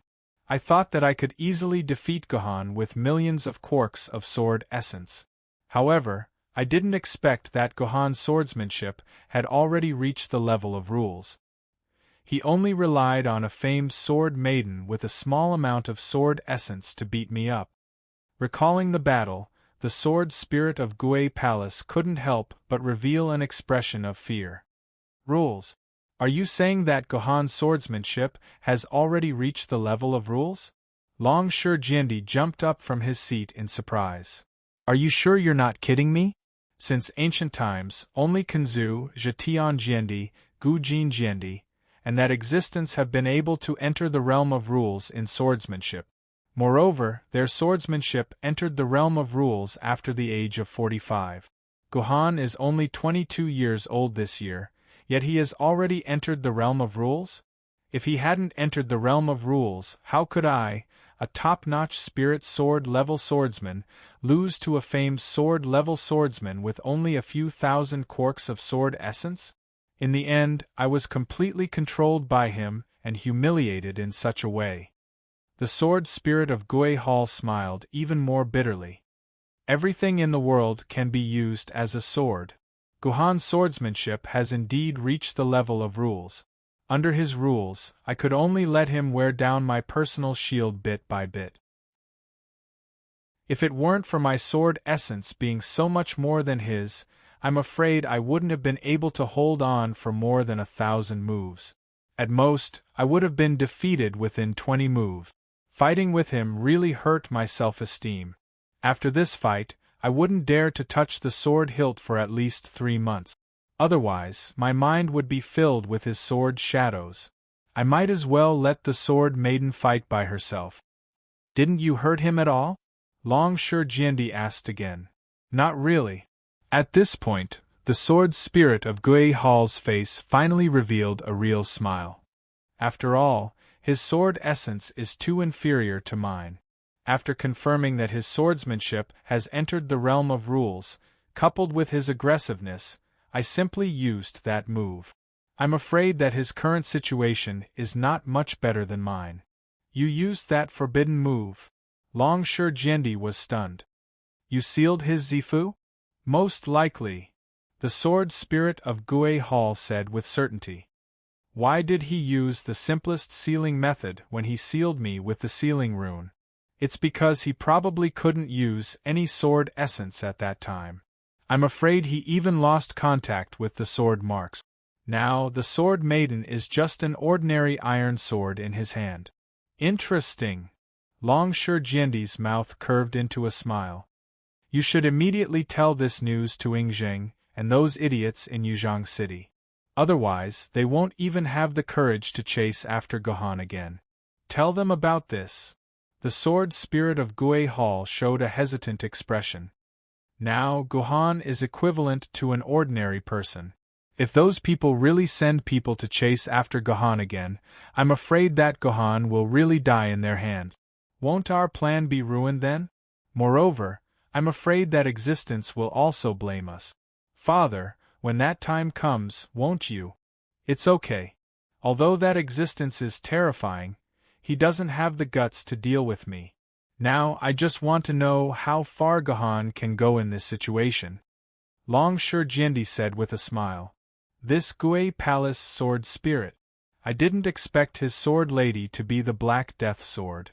S1: I thought that I could easily defeat Gohan with millions of quarks of sword essence. However, I didn't expect that Gohan's swordsmanship had already reached the level of rules. He only relied on a famed sword maiden with a small amount of sword essence to beat me up. Recalling the battle, the sword spirit of Gue Palace couldn't help but reveal an expression of fear. Rules? Are you saying that Gohan's swordsmanship has already reached the level of rules? Long Shi Jiandi jumped up from his seat in surprise. Are you sure you're not kidding me? Since ancient times, only Kanzu, Zhetian Jiandi, Gujin Jiandi, and that existence have been able to enter the realm of rules in swordsmanship. Moreover, their swordsmanship entered the realm of rules after the age of 45. Gohan is only 22 years old this year, yet he has already entered the realm of rules? If he hadn't entered the realm of rules, how could I, a top-notch spirit sword-level swordsman, lose to a famed sword-level swordsman with only a few thousand quarks of sword essence? In the end, I was completely controlled by him and humiliated in such a way. The sword spirit of Gue Hall smiled even more bitterly. Everything in the world can be used as a sword. Gohan's swordsmanship has indeed reached the level of rules. Under his rules, I could only let him wear down my personal shield bit by bit. If it weren't for my sword essence being so much more than his, I'm afraid I wouldn't have been able to hold on for more than 1,000 moves. At most, I would have been defeated within 20 moves. Fighting with him really hurt my self-esteem. After this fight, I wouldn't dare to touch the sword hilt for at least 3 months. Otherwise, my mind would be filled with his sword shadows. I might as well let the sword maiden fight by herself. Didn't you hurt him at all? Long Shi Jiandi asked again. Not really. At this point, the sword spirit of Gue Hall's face finally revealed a real smile. After all, his sword essence is too inferior to mine. After confirming that his swordsmanship has entered the realm of rules, coupled with his aggressiveness, I simply used that move. I'm afraid that his current situation is not much better than mine. You used that forbidden move? Long Shi Jiandi was stunned. You sealed his Zifu? Most likely, the sword spirit of Gue Hall said with certainty. Why did he use the simplest sealing method when he sealed me with the sealing rune? It's because he probably couldn't use any sword essence at that time. I'm afraid he even lost contact with the sword marks. Now, the sword maiden is just an ordinary iron sword in his hand. Interesting. Long Shi Jiandi's mouth curved into a smile. You should immediately tell this news to Yingzheng and those idiots in Yuzhong City. Otherwise, they won't even have the courage to chase after Gohan again. Tell them about this. The sword spirit of Gue Hall showed a hesitant expression. Now, Gohan is equivalent to an ordinary person. If those people really send people to chase after Gohan again, I'm afraid that Gohan will really die in their hands. Won't our plan be ruined then? Moreover, I'm afraid that existence will also blame us. Father, when that time comes, won't you? It's okay. Although that existence is terrifying, he doesn't have the guts to deal with me. Now I just want to know how far Gohan can go in this situation. Long Shi Jiandi said with a smile. This Gue Palace sword spirit. I didn't expect his sword lady to be the Black Death sword.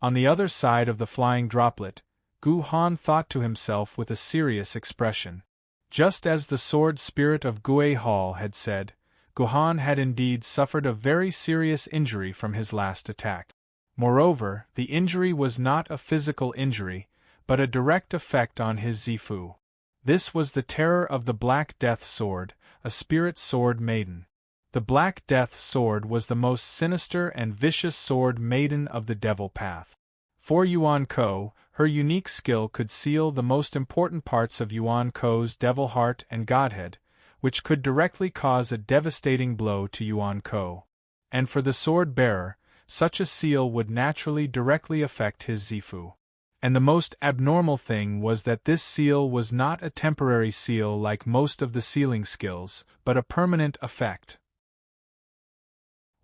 S1: On the other side of the flying droplet, Gohan thought to himself with a serious expression. Just as the sword spirit of Gue Hall had said, Gohan had indeed suffered a very serious injury from his last attack. Moreover, the injury was not a physical injury, but a direct effect on his Zifu. This was the terror of the Black Death sword, a spirit sword maiden. The Black Death sword was the most sinister and vicious sword maiden of the Devil Path. For Yuan Ko, her unique skill could seal the most important parts of Yuan Ko's devil heart and godhead, which could directly cause a devastating blow to Yuan Ko. And for the sword-bearer, such a seal would naturally directly affect his Zifu. And the most abnormal thing was that this seal was not a temporary seal like most of the sealing skills, but a permanent effect.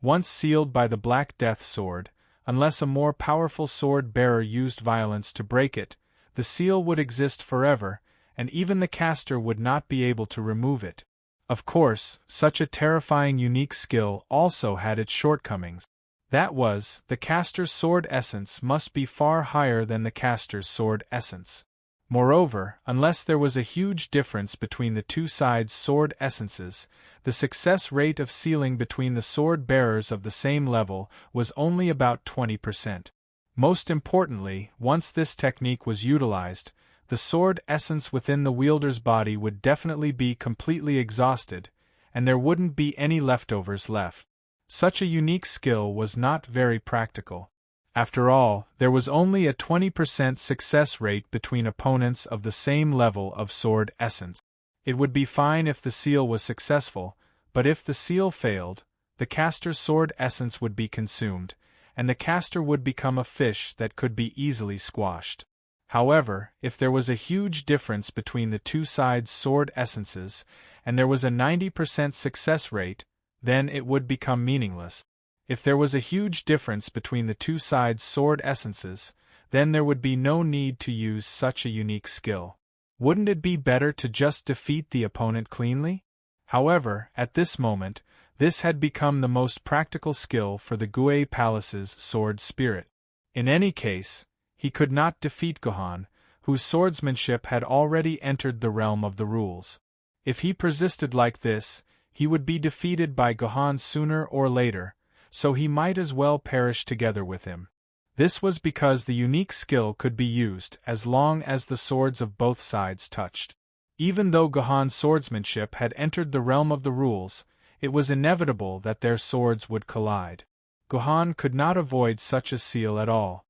S1: Once sealed by the Black Death Sword, unless a more powerful sword-bearer used violence to break it, the seal would exist forever, and even the caster would not be able to remove it. Of course, such a terrifying unique skill also had its shortcomings. That was, the caster's sword essence must be far higher than the caster's sword essence. Moreover, unless there was a huge difference between the two sides' sword essences, the success rate of sealing between the sword bearers of the same level was only about 20%. Most importantly, once this technique was utilized, the sword essence within the wielder's body would definitely be completely exhausted, and there wouldn't be any leftovers left. Such a unique skill was not very practical. After all, there was only a 20% success rate between opponents of the same level of sword essence. It would be fine if the seal was successful, but if the seal failed, the caster's sword essence would be consumed, and the caster would become a fish that could be easily squashed. However, if there was a huge difference between the two sides' sword essences, and there was a 90% success rate, then it would become meaningless. If there was a huge difference between the two sides' sword essences, then there would be no need to use such a unique skill. Wouldn't it be better to just defeat the opponent cleanly? However, at this moment, this had become the most practical skill for the Gue Palace's sword spirit. In any case, he could not defeat Gohan, whose swordsmanship had already entered the realm of the rules. If he persisted like this, he would be defeated by Gohan sooner or later, so he might as well perish together with him. This was because the unique skill could be used as long as the swords of both sides touched. Even though Gohan's swordsmanship had entered the realm of the rules, it was inevitable that their swords would collide. Gohan could not avoid such a seal at all.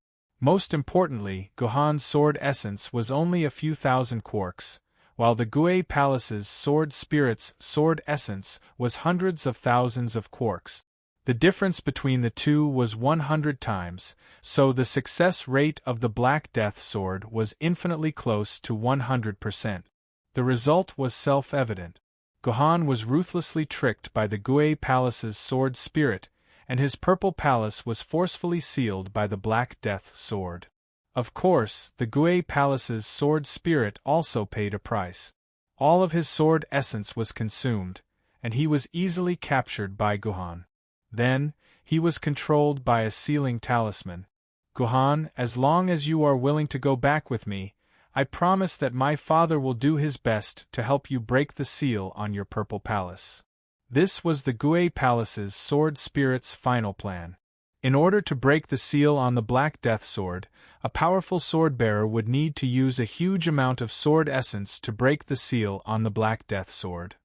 S1: Most importantly, Gohan's sword essence was only a few thousand quarks, while the Gue Palace's sword spirit's sword essence was hundreds of thousands of quarks. The difference between the two was 100 times, so the success rate of the Black Death Sword was infinitely close to 100%. The result was self-evident. Gohan was ruthlessly tricked by the Gue Palace's sword spirit, and his Purple Palace was forcefully sealed by the Black Death Sword. Of course, the Gue Palace's sword spirit also paid a price. All of his sword essence was consumed, and he was easily captured by Gohan. Then, he was controlled by a sealing talisman. Gohan, as long as you are willing to go back with me, I promise that my father will do his best to help you break the seal on your Purple Palace. This was the Gue Palace's sword spirit's final plan. In order to break the seal on the Black Death Sword, a powerful sword-bearer would need to use a huge amount of sword essence to break the seal on the Black Death Sword.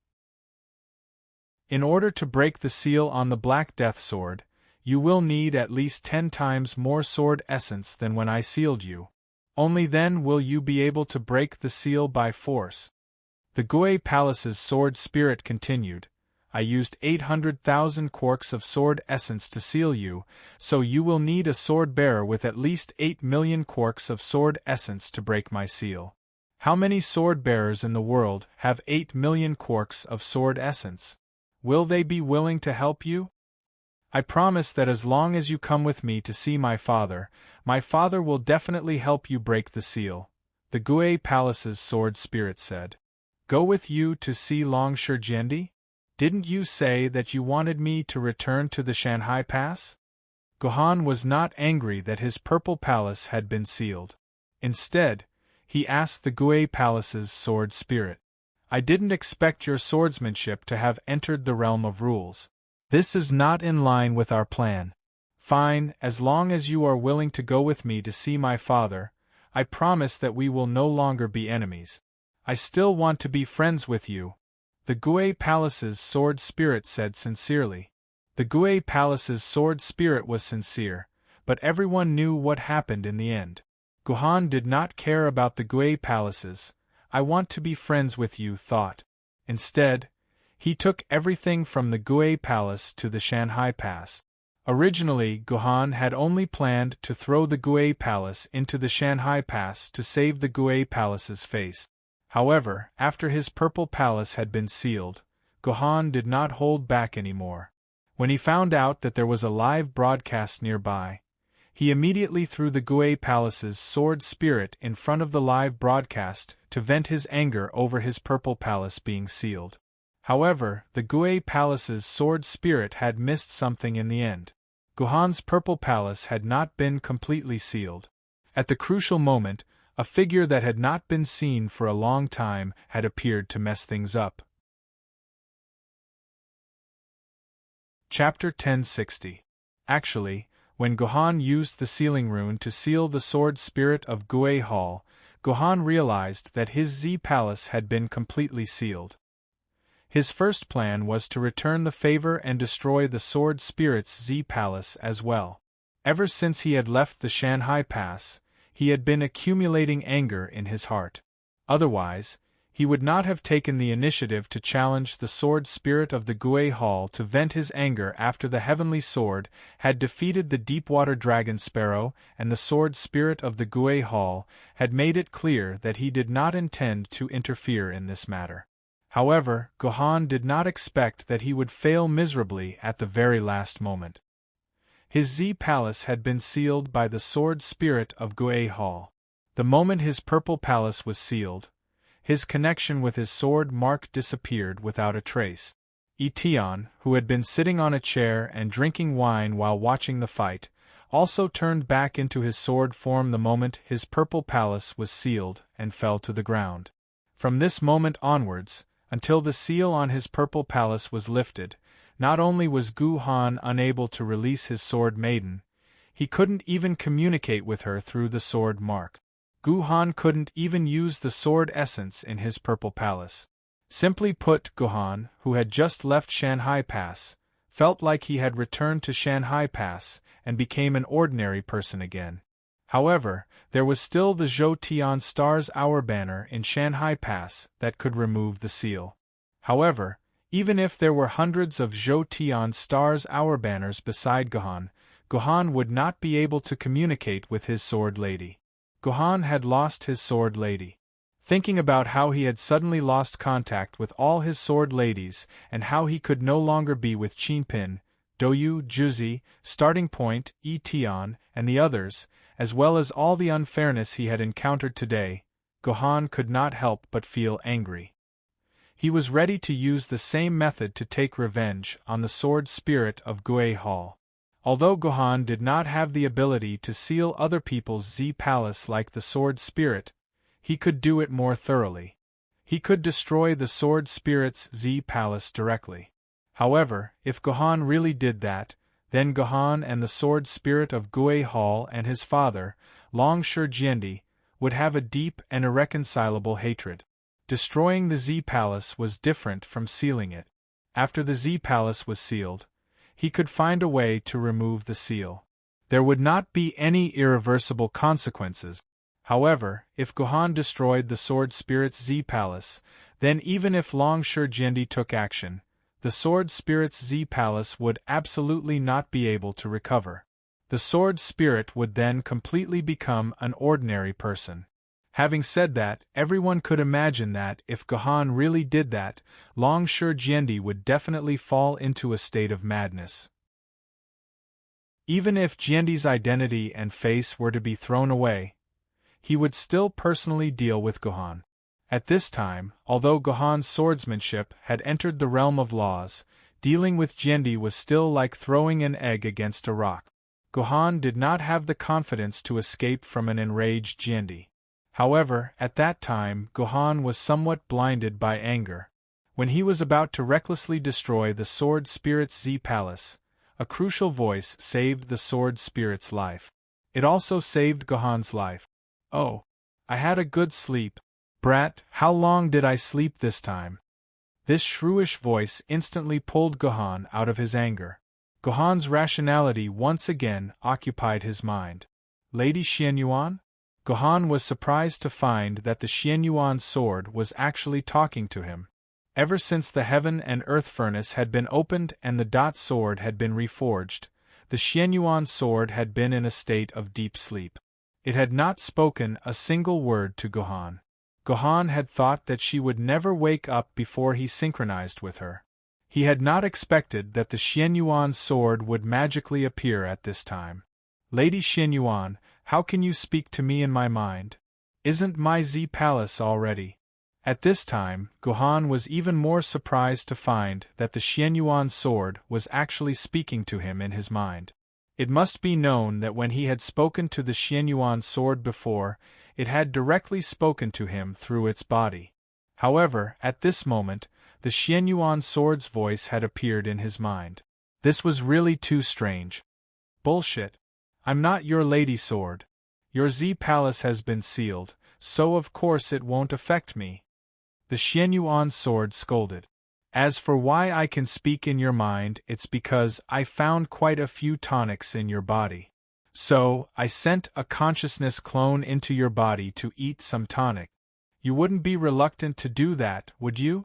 S1: In order to break the seal on the Black Death Sword, you will need at least 10 times more sword essence than when I sealed you. Only then will you be able to break the seal by force. The Gue Palace's sword spirit continued. I used 800,000 quarks of sword essence to seal you, so you will need a sword bearer with at least 8 million quarks of sword essence to break my seal. How many sword bearers in the world have 8 million quarks of sword essence? Will they be willing to help you? I promise that as long as you come with me to see my father will definitely help you break the seal, the Gue Palace's sword spirit said. Go with you to see Long Shurjendi? Didn't you say that you wanted me to return to the Shanghai Pass? Gohan was not angry that his Purple Palace had been sealed. Instead, he asked the Gue Palace's sword spirit. I didn't expect your swordsmanship to have entered the realm of rules. This is not in line with our plan. Fine, as long as you are willing to go with me to see my father, I promise that we will no longer be enemies. I still want to be friends with you, the Gue Palace's sword spirit said sincerely. The Gue Palace's sword spirit was sincere, but everyone knew what happened in the end. Gohan did not care about the Gue Palace's I want to be friends with you thought. Instead, He took everything from the Gui Palace to the Shanghai Pass. Originally, Gohan had only planned to throw the Gui Palace into the Shanghai Pass to save the Gui Palace's face. However, after his Purple Palace had been sealed, Gohan did not hold back anymore. When he found out that there was a live broadcast nearby, he immediately threw the Gui Palace's sword spirit in front of the live broadcast to vent his anger over his Purple Palace being sealed. However, the Gui Palace's sword spirit had missed something in the end. Gohan's Purple Palace had not been completely sealed. At the crucial moment, a figure that had not been seen for a long time had appeared to mess things up. Chapter 1060. Actually, when Gohan used the sealing rune to seal the sword spirit of Gui Hall, Gohan realized that his Z Palace had been completely sealed. His first plan was to return the favor and destroy the sword spirit's Z Palace as well. Ever since he had left the Shanghai Pass, he had been accumulating anger in his heart. Otherwise, he would not have taken the initiative to challenge the sword spirit of the Gui Hall to vent his anger after the Heavenly Sword had defeated the Deepwater Dragon Sparrow, and the sword spirit of the Gui Hall had made it clear that he did not intend to interfere in this matter. However, Gohan did not expect that he would fail miserably at the very last moment. His Z Palace had been sealed by the sword spirit of Gui Hall. The moment his Purple Palace was sealed, his connection with his sword mark disappeared without a trace. Etion, who had been sitting on a chair and drinking wine while watching the fight, also turned back into his sword form the moment his Purple Palace was sealed and fell to the ground. From this moment onwards, until the seal on his Purple Palace was lifted, not only was Gohan unable to release his sword Maiden, he couldn't even communicate with her through the sword mark. Gohan couldn't even use the sword essence in his Purple Palace. Simply put, Gohan, who had just left Shanghai Pass, felt like he had returned to Shanghai Pass and became an ordinary person again. However, there was still the Zhou Star's Hour banner in Shanghai Pass that could remove the seal. However, even if there were hundreds of Zhou Star's Hour banners beside Gohan, Gohan would not be able to communicate with his sword lady. Gohan had lost his sword lady. Thinking about how he had suddenly lost contact with all his sword ladies and how he could no longer be with Chinpin, Doyu, Juzi, Starting Point, Etion, and the others, as well as all the unfairness he had encountered today, Gohan could not help but feel angry. He was ready to use the same method to take revenge on the sword spirit of Gui Hall. Although Gohan did not have the ability to seal other people's Z Palace like the sword spirit, he could do it more thoroughly. He could destroy the sword spirit's Z Palace directly. However, if Gohan really did that, then Gohan and the sword spirit of Gui Hall and his father, Long Shi Jiandi, would have a deep and irreconcilable hatred. Destroying the Z Palace was different from sealing it. After the Z Palace was sealed, he could find a way to remove the seal. There would not be any irreversible consequences. However, if Gohan destroyed the sword spirit's Z Palace, then even if Long Shi Jiandi took action, the sword spirit's Z Palace would absolutely not be able to recover. The sword spirit would then completely become an ordinary person. Having said that, everyone could imagine that if Gohan really did that, Long Shi Jiandi would definitely fall into a state of madness. Even if Jiandi's identity and face were to be thrown away, he would still personally deal with Gohan. At this time, although Gohan's swordsmanship had entered the realm of laws, dealing with Jiandi was still like throwing an egg against a rock. Gohan did not have the confidence to escape from an enraged Jiandi. However, at that time Gohan was somewhat blinded by anger. When he was about to recklessly destroy the sword spirit's Z Palace, a crucial voice saved the sword spirit's life. It also saved Gohan's life. "Oh, I had a good sleep. Brat, how long did I sleep this time?" This shrewish voice instantly pulled Gohan out of his anger. Gohan's rationality once again occupied his mind. Lady Xianyuan? Gohan was surprised to find that the Xianyuan sword was actually talking to him. Ever since the heaven and earth furnace had been opened and the dot sword had been reforged, the Xianyuan sword had been in a state of deep sleep. It had not spoken a single word to Gohan. Gohan had thought that she would never wake up before he synchronized with her. He had not expected that the Xianyuan sword would magically appear at this time. Lady Xianyuan, how can you speak to me in my mind? Isn't my Z Palace all ready? At this time, Gohan was even more surprised to find that the Xianyuan sword was actually speaking to him in his mind. It must be known that when he had spoken to the Xianyuan sword before, it had directly spoken to him through its body. However, at this moment, the Xianyuan sword's voice had appeared in his mind. This was really too strange. Bullshit. I'm not your lady sword. Your Z Palace has been sealed, so of course it won't affect me. The Xianyuan sword scolded. As for why I can speak in your mind, it's because I found quite a few tonics in your body. So, I sent a consciousness clone into your body to eat some tonic. You wouldn't be reluctant to do that, would you?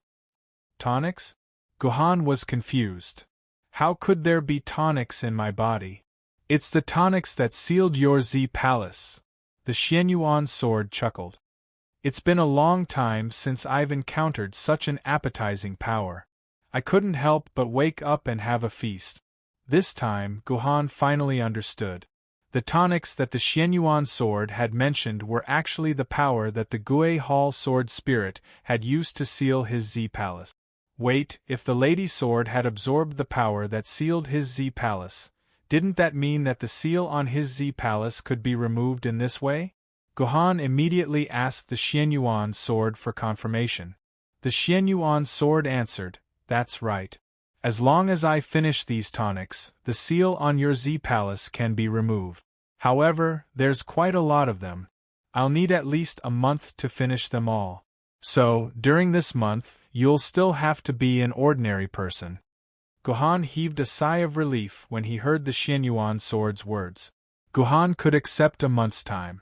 S1: Tonics? Gohan was confused. How could there be tonics in my body? It's the tonics that sealed your Z Palace. The Xianyuan sword chuckled. It's been a long time since I've encountered such an appetizing power. I couldn't help but wake up and have a feast. This time, Gohan finally understood. The tonics that the Xianyuan sword had mentioned were actually the power that the Gue Hall sword spirit had used to seal his Z Palace. Wait, if the Lady Sword had absorbed the power that sealed his Z Palace, didn't that mean that the seal on his Z Palace could be removed in this way? Gohan immediately asked the Xianyuan sword for confirmation. The Xianyuan sword answered, "That's right. As long as I finish these tonics, the seal on your Z Palace can be removed. However, there's quite a lot of them. I'll need at least a month to finish them all. So, during this month, you'll still have to be an ordinary person." Gohan heaved a sigh of relief when he heard the Xianyuan sword's words. Gohan could accept a month's time.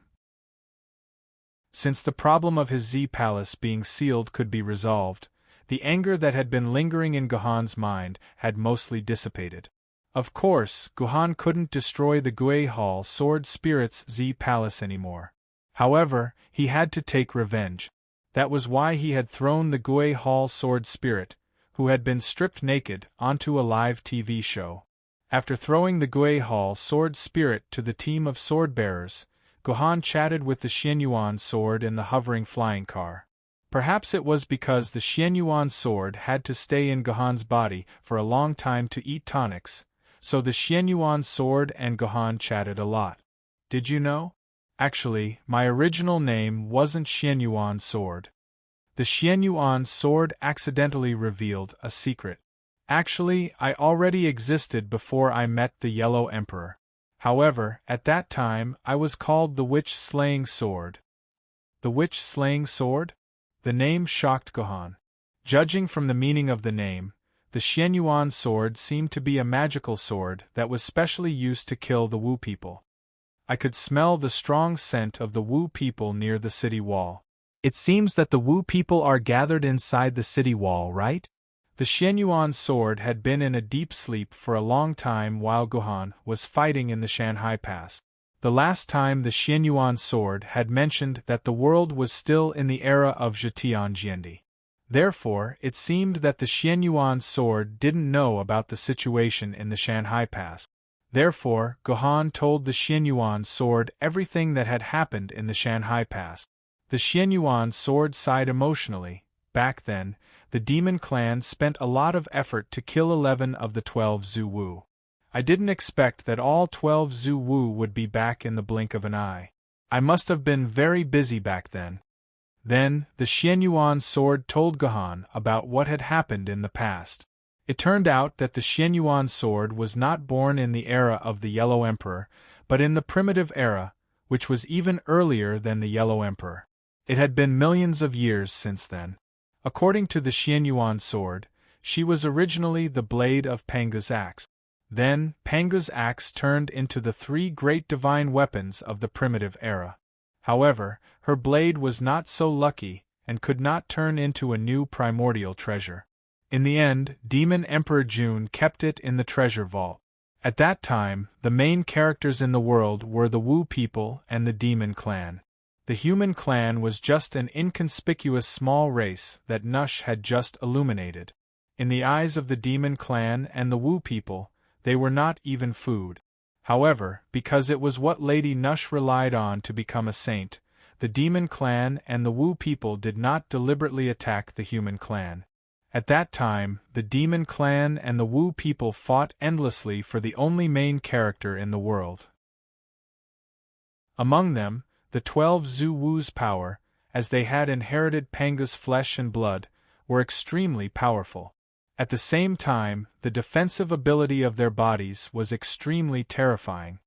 S1: Since the problem of his Z Palace being sealed could be resolved, the anger that had been lingering in Gohan's mind had mostly dissipated. Of course, Gohan couldn't destroy the Gue Hall sword spirit's Z Palace anymore. However, he had to take revenge. That was why he had thrown the Gue Hall sword spirit, who had been stripped naked, onto a live TV show. After throwing the Gue Hall sword spirit to the team of sword-bearers, Gohan chatted with the Xianyuan sword in the hovering flying car. Perhaps it was because the Xianyuan sword had to stay in Gohan's body for a long time to eat tonics, so the Xianyuan sword and Gohan chatted a lot. Did you know? Actually, my original name wasn't Xianyuan sword. The Xianyuan sword accidentally revealed a secret. Actually, I already existed before I met the Yellow Emperor. However, at that time, I was called the Witch-Slaying Sword. The Witch-Slaying Sword? The name shocked Gohan. Judging from the meaning of the name, the Xianyuan sword seemed to be a magical sword that was specially used to kill the Wu people. I could smell the strong scent of the Wu people near the city wall. It seems that the Wu people are gathered inside the city wall, right? The Xianyuan sword had been in a deep sleep for a long time while Gohan was fighting in the Shanhai Pass. The last time the Xianyuan sword had mentioned that the world was still in the era of Zhetian Jiandi. Therefore, it seemed that the Xianyuan sword didn't know about the situation in the Shanhai Pass. Therefore, Gohan told the Xianyuan sword everything that had happened in the Shanhai Pass. The Xianyuan sword sighed emotionally. Back then, the demon clan spent a lot of effort to kill 11 of the 12 Zhu Wu. I didn't expect that all 12 Zhu Wu would be back in the blink of an eye. I must have been very busy back then. Then, the Xianyuan sword told Gohan about what had happened in the past. It turned out that the Xianyuan sword was not born in the era of the Yellow Emperor, but in the primitive era, which was even earlier than the Yellow Emperor. It had been millions of years since then. According to the Xianyuan sword, she was originally the blade of Panga's axe. Then, Panga's axe turned into the 3 great divine weapons of the primitive era. However, her blade was not so lucky, and could not turn into a new primordial treasure. In the end, Demon Emperor June kept it in the treasure vault. At that time, the main characters in the world were the Wu people and the Demon Clan. The human clan was just an inconspicuous small race that Nush had just illuminated. In the eyes of the Demon Clan and the Wu people, they were not even food. However, because it was what Lady Nush relied on to become a saint, the Demon Clan and the Wu people did not deliberately attack the human clan. At that time, the Demon Clan and the Wu people fought endlessly for the only main character in the world. Among them, the 12 Zhu Wu's power, as they had inherited Panga's flesh and blood, were extremely powerful. At the same time, the defensive ability of their bodies was extremely terrifying.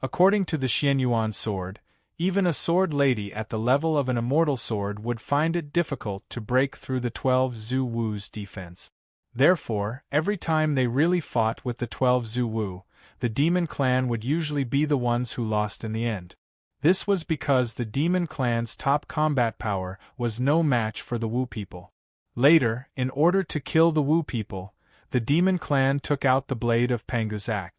S1: According to the Xianyuan sword, even a sword lady at the level of an immortal sword would find it difficult to break through the 12 Zhu Wu's defense. Therefore, every time they really fought with the 12 Zhu Wu, the Demon Clan would usually be the ones who lost in the end. This was because the Demon Clan's top combat power was no match for the Wu people. Later, in order to kill the Wu people, the Demon Clan took out the blade of Panga's axe.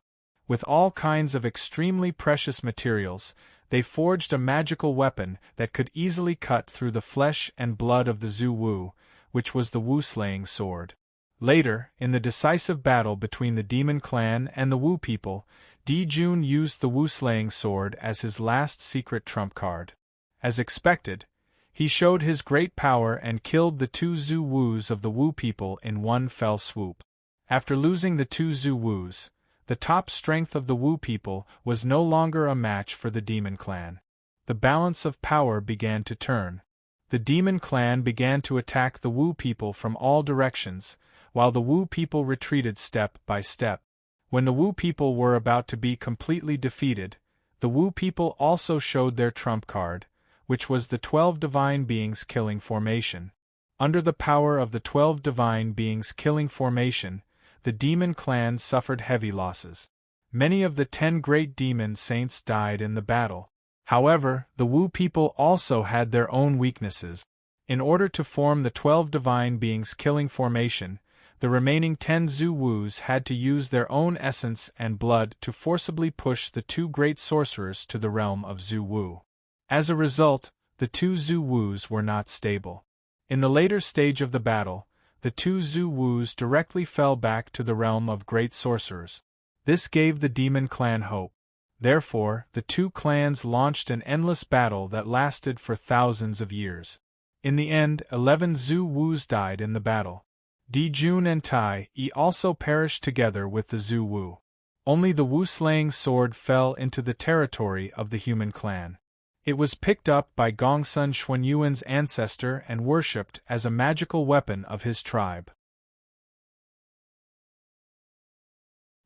S1: With all kinds of extremely precious materials, they forged a magical weapon that could easily cut through the flesh and blood of the Zhu Wu, which was the Wu-slaying sword. Later, in the decisive battle between the Demon Clan and the Wu people, Di Jun used the Wu-slaying sword as his last secret trump card. As expected, he showed his great power and killed the 2 Zhu Wus of the Wu people in one fell swoop. After losing the 2 Zhu Wus, the top strength of the Wu people was no longer a match for the Demon Clan. The balance of power began to turn. The Demon Clan began to attack the Wu people from all directions, while the Wu people retreated step by step. When the Wu people were about to be completely defeated, the Wu people also showed their trump card, which was the 12 Divine Beings Killing Formation. Under the power of the 12 Divine Beings Killing Formation, the Demon Clan suffered heavy losses. Many of the 10 great demon saints died in the battle. However, the Wu people also had their own weaknesses. In order to form the 12 Divine Beings Killing Formation, the remaining 10 Zhu Wus had to use their own essence and blood to forcibly push the 2 great sorcerers to the realm of Zhu Wu. As a result, the 2 Zhu Wus were not stable. In the later stage of the battle, the 2 Zhu Wus directly fell back to the realm of great sorcerers. This gave the Demon Clan hope. Therefore, the 2 clans launched an endless battle that lasted for thousands of years. In the end, 11 Zhu Wus died in the battle. Di Jun and Tai Yi also perished together with the Zhu Wu. Only the Wu-slaying sword fell into the territory of the human clan. It was picked up by Gongsun Xuanyuan's ancestor and worshipped as a magical weapon of his tribe.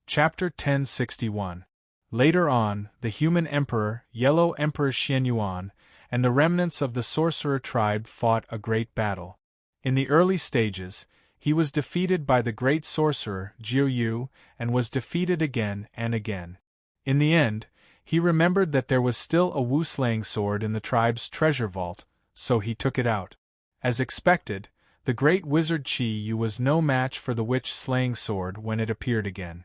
S1: Chapter 1061. Later on, the human emperor, Yellow Emperor Xianyuan, and the remnants of the sorcerer tribe fought a great battle. In the early stages, he was defeated by the great sorcerer, Jiu Yu, and was defeated again and again. In the end, he remembered that there was still a Wu-slaying sword in the tribe's treasure vault, so he took it out. As expected, the great wizard Qi Yu was no match for the witch-slaying sword when it appeared again.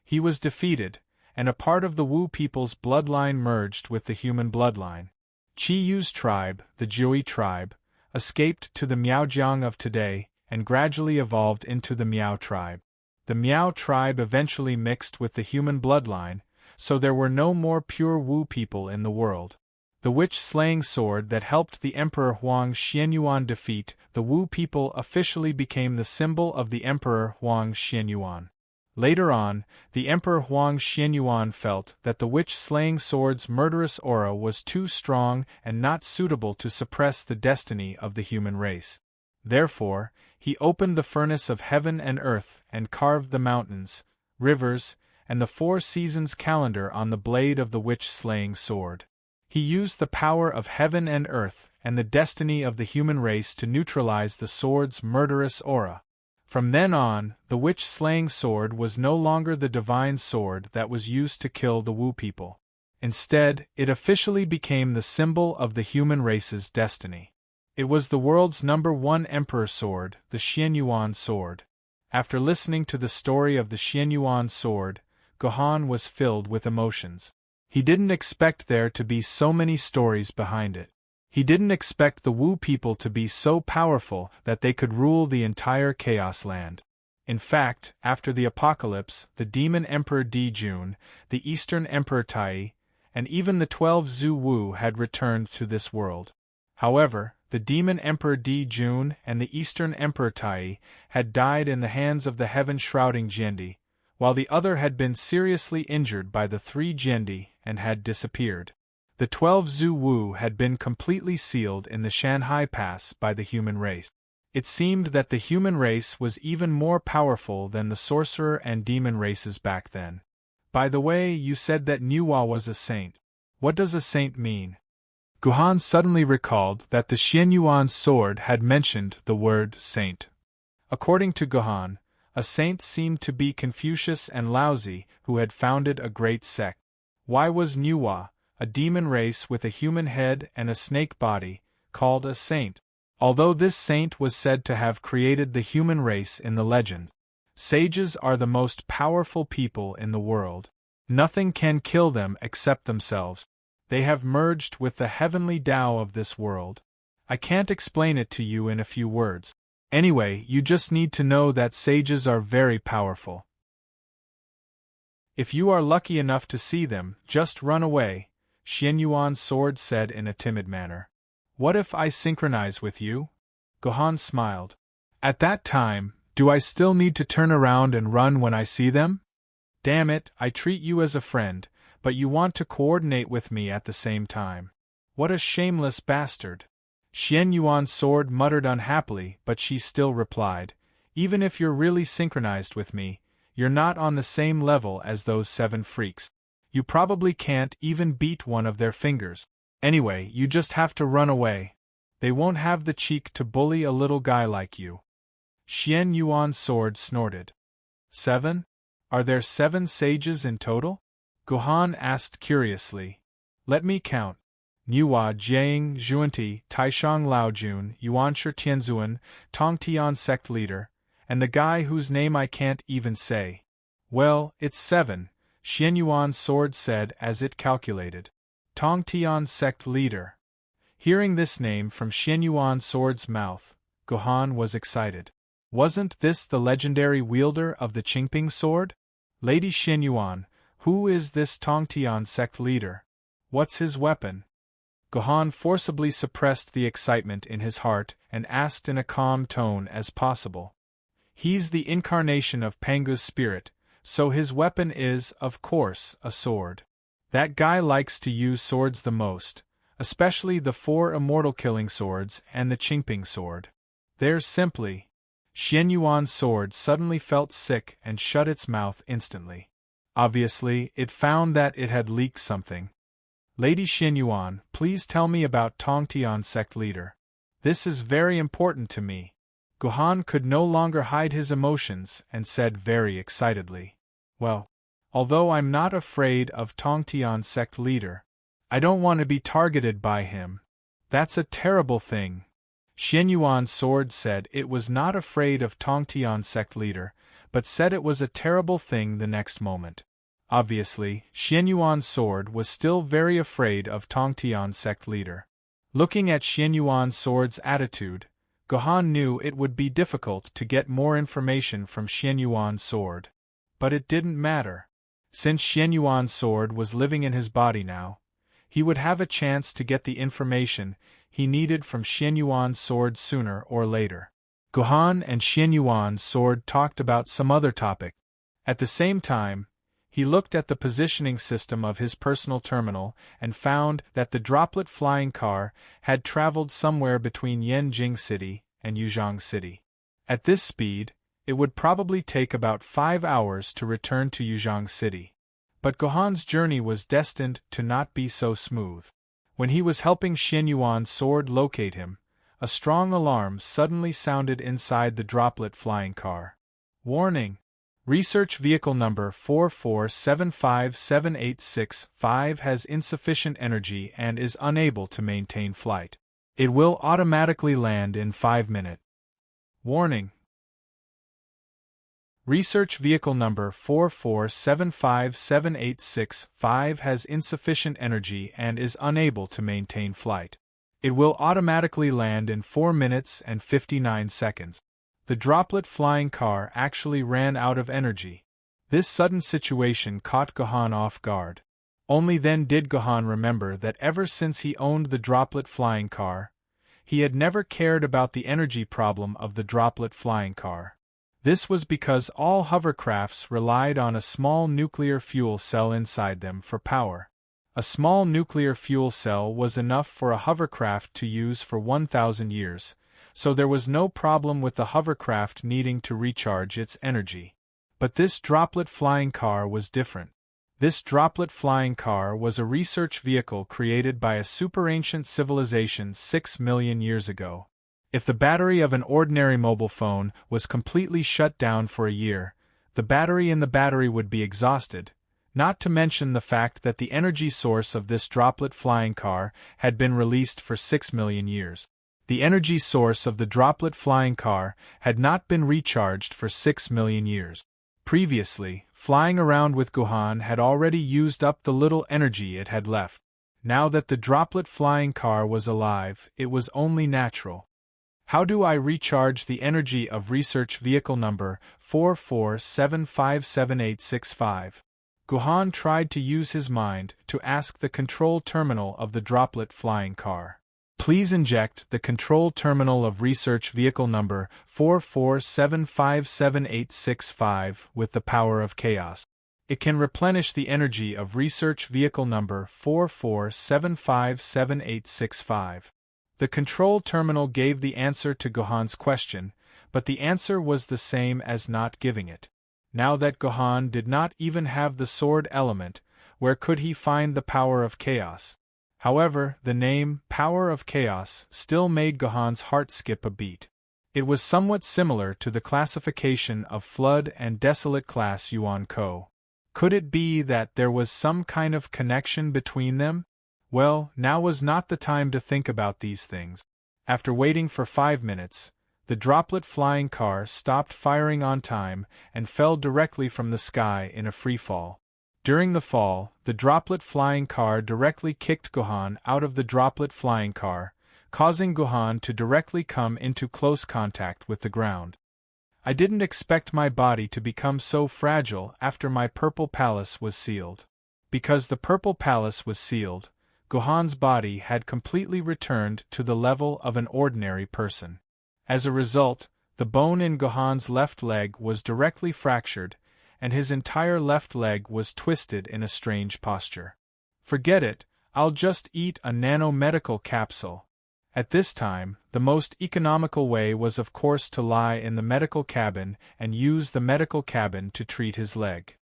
S1: He was defeated, and a part of the Wu people's bloodline merged with the human bloodline. Qi Yu's tribe, the Jiui tribe, escaped to the Miaojiang of today, and gradually evolved into the Miao tribe. The Miao tribe eventually mixed with the human bloodline, so there were no more pure Wu people in the world. The witch-slaying sword that helped the Emperor Huang Xianyuan defeat the Wu people officially became the symbol of the Emperor Huang Xianyuan. Later on, the Emperor Huang Xianyuan felt that the witch-slaying sword's murderous aura was too strong and not suitable to suppress the destiny of the human race. Therefore, he opened the furnace of heaven and earth and carved the mountains, rivers, and the 4 seasons calendar on the blade of the witch-slaying sword. He used the power of heaven and earth and the destiny of the human race to neutralize the sword's murderous aura. From then on, the witch-slaying sword was no longer the divine sword that was used to kill the Wu people. Instead, it officially became the symbol of the human race's destiny. It was the world's #1 emperor sword, the Xianyuan sword. After listening to the story of the Xianyuan sword, Gohan was filled with emotions. He didn't expect there to be so many stories behind it. He didn't expect the Wu people to be so powerful that they could rule the entire Chaos Land. In fact, after the apocalypse, the Demon Emperor Dijun, the Eastern Emperor Tai, and even the 12 Zhu Wu had returned to this world. However, the Demon Emperor Dijun and the Eastern Emperor Tai had died in the hands of the heaven-shrouding Jendi, while the other had been seriously injured by the 3 Jendi and had disappeared. The 12 Zhu Wu had been completely sealed in the Shanhai Pass by the human race. It seemed that the human race was even more powerful than the sorcerer and demon races back then. By the way, you said that Nuwa was a saint. What does a saint mean? Gohan suddenly recalled that the Xianyuan sword had mentioned the word saint. According to Gohan, a saint seemed to be Confucius and Laozi, who had founded a great sect. Why was Nuwa, a demon race with a human head and a snake body, called a saint? Although this saint was said to have created the human race in the legend. Sages are the most powerful people in the world. Nothing can kill them except themselves. They have merged with the heavenly Tao of this world. I can't explain it to you in a few words. Anyway, you just need to know that sages are very powerful. If you are lucky enough to see them, just run away, Xianyuan's sword said in a timid manner. What if I synchronize with you? Gohan smiled. At that time, do I still need to turn around and run when I see them? Damn it, I treat you as a friend, but you want to coordinate with me at the same time. What a shameless bastard. Xianyuan's sword muttered unhappily, but she still replied, even if you're really synchronized with me, you're not on the same level as those 7 freaks. You probably can't even beat one of their fingers. Anyway, you just have to run away. They won't have the cheek to bully a little guy like you. Xianyuan's sword snorted. 7? Are there 7 sages in total? Gohan asked curiously. Let me count. Nuwa Jiang Zhuanti, Taishang Laojun, Yuanshi Tianzuan, Tongtian sect leader, and the guy whose name I can't even say. Well, it's 7, Xianyuan's sword said as it calculated. Tongtian sect leader. Hearing this name from Xianyuan's sword's mouth, Gohan was excited. Wasn't this the legendary wielder of the Qingping sword? Lady Xianyuan, who is this Tongtian sect leader? What's his weapon? Gohan forcibly suppressed the excitement in his heart and asked in a calm tone as possible. He's the incarnation of Pangu's spirit, so his weapon is, of course, a sword. That guy likes to use swords the most, especially the 4 immortal killing swords and the Qingping sword. There's simply... Xianyuan's sword suddenly felt sick and shut its mouth instantly. Obviously, it found that it had leaked something. Lady Xianyuan, please tell me about Tongtian sect leader. This is very important to me. Gohan could no longer hide his emotions and said very excitedly. Well, although I'm not afraid of Tongtian sect leader, I don't want to be targeted by him. That's a terrible thing. Xianyuan's sword said it was not afraid of Tongtian sect leader, but said it was a terrible thing the next moment. Obviously, Xianyuan's sword was still very afraid of Tongtian sect leader. Looking at Xianyuan's sword's attitude, Gohan knew it would be difficult to get more information from Xianyuan's sword. But it didn't matter. Since Xianyuan's sword was living in his body now, he would have a chance to get the information he needed from Xianyuan's sword sooner or later. Gohan and Xianyuan's sword talked about some other topic. At the same time, he looked at the positioning system of his personal terminal and found that the droplet flying car had traveled somewhere between Yanjing City and Yuzhong City. At this speed, it would probably take about 5 hours to return to Yuzhong City. But Gohan's journey was destined to not be so smooth. When he was helping Xianyuan's sword locate him, a strong alarm suddenly sounded inside the droplet flying car. Warning! Research vehicle number 4475786-5 has insufficient energy and is unable to maintain flight. It will automatically land in 5 minutes. Warning. Research Vehicle Number 4475786-5 has insufficient energy and is unable to maintain flight. It will automatically land in 4 minutes and 59 seconds. The droplet flying car actually ran out of energy. This sudden situation caught Gohan off guard. Only then did Gohan remember that ever since he owned the droplet flying car, he had never cared about the energy problem of the droplet flying car. This was because all hovercrafts relied on a small nuclear fuel cell inside them for power. A small nuclear fuel cell was enough for a hovercraft to use for 1,000 years, so there was no problem with the hovercraft needing to recharge its energy. But this droplet flying car was different. This droplet flying car was a research vehicle created by a super-ancient civilization 6 million years ago. If the battery of an ordinary mobile phone was completely shut down for a year, the battery in the battery would be exhausted, not to mention the fact that the energy source of this droplet flying car had been released for 6 million years. The energy source of the droplet flying car had not been recharged for 6 million years. Previously, flying around with Gohan had already used up the little energy it had left. Now that the droplet flying car was alive, it was only natural. How do I recharge the energy of research vehicle number 4475786-5? Gohan tried to use his mind to ask the control terminal of the droplet flying car. Please inject the control terminal of research vehicle number 4475786-5 with the power of chaos. It can replenish the energy of research vehicle number 4475786-5. The control terminal gave the answer to Gohan's question, but the answer was the same as not giving it. Now that Gohan did not even have the sword element, where could he find the power of chaos? However, the name, Power of Chaos, still made Gohan's heart skip a beat. It was somewhat similar to the classification of Flood and Desolate class Yuan Ko. Could it be that there was some kind of connection between them? Well, now was not the time to think about these things. After waiting for 5 minutes, the droplet flying car stopped firing on time and fell directly from the sky in a free fall. During the fall, the droplet flying car directly kicked Gohan out of the droplet flying car, causing Gohan to directly come into close contact with the ground. I didn't expect my body to become so fragile after my purple palace was sealed. Because the purple palace was sealed, Gohan's body had completely returned to the level of an ordinary person. As a result, the bone in Gohan's left leg was directly fractured, and his entire left leg was twisted in a strange posture. Forget it, I'll just eat a nano-medical capsule. At this time, the most economical way was of course to lie in the medical cabin and use the medical cabin to treat his leg.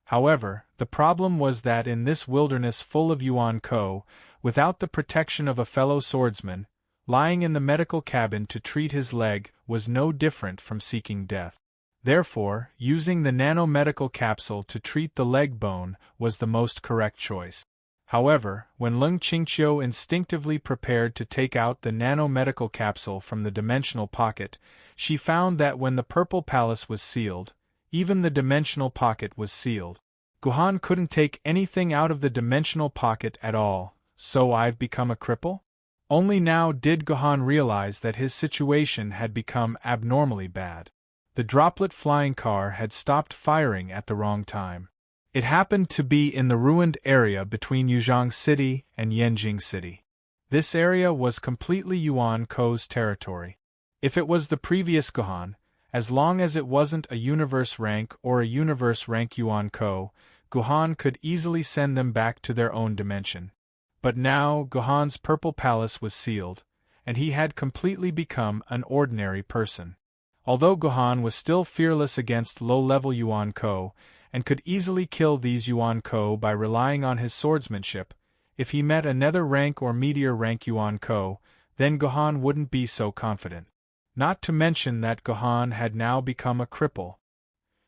S1: However, the problem was that in this wilderness full of Yuan Ko, without the protection of a fellow swordsman, lying in the medical cabin to treat his leg was no different from seeking death. Therefore, using the nano-medical capsule to treat the leg bone was the most correct choice. However, when Lung Qingqiu instinctively prepared to take out the nano-medical capsule from the dimensional pocket, she found that when the purple palace was sealed, even the dimensional pocket was sealed. Gohan couldn't take anything out of the dimensional pocket at all, so I've become a cripple? Only now did Gohan realize that his situation had become abnormally bad. The droplet flying car had stopped firing at the wrong time. It happened to be in the ruined area between Yuzhang City and Yanjing City. This area was completely Yuan Ko's territory. If it was the previous Gohan, as long as it wasn't a universe rank or a universe rank Yuan Ko, Gohan could easily send them back to their own dimension. But now Gohan's purple palace was sealed, and he had completely become an ordinary person. Although Gohan was still fearless against low-level Yuan Ko, and could easily kill these Yuan Ko by relying on his swordsmanship, if he met another rank or meteor rank Yuan Ko, then Gohan wouldn't be so confident. Not to mention that Gohan had now become a cripple.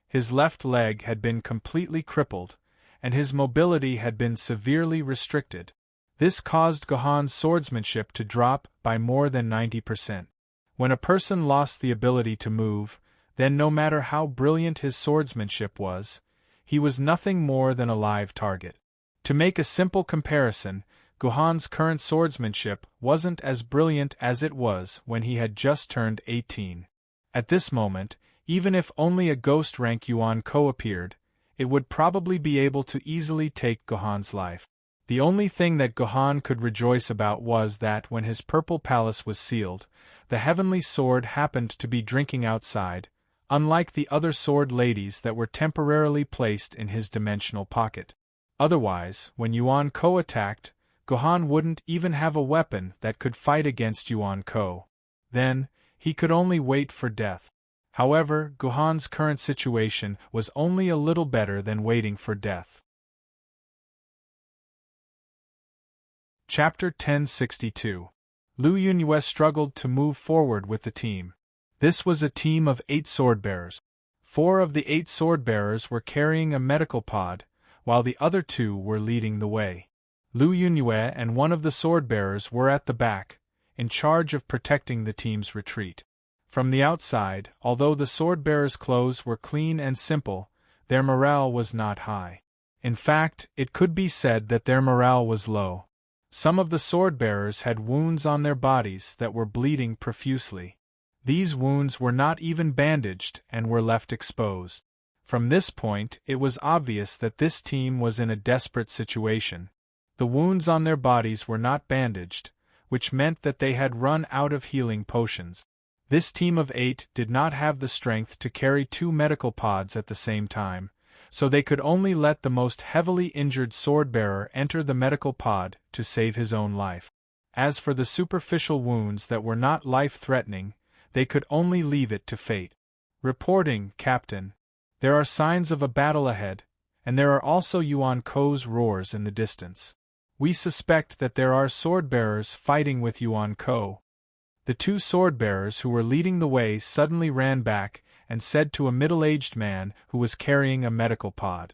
S1: His left leg had been completely crippled, and his mobility had been severely restricted. This caused Gohan's swordsmanship to drop by more than 90%. When a person lost the ability to move, then no matter how brilliant his swordsmanship was, he was nothing more than a live target. To make a simple comparison, Gohan's current swordsmanship wasn't as brilliant as it was when he had just turned 18. At this moment, even if only a ghost rank Yuan Ko appeared, it would probably be able to easily take Gohan's life. The only thing that Gohan could rejoice about was that when his purple palace was sealed, the heavenly sword happened to be drinking outside, unlike the other sword ladies that were temporarily placed in his dimensional pocket. Otherwise, when Yuan Ko attacked, Gohan wouldn't even have a weapon that could fight against Yuan Ko. Then, he could only wait for death. However, Gohan's current situation was only a little better than waiting for death. Chapter 1062. Lu Yunhue struggled to move forward with the team. This was a team of 8 swordbearers. 4 of the 8 swordbearers were carrying a medical pod, while the other 2 were leading the way. Lu Yunhue and one of the swordbearers were at the back, in charge of protecting the team's retreat. From the outside, although the swordbearers' clothes were clean and simple, their morale was not high. In fact, it could be said that their morale was low. Some of the sword-bearers had wounds on their bodies that were bleeding profusely. These wounds were not even bandaged and were left exposed. From this point, it was obvious that this team was in a desperate situation. The wounds on their bodies were not bandaged, which meant that they had run out of healing potions. This team of 8 did not have the strength to carry 2 medical pods at the same time, so they could only let the most heavily injured sword-bearer enter the medical pod to save his own life. As for the superficial wounds that were not life-threatening, they could only leave it to fate. Reporting, Captain. There are signs of a battle ahead, and there are also Yuan Ko's roars in the distance. We suspect that there are sword-bearers fighting with Yuan Ko. The 2 sword-bearers who were leading the way suddenly ran back and said to a middle-aged man who was carrying a medical pod.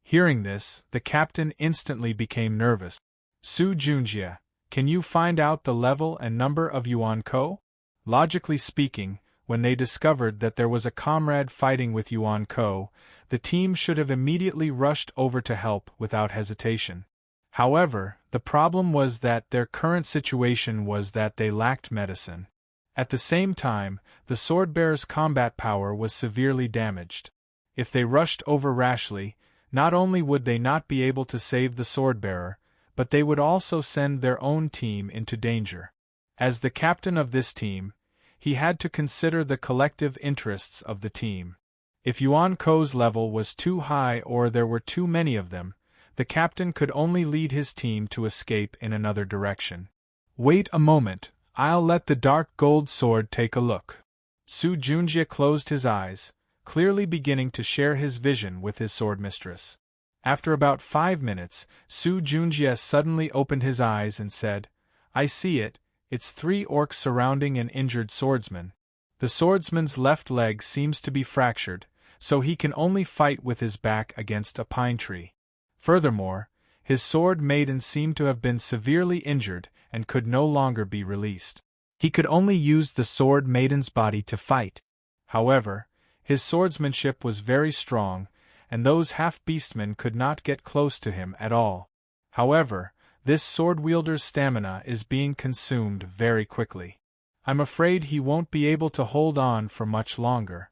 S1: Hearing this, the captain instantly became nervous. Su Junjie, can you find out the level and number of Yuan Ko? Logically speaking, when they discovered that there was a comrade fighting with Yuan Ko, the team should have immediately rushed over to help without hesitation. However, the problem was that their current situation was that they lacked medicine. At the same time, the sword-bearer's combat power was severely damaged. If they rushed over rashly, not only would they not be able to save the sword-bearer, but they would also send their own team into danger. As the captain of this team, he had to consider the collective interests of the team. If Yuan Ko's level was too high or there were too many of them, the captain could only lead his team to escape in another direction. Wait a moment, I'll let the dark gold sword take a look. Su Junjie closed his eyes, clearly beginning to share his vision with his swordmistress. After about 5 minutes, Su Junjie suddenly opened his eyes and said, I see it, it's 3 orcs surrounding an injured swordsman. The swordsman's left leg seems to be fractured, so he can only fight with his back against a pine tree. Furthermore, his sword Maiden seemed to have been severely injured and could no longer be released. He could only use the sword Maiden's body to fight. However, his swordsmanship was very strong, and those half-beastmen could not get close to him at all. However, this sword-wielder's stamina is being consumed very quickly. I'm afraid he won't be able to hold on for much longer.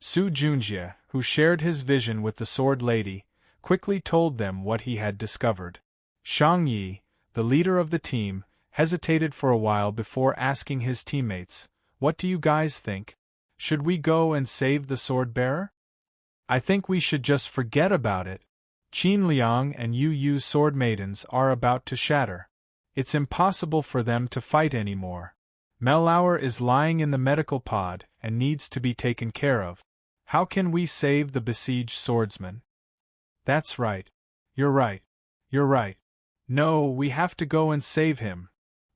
S1: Su Junjie, who shared his vision with the sword lady, quickly told them what he had discovered. Shang Yi, the leader of the team, hesitated for a while before asking his teammates, What do you guys think? Should we go and save the sword-bearer? I think we should just forget about it. Qin Liang and Yu Yu's sword maidens are about to shatter. It's impossible for them to fight anymore. Melauer is lying in the medical pod and needs to be taken care of. How can we save the besieged swordsman? That's right. You're right. You're right. No, we have to go and save him.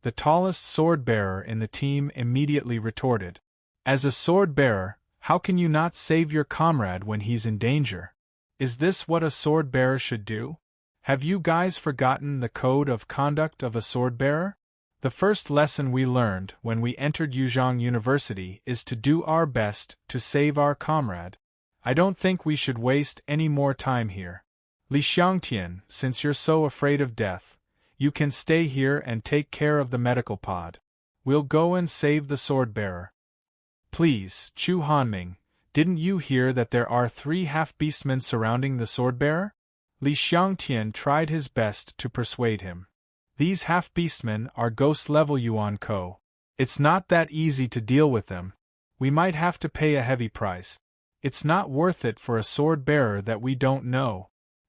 S1: The tallest sword-bearer in the team immediately retorted. As a sword-bearer, how can you not save your comrade when he's in danger? Is this what a sword-bearer should do? Have you guys forgotten the code of conduct of a sword-bearer? The first lesson we learned when we entered Yuzhong University is to do our best to save our comrade. I don't think we should waste any more time here. Li Xiangtian, since you're so afraid of death, you can stay here and take care of the medical pod. We'll go and save the sword-bearer. Please, Chu Hanming, didn't you hear that there are 3 half-beastmen surrounding the sword-bearer? Li Xiangtian tried his best to persuade him. These half-beastmen are ghost-level Yuan Ko. It's not that easy to deal with them. We might have to pay a heavy price. It's not worth it for a sword-bearer that we don't know.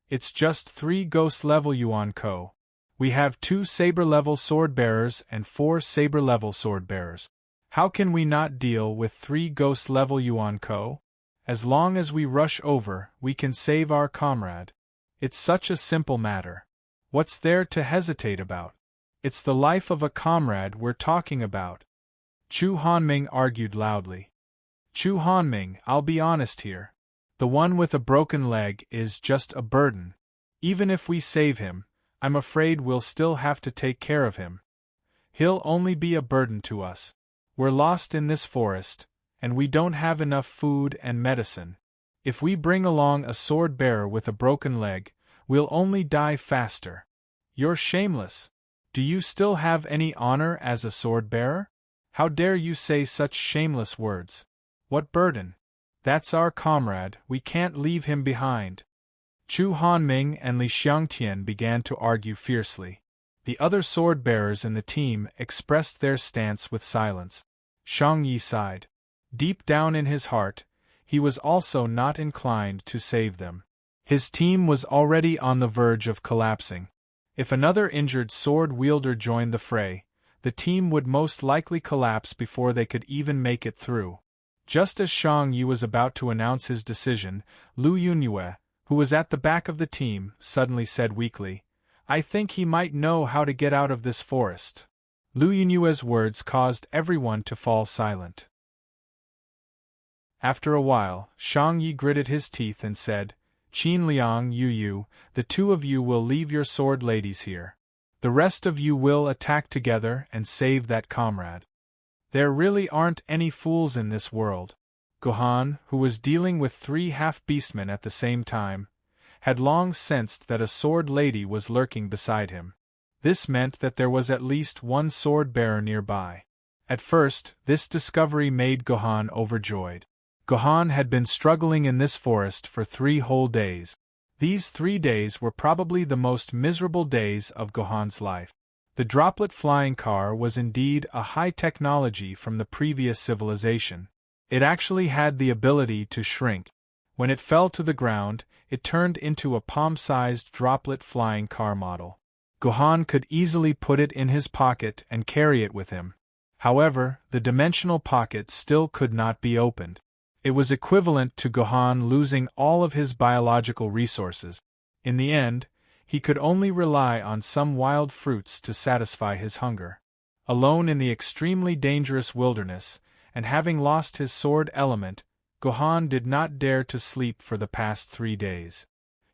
S1: It's just 3 ghost-level Yuan Ko. We have 2 saber-level sword-bearers and 4 saber-level sword-bearers. How can we not deal with 3 ghost-level Yuan Ko? As long as we rush over, we can save our comrade. It's such a simple matter. What's there to hesitate about? It's the life of a comrade we're talking about. Chu Hanming argued loudly. Chu Hanming, I'll be honest here. The one with a broken leg is just a burden. Even if we save him, I'm afraid we'll still have to take care of him. He'll only be a burden to us. We're lost in this forest, and we don't have enough food and medicine. If we bring along a sword-bearer with a broken leg, we'll only die faster. You're shameless. Do you still have any honor as a sword-bearer? How dare you say such shameless words? What burden? That's our comrade, we can't leave him behind. Chu Hanming and Li Xiangtian began to argue fiercely. The other sword-bearers in the team expressed their stance with silence. Shang Yi sighed. Deep down in his heart, he was also not inclined to save them. His team was already on the verge of collapsing. If another injured sword-wielder joined the fray, the team would most likely collapse before they could even make it through. Just as Shang Yi was about to announce his decision, Lu Yunyue, who was at the back of the team, suddenly said weakly, I think he might know how to get out of this forest. Lu Yunyue's words caused everyone to fall silent. After a while, Shang Yi gritted his teeth and said, Qin Liang Yu, the 2 of you will leave your sword ladies here. The rest of you will attack together and save that comrade. There really aren't any fools in this world. Gohan, who was dealing with 3 half-beastmen at the same time, had long sensed that a sword lady was lurking beside him. This meant that there was at least one sword-bearer nearby. At first, this discovery made Gohan overjoyed. Gohan had been struggling in this forest for 3 whole days. These 3 days were probably the most miserable days of Gohan's life. The droplet flying car was indeed a high technology from the previous civilization. It actually had the ability to shrink. When it fell to the ground, it turned into a palm-sized droplet flying car model. Gohan could easily put it in his pocket and carry it with him. However, the dimensional pocket still could not be opened. It was equivalent to Gohan losing all of his biological resources. In the end, he could only rely on some wild fruits to satisfy his hunger. Alone in the extremely dangerous wilderness, and having lost his sword element, Gohan did not dare to sleep for the past 3 days.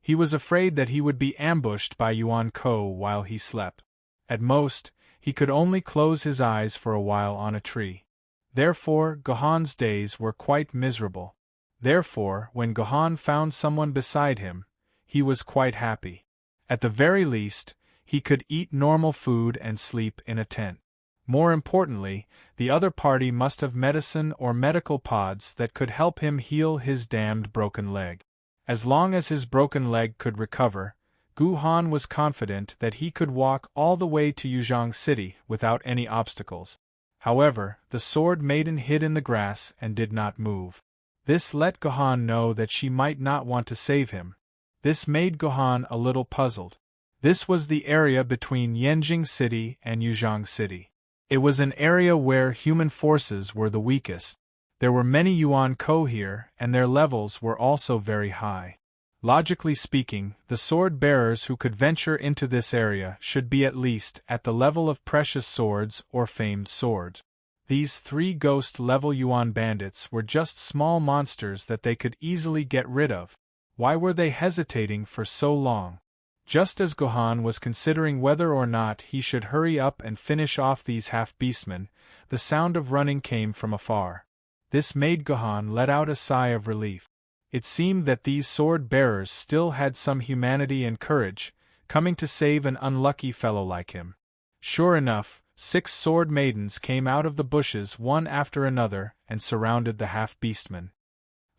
S1: He was afraid that he would be ambushed by Yuan Ko while he slept. At most, he could only close his eyes for a while on a tree. Therefore, Gohan's days were quite miserable. Therefore, when Gohan found someone beside him, he was quite happy. At the very least, he could eat normal food and sleep in a tent. More importantly, the other party must have medicine or medical pods that could help him heal his damned broken leg. As long as his broken leg could recover, Gohan was confident that he could walk all the way to Yuzhong City without any obstacles. However, the sword maiden hid in the grass and did not move. This let Gohan know that she might not want to save him. This made Gohan a little puzzled. This was the area between Yanjing City and Yuzhong City. It was an area where human forces were the weakest. There were many Yuan Ko here, and their levels were also very high. Logically speaking, the sword-bearers who could venture into this area should be at least at the level of precious swords or famed swords. These 3 ghost-level Yuan bandits were just small monsters that they could easily get rid of. Why were they hesitating for so long? Just as Gohan was considering whether or not he should hurry up and finish off these half-beastmen, the sound of running came from afar. This made Gohan let out a sigh of relief. It seemed that these sword-bearers still had some humanity and courage, coming to save an unlucky fellow like him. Sure enough, 6 sword maidens came out of the bushes one after another and surrounded the half-beastmen.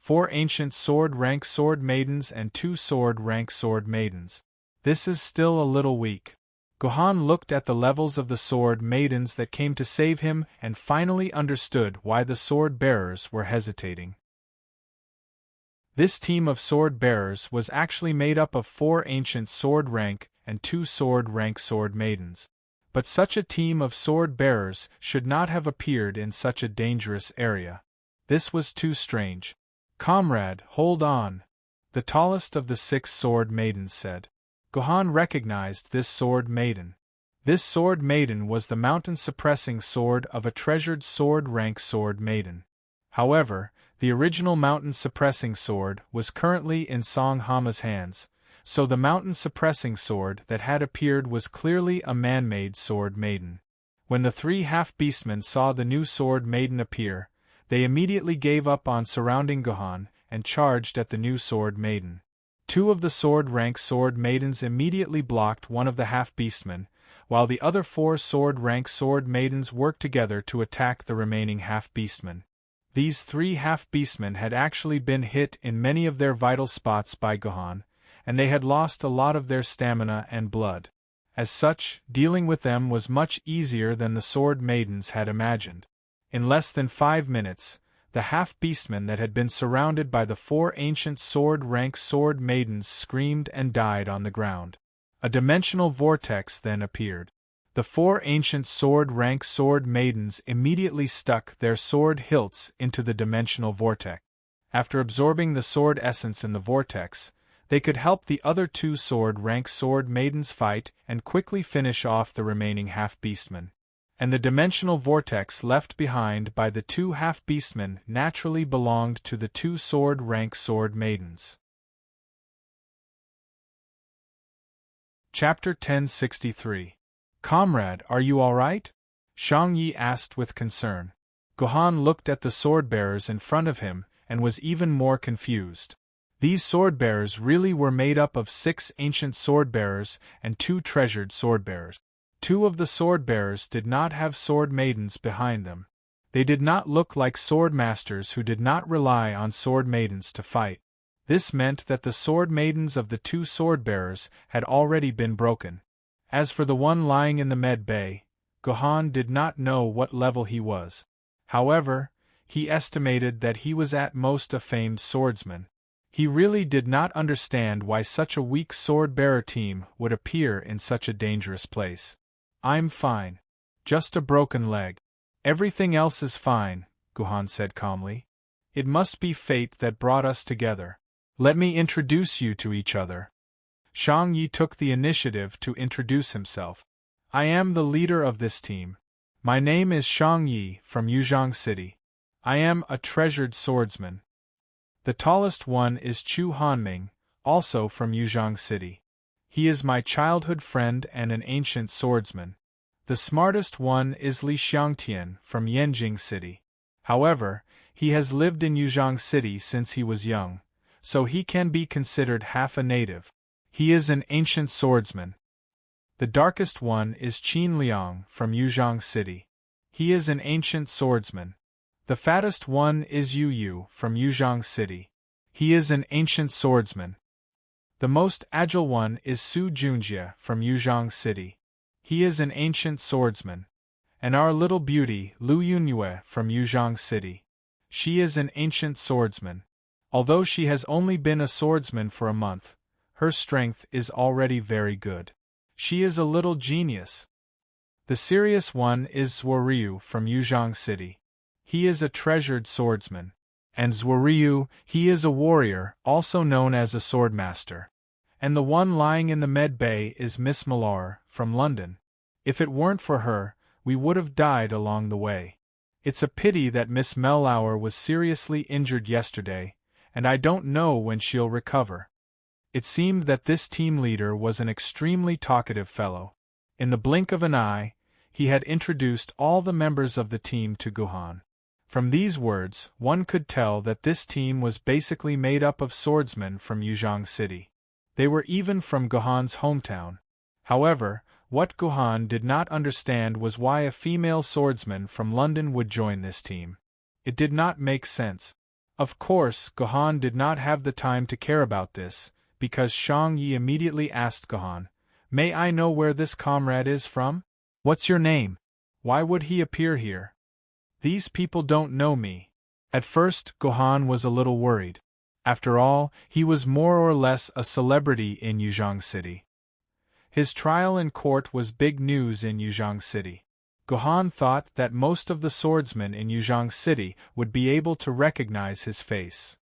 S1: 4 ancient sword-rank sword maidens and 2 sword-rank sword maidens. This is still a little weak. Gohan looked at the levels of the sword maidens that came to save him and finally understood why the sword-bearers were hesitating. This team of sword-bearers was actually made up of 4 ancient sword-rank and 2 sword-rank sword maidens. But such a team of sword-bearers should not have appeared in such a dangerous area. This was too strange. "Comrade, hold on," the tallest of the 6 sword maidens said. Gohan recognized this sword maiden. This sword maiden was the mountain-suppressing sword of a treasured sword-rank sword maiden. However, the original mountain-suppressing sword was currently in Song Hama's hands, so the mountain-suppressing sword that had appeared was clearly a man-made sword maiden. When the 3 half-beastmen saw the new sword maiden appear, they immediately gave up on surrounding Gohan and charged at the new sword maiden. 2 of the sword-rank sword maidens immediately blocked one of the half-beastmen, while the other 4 sword-rank sword maidens worked together to attack the remaining half-beastmen. These 3 half-beastmen had actually been hit in many of their vital spots by Gohan, and they had lost a lot of their stamina and blood. As such, dealing with them was much easier than the sword maidens had imagined. In less than 5 minutes, the half-beastmen that had been surrounded by the 4 ancient sword-rank sword maidens screamed and died on the ground. A dimensional vortex then appeared. The 4 ancient sword-rank sword maidens immediately stuck their sword hilts into the dimensional vortex. After absorbing the sword essence in the vortex, they could help the other 2 sword-rank sword maidens fight and quickly finish off the remaining half-beastmen. And the dimensional vortex left behind by the 2 half-beastmen naturally belonged to the 2 sword-rank sword maidens. Chapter 1063. "Comrade, are you all right?" Shang Yi asked with concern. Gohan looked at the sword-bearers in front of him and was even more confused. These sword-bearers really were made up of 6 ancient sword-bearers and 2 treasured sword-bearers. 2 of the sword-bearers did not have sword maidens behind them. They did not look like sword masters who did not rely on sword maidens to fight. This meant that the sword maidens of the 2 sword-bearers had already been broken. As for the one lying in the med bay, Gohan did not know what level he was. However, he estimated that he was at most a famed swordsman. He really did not understand why such a weak sword-bearer team would appear in such a dangerous place. "I'm fine. Just a broken leg. Everything else is fine," Gohan said calmly. "It must be fate that brought us together. Let me introduce you to each other." Shang Yi took the initiative to introduce himself. "I am the leader of this team. My name is Shang Yi from Yuzhong City. I am a treasured swordsman. The tallest one is Chu Hanming, also from Yuzhong City. He is my childhood friend and an ancient swordsman. The smartest one is Li Xiangtian from Yanjing City. However, he has lived in Yuzhong City since he was young, so he can be considered half a native. He is an ancient swordsman. The darkest one is Qin Liang from Yuzhong City. He is an ancient swordsman. The fattest one is Yu Yu from Yuzhong City. He is an ancient swordsman. The most agile one is Su Junjie from Yuzhong City. He is an ancient swordsman. And our little beauty Lu Yunyue from Yuzhong City. She is an ancient swordsman. Although she has only been a swordsman for a month, her strength is already very good. She is a little genius. The serious one is Zhuoryu from Yuzhong City. He is a treasured swordsman. And Zhuoryu, he is a warrior, also known as a swordmaster. And the one lying in the med bay is Miss Malor, from London. If it weren't for her, we would have died along the way. It's a pity that Miss Mellauer was seriously injured yesterday, and I don't know when she'll recover. It seemed that this team leader was an extremely talkative fellow. In the blink of an eye, he had introduced all the members of the team to Guhan. From these words, one could tell that this team was basically made up of swordsmen from Yuzhong City. They were even from Guhan's hometown. However, what Guhan did not understand was why a female swordsman from London would join this team. It did not make sense. Of course, Guhan did not have the time to care about this, because Shang Yi immediately asked Guhan, "May I know where this comrade is from? What's your name? Why would he appear here? These people don't know me." At first, Guhan was a little worried. After all, he was more or less a celebrity in Yuzhong City. His trial in court was big news in Yuzhong City. Guhan thought that most of the swordsmen in Yuzhong City would be able to recognize his face.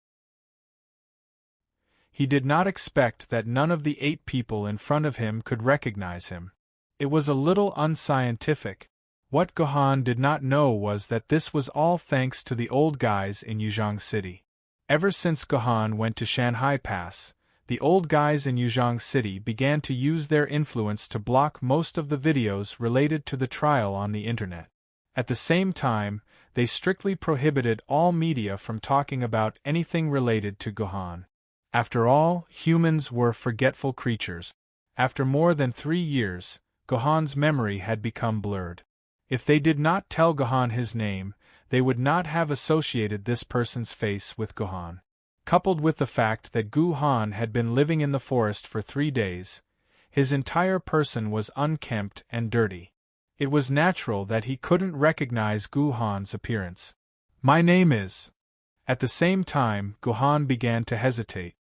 S1: He did not expect that none of the 8 people in front of him could recognize him. It was a little unscientific. What Guhan did not know was that this was all thanks to the old guys in Yuzhong City. Ever since Guhan went to Shanghai Pass, the old guys in Yuzhong City began to use their influence to block most of the videos related to the trial on the internet. At the same time, they strictly prohibited all media from talking about anything related to Guhan. After all, humans were forgetful creatures. After more than 3 years, Guhan's memory had become blurred. If they did not tell Guhan his name, they would not have associated this person's face with Guhan. Coupled with the fact that Guhan had been living in the forest for 3 days, his entire person was unkempt and dirty. It was natural that he couldn't recognize Guhan's appearance. "My name is..." At the same time, Guhan began to hesitate.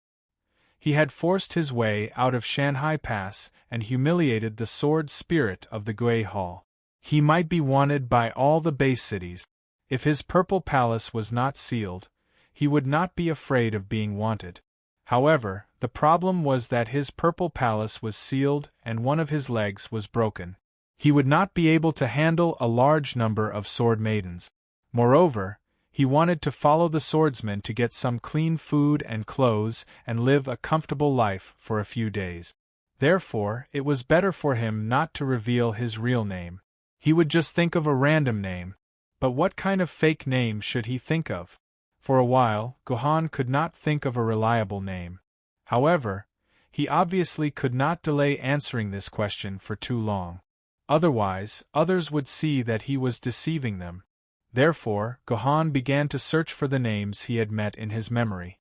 S1: He had forced his way out of Shanghai Pass and humiliated the sword spirit of the Gui Hall. He might be wanted by all the base cities. If his purple palace was not sealed, he would not be afraid of being wanted. However, the problem was that his purple palace was sealed and one of his legs was broken. He would not be able to handle a large number of sword maidens. Moreover, he wanted to follow the swordsman to get some clean food and clothes and live a comfortable life for a few days. Therefore, it was better for him not to reveal his real name. He would just think of a random name. But what kind of fake name should he think of? For a while, Guhan could not think of a reliable name. However, he obviously could not delay answering this question for too long. Otherwise, others would see that he was deceiving them. Therefore, Guhan began to search for the names he had met in his memory.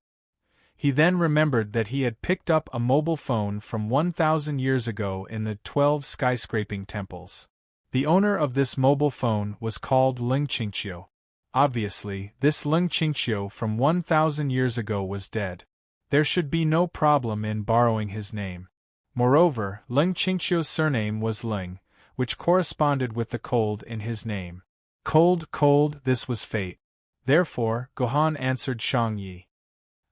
S1: He then remembered that he had picked up a mobile phone from 1,000 years ago in the 12 skyscraping temples. The owner of this mobile phone was called Ling Qingqiu. Obviously, this Ling Qingqiu from 1,000 years ago was dead. There should be no problem in borrowing his name. Moreover, Ling Qingqiu's surname was Ling, which corresponded with the cold in his name. Cold, this was fate. Therefore, Guhan answered Shang Yi.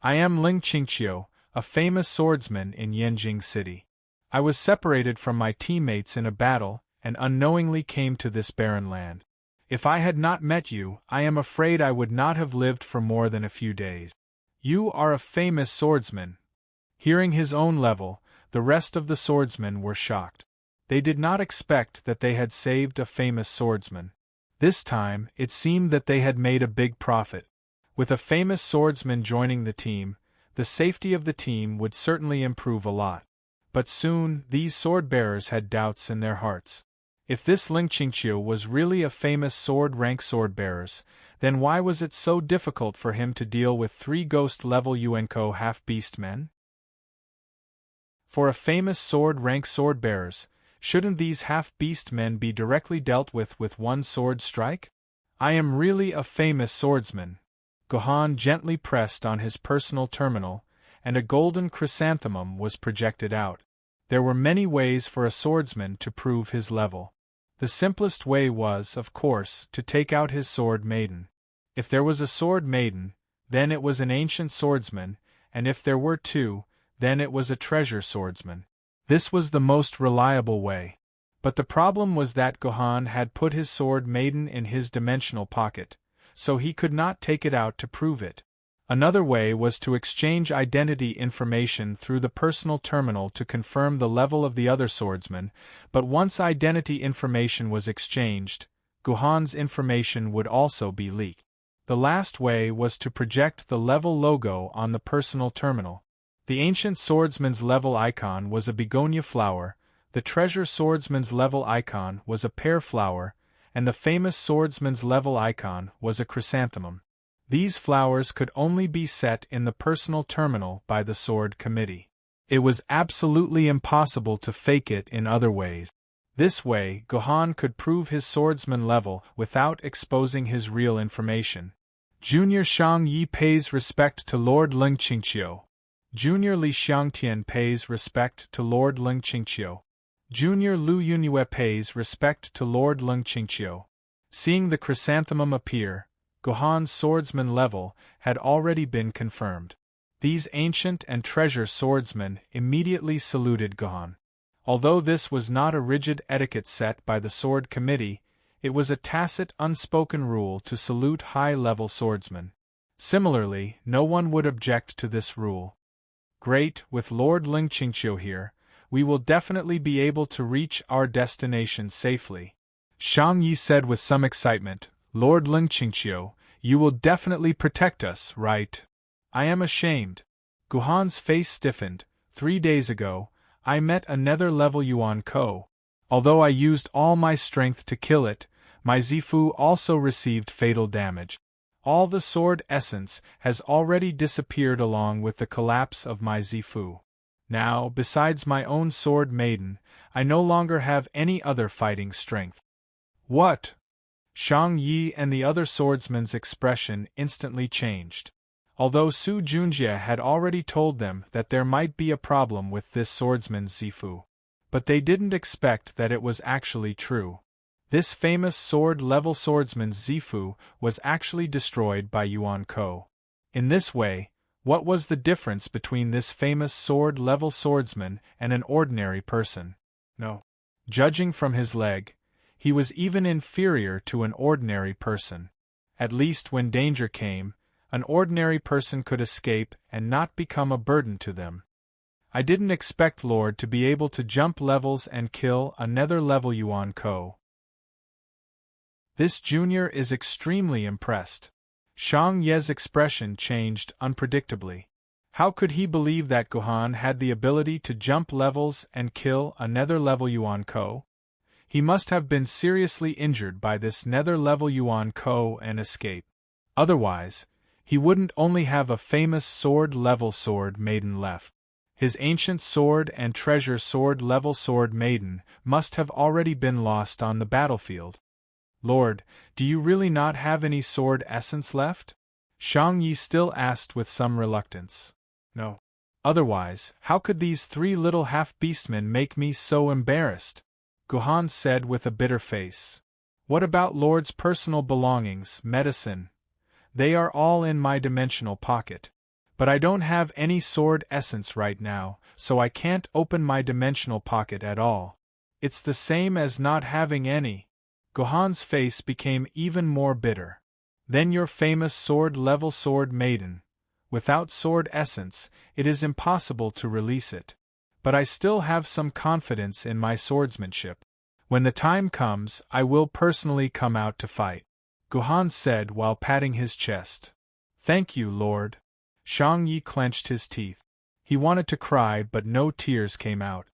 S1: "I am Ling Qingqiu, a famous swordsman in Yanjing City. I was separated from my teammates in a battle and unknowingly came to this barren land. If I had not met you, I am afraid I would not have lived for more than a few days. You are a famous swordsman." Hearing his own level, the rest of the swordsmen were shocked. They did not expect that they had saved a famous swordsman. This time, it seemed that they had made a big profit. With a famous swordsman joining the team, the safety of the team would certainly improve a lot. But soon, these sword-bearers had doubts in their hearts. If this Ling Qingqiu was really a famous sword-rank sword-bearers, then why was it so difficult for him to deal with 3 ghost-level Yuanko half-beast men? For a famous sword-rank sword-bearers, shouldn't these half-beast men be directly dealt with one sword strike? "I am really a famous swordsman." Guhan gently pressed on his personal terminal, and a golden chrysanthemum was projected out. There were many ways for a swordsman to prove his level. The simplest way was, of course, to take out his sword maiden. If there was a sword maiden, then it was an ancient swordsman, and if there were 2, then it was a treasure swordsman. This was the most reliable way. But the problem was that Guhan had put his sword maiden in his dimensional pocket, so he could not take it out to prove it. Another way was to exchange identity information through the personal terminal to confirm the level of the other swordsman, but once identity information was exchanged, Guhan's information would also be leaked. The last way was to project the level logo on the personal terminal. The ancient swordsman's level icon was a begonia flower, the treasure swordsman's level icon was a pear flower, and the famous swordsman's level icon was a chrysanthemum. These flowers could only be set in the personal terminal by the sword committee. It was absolutely impossible to fake it in other ways. This way, Guhan could prove his swordsman level without exposing his real information. Junior Shang Yi pays respect to Lord Ling Qingqiu. Junior Li Xiangtian pays respect to Lord Ling Qingqiu. Junior Lu Yunyue pays respect to Lord Ling Qingqiu. Seeing the chrysanthemum appear, Guhan's swordsman level had already been confirmed. These ancient and treasure swordsmen immediately saluted Guhan. Although this was not a rigid etiquette set by the sword committee, it was a tacit, unspoken rule to salute high-level swordsmen. Similarly, no one would object to this rule. Great, with Lord Ling Qingqiu here, we will definitely be able to reach our destination safely. Shang Yi said with some excitement, Lord Ling Qingqiu, you will definitely protect us, right? I am ashamed. Guhan's face stiffened. 3 days ago, I met a nether-level Yuan Ko. Although I used all my strength to kill it, my Zifu also received fatal damage. All the sword essence has already disappeared along with the collapse of my Zifu. Now, besides my own sword Maiden, I no longer have any other fighting strength. What? Shang Yi and the other swordsman's expression instantly changed. Although Su Junjie had already told them that there might be a problem with this swordsman's Zifu. But they didn't expect that it was actually true. This famous sword-level swordsman's Zifu was actually destroyed by Yuan Ko. In this way, what was the difference between this famous sword-level swordsman and an ordinary person? No. Judging from his leg, he was even inferior to an ordinary person. At least when danger came, an ordinary person could escape and not become a burden to them. I didn't expect Lord to be able to jump levels and kill a nether-level Yuan Ko. This junior is extremely impressed. Shang Ye's expression changed unpredictably. How could he believe that Guhan had the ability to jump levels and kill a nether-level Yuan Ko? He must have been seriously injured by this nether-level Yuan Ko and escape. Otherwise, he wouldn't only have a famous sword-level sword Maiden left. His ancient sword and treasure sword-level sword Maiden must have already been lost on the battlefield. Lord, do you really not have any sword essence left? Shang Yi still asked with some reluctance. No. Otherwise, how could these 3 little half-beastmen make me so embarrassed? Guhan said with a bitter face. What about Lord's personal belongings, medicine? They are all in my dimensional pocket. But I don't have any sword essence right now, so I can't open my dimensional pocket at all. It's the same as not having any. Guhan's face became even more bitter. Then your famous sword-level sword Maiden. Without sword essence, it is impossible to release it. But I still have some confidence in my swordsmanship. When the time comes, I will personally come out to fight, Guhan said while patting his chest. Thank you, Lord. Shang Yi clenched his teeth. He wanted to cry but no tears came out.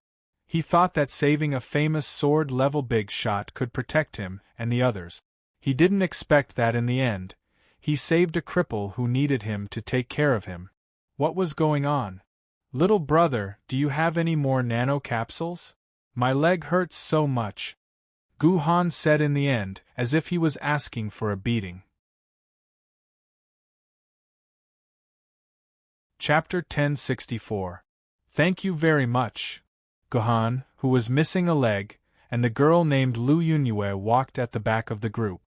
S1: He thought that saving a famous sword-level big shot could protect him and the others. He didn't expect that in the end. He saved a cripple who needed him to take care of him. What was going on? Little brother, do you have any more nano capsules? My leg hurts so much. Guhan said in the end, as if he was asking for a beating. Chapter 1064. Thank you very much. Guhan, who was missing a leg, and the girl named Lu Yunyue walked at the back of the group.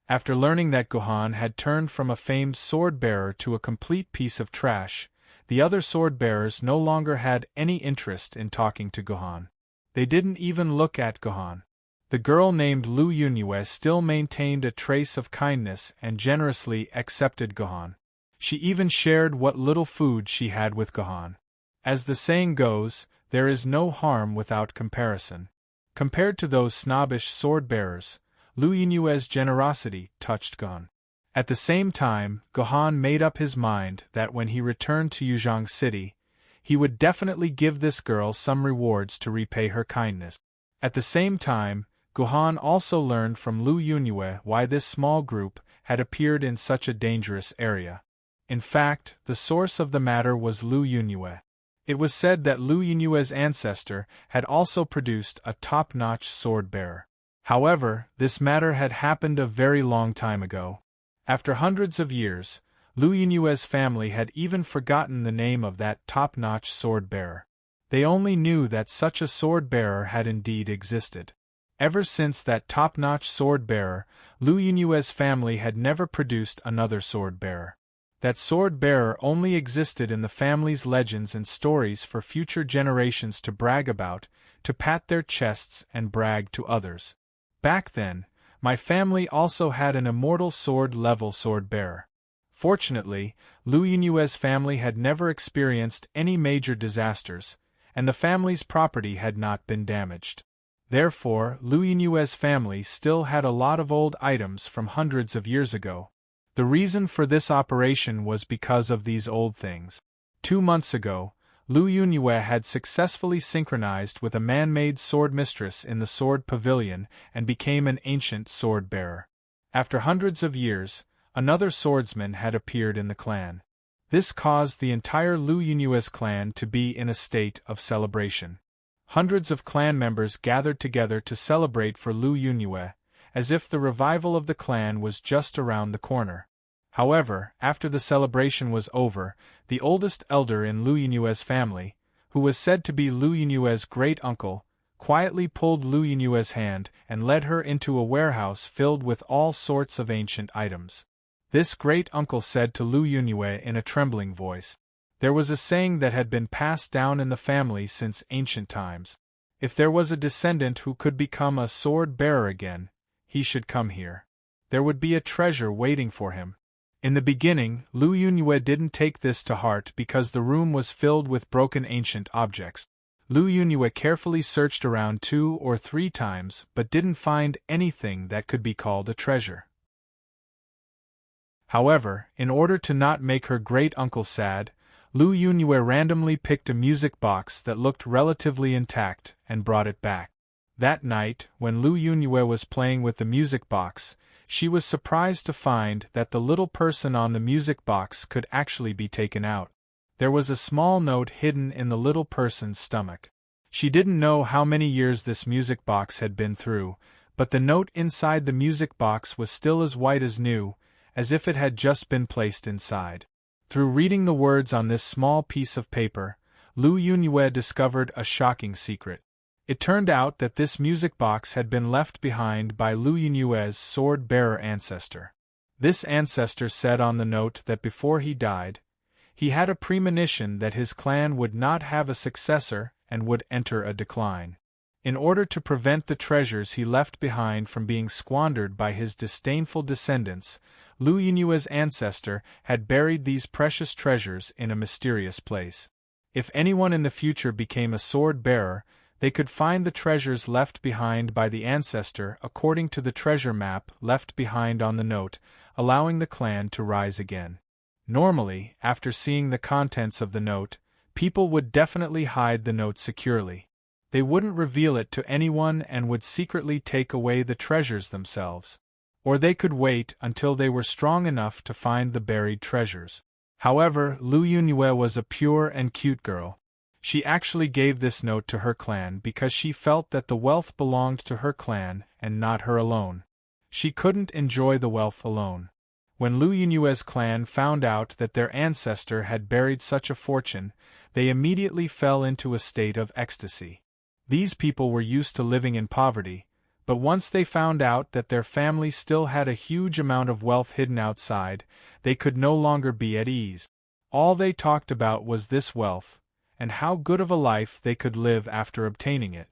S1: After learning that Guhan had turned from a famed sword-bearer to a complete piece of trash, the other sword-bearers no longer had any interest in talking to Guhan. They didn't even look at Guhan. The girl named Lu Yunyue still maintained a trace of kindness and generously accepted Guhan. She even shared what little food she had with Gohan. As the saying goes, there is no harm without comparison. Compared to those snobbish sword-bearers, Lu Yinyue's generosity touched Gohan. At the same time, Gohan made up his mind that when he returned to Yuzhong City, he would definitely give this girl some rewards to repay her kindness. At the same time, Gohan also learned from Lu Yinyue why this small group had appeared in such a dangerous area. In fact, the source of the matter was Lu Yinyue. It was said that Lu Yinyue's ancestor had also produced a top-notch sword-bearer. However, this matter had happened a very long time ago. After hundreds of years, Lu Yinyue's family had even forgotten the name of that top-notch sword-bearer. They only knew that such a sword-bearer had indeed existed. Ever since that top-notch sword-bearer, Lu Yinyue's family had never produced another sword-bearer. That sword-bearer only existed in the family's legends and stories for future generations to brag about, to pat their chests and brag to others. Back then, my family also had an immortal sword-level sword-bearer. Fortunately, Lu Yinyue's family had never experienced any major disasters, and the family's property had not been damaged. Therefore, Lu Yinyue's family still had a lot of old items from hundreds of years ago. The reason for this operation was because of these old things. 2 months ago, Lu Yinyue had successfully synchronized with a man-made sword mistress in the sword pavilion and became an ancient sword-bearer. After hundreds of years, another swordsman had appeared in the clan. This caused the entire Lu Yinyue's clan to be in a state of celebration. Hundreds of clan members gathered together to celebrate for Lu Yinyue, as if the revival of the clan was just around the corner. However, after the celebration was over, the oldest elder in Lu Yinyue's family, who was said to be Lu Yinyue's great-uncle, quietly pulled Lu Yinyue's hand and led her into a warehouse filled with all sorts of ancient items. This great-uncle said to Lu Yinyue in a trembling voice, "There was a saying that had been passed down in the family since ancient times. If there was a descendant who could become a sword-bearer again, he should come here. There would be a treasure waiting for him." In the beginning, Lu Yinyue didn't take this to heart because the room was filled with broken ancient objects. Lu Yinyue carefully searched around 2 or 3 times but didn't find anything that could be called a treasure. However, in order to not make her great-uncle sad, Lu Yinyue randomly picked a music box that looked relatively intact and brought it back. That night, when Lu Yinyue was playing with the music box, she was surprised to find that the little person on the music box could actually be taken out. There was a small note hidden in the little person's stomach. She didn't know how many years this music box had been through, but the note inside the music box was still as white as new, as if it had just been placed inside. Through reading the words on this small piece of paper, Lu Yinyue discovered a shocking secret. It turned out that this music box had been left behind by Lu Yinyue's sword-bearer ancestor. This ancestor said on the note that before he died, he had a premonition that his clan would not have a successor and would enter a decline. In order to prevent the treasures he left behind from being squandered by his disdainful descendants, Lu Yinyue's ancestor had buried these precious treasures in a mysterious place. If anyone in the future became a sword-bearer, they could find the treasures left behind by the ancestor according to the treasure map left behind on the note, allowing the clan to rise again. Normally, after seeing the contents of the note, people would definitely hide the note securely. They wouldn't reveal it to anyone and would secretly take away the treasures themselves. Or they could wait until they were strong enough to find the buried treasures. However, Lu Yinyue was a pure and cute girl. She actually gave this note to her clan because she felt that the wealth belonged to her clan and not her alone. She couldn't enjoy the wealth alone. When Lu Yinyue's clan found out that their ancestor had buried such a fortune, they immediately fell into a state of ecstasy. These people were used to living in poverty, but once they found out that their family still had a huge amount of wealth hidden outside, they could no longer be at ease. All they talked about was this wealth, and how good of a life they could live after obtaining it.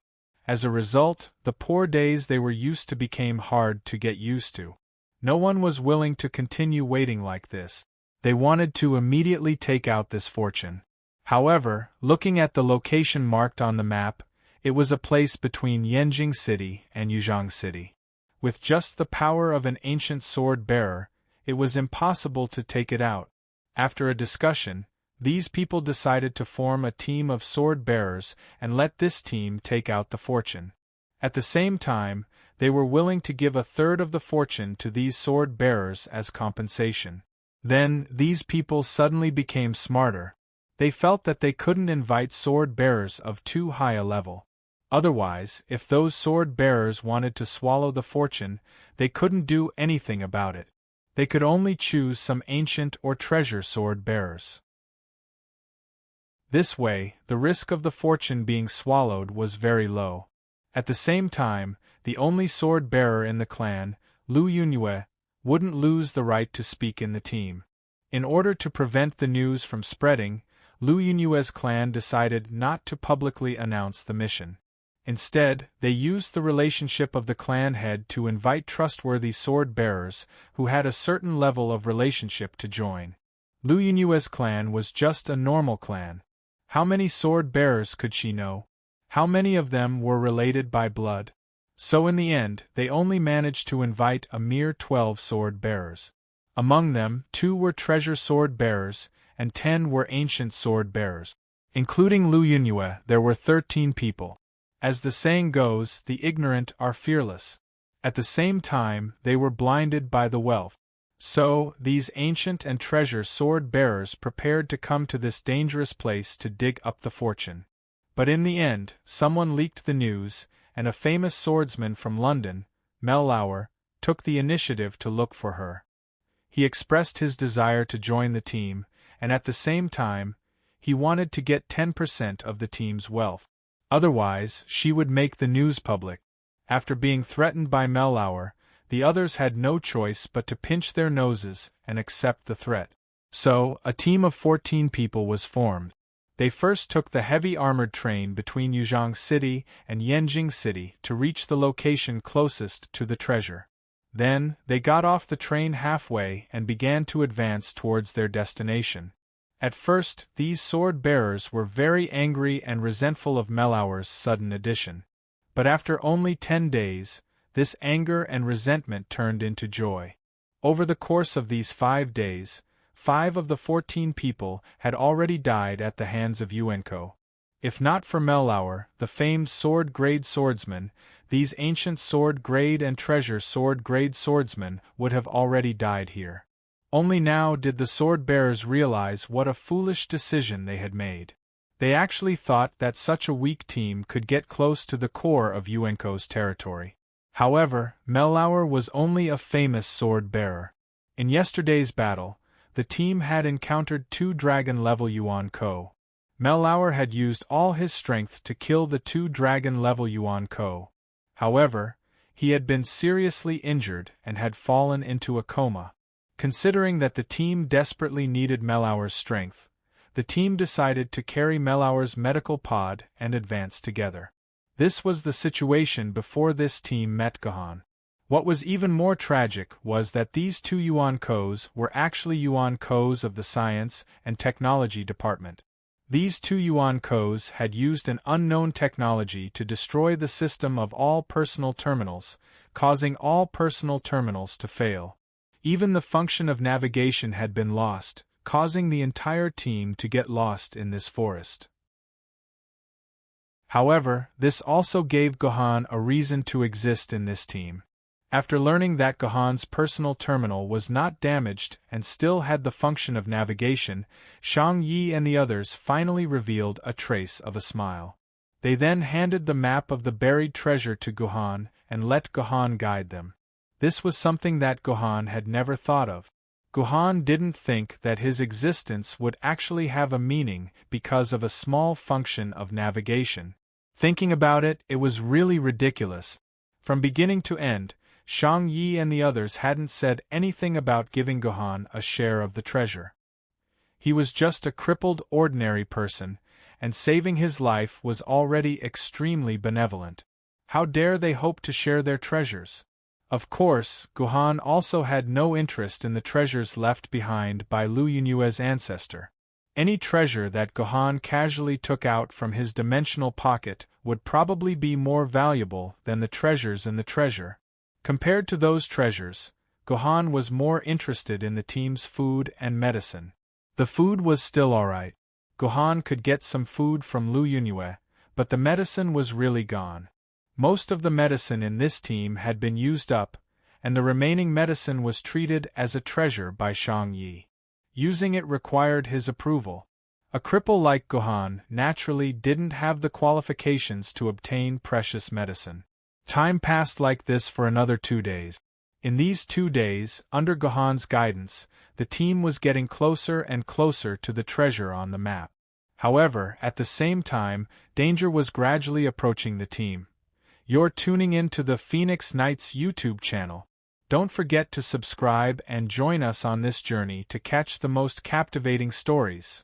S1: As a result, the poor days they were used to became hard to get used to. No one was willing to continue waiting like this. They wanted to immediately take out this fortune. However, looking at the location marked on the map, it was a place between Yanjing City and Yuzhang City. With just the power of an ancient sword bearer, it was impossible to take it out. After a discussion, these people decided to form a team of sword bearers and let this team take out the fortune. At the same time, they were willing to give a third of the fortune to these sword bearers as compensation. Then, these people suddenly became smarter. They felt that they couldn't invite sword bearers of too high a level. Otherwise, if those sword bearers wanted to swallow the fortune, they couldn't do anything about it. They could only choose some ancient or treasure sword bearers. This way, the risk of the fortune being swallowed was very low. At the same time, the only sword bearer in the clan, Lu Yunye, wouldn't lose the right to speak in the team. In order to prevent the news from spreading, Lu Yunye's clan decided not to publicly announce the mission. Instead, they used the relationship of the clan head to invite trustworthy sword bearers who had a certain level of relationship to join. Lu Yunye's clan was just a normal clan. How many sword bearers could she know? How many of them were related by blood? So in the end, they only managed to invite a mere 12 sword bearers. Among them, 2 were treasure sword bearers, and 10 were ancient sword bearers. Including Lu Yunye, there were 13 people. As the saying goes, the ignorant are fearless. At the same time, they were blinded by the wealth. So, these ancient and treasure sword bearers prepared to come to this dangerous place to dig up the fortune. But in the end, someone leaked the news, and a famous swordsman from London, Mellauer, took the initiative to look for her. He expressed his desire to join the team, and at the same time, he wanted to get 10% of the team's wealth. Otherwise, she would make the news public. After being threatened by Mellauer, the others had no choice but to pinch their noses and accept the threat. So, a team of 14 people was formed. They first took the heavy armored train between Yuzhang City and Yanjing City to reach the location closest to the treasure. Then, they got off the train halfway and began to advance towards their destination. At first, these sword bearers were very angry and resentful of Mellauer's sudden addition. But after only 10 days, this anger and resentment turned into joy. Over the course of these 5 days, 5 of the 14 people had already died at the hands of Yuenko. If not for Mellauer, the famed sword-grade swordsman, these ancient sword-grade and treasure sword-grade swordsmen would have already died here. Only now did the sword-bearers realize what a foolish decision they had made. They actually thought that such a weak team could get close to the core of Yuenko's territory. However, Mellauer was only a famous sword-bearer. In yesterday's battle, the team had encountered 2 dragon-level Yuan-ko. Mellauer had used all his strength to kill the 2 dragon-level Yuan-ko. However, he had been seriously injured and had fallen into a coma. Considering that the team desperately needed Mellauer's strength, the team decided to carry Mellauer's medical pod and advance together. This was the situation before this team met Gohan. What was even more tragic was that these 2 Yuan-kos were actually Yuan-kos of the Science and Technology Department. These 2 Yuan-kos had used an unknown technology to destroy the system of all personal terminals, causing all personal terminals to fail. Even the function of navigation had been lost, causing the entire team to get lost in this forest. However, this also gave Gohan a reason to exist in this team. After learning that Gohan's personal terminal was not damaged and still had the function of navigation, Shang Yi and the others finally revealed a trace of a smile. They then handed the map of the buried treasure to Gohan and let Gohan guide them. This was something that Gohan had never thought of. Gohan didn't think that his existence would actually have a meaning because of a small function of navigation. Thinking about it, it was really ridiculous. From beginning to end, Shang Yi and the others hadn't said anything about giving Gohan a share of the treasure. He was just a crippled, ordinary person, and saving his life was already extremely benevolent. How dare they hope to share their treasures? Of course, Gohan also had no interest in the treasures left behind by Lu Yunyue's ancestor. Any treasure that Gohan casually took out from his dimensional pocket would probably be more valuable than the treasures in the treasure. Compared to those treasures, Gohan was more interested in the team's food and medicine. The food was still alright. Gohan could get some food from Lu Yunyue, but the medicine was really gone. Most of the medicine in this team had been used up, and the remaining medicine was treated as a treasure by Shang Yi. Using it required his approval. A cripple like Gohan naturally didn't have the qualifications to obtain precious medicine. Time passed like this for another 2 days. In these 2 days, under Gohan's guidance, the team was getting closer and closer to the treasure on the map. However, at the same time, danger was gradually approaching the team. You're tuning in to the Phoenix Knights YouTube channel. Don't forget to subscribe and join us on this journey to catch the most captivating stories.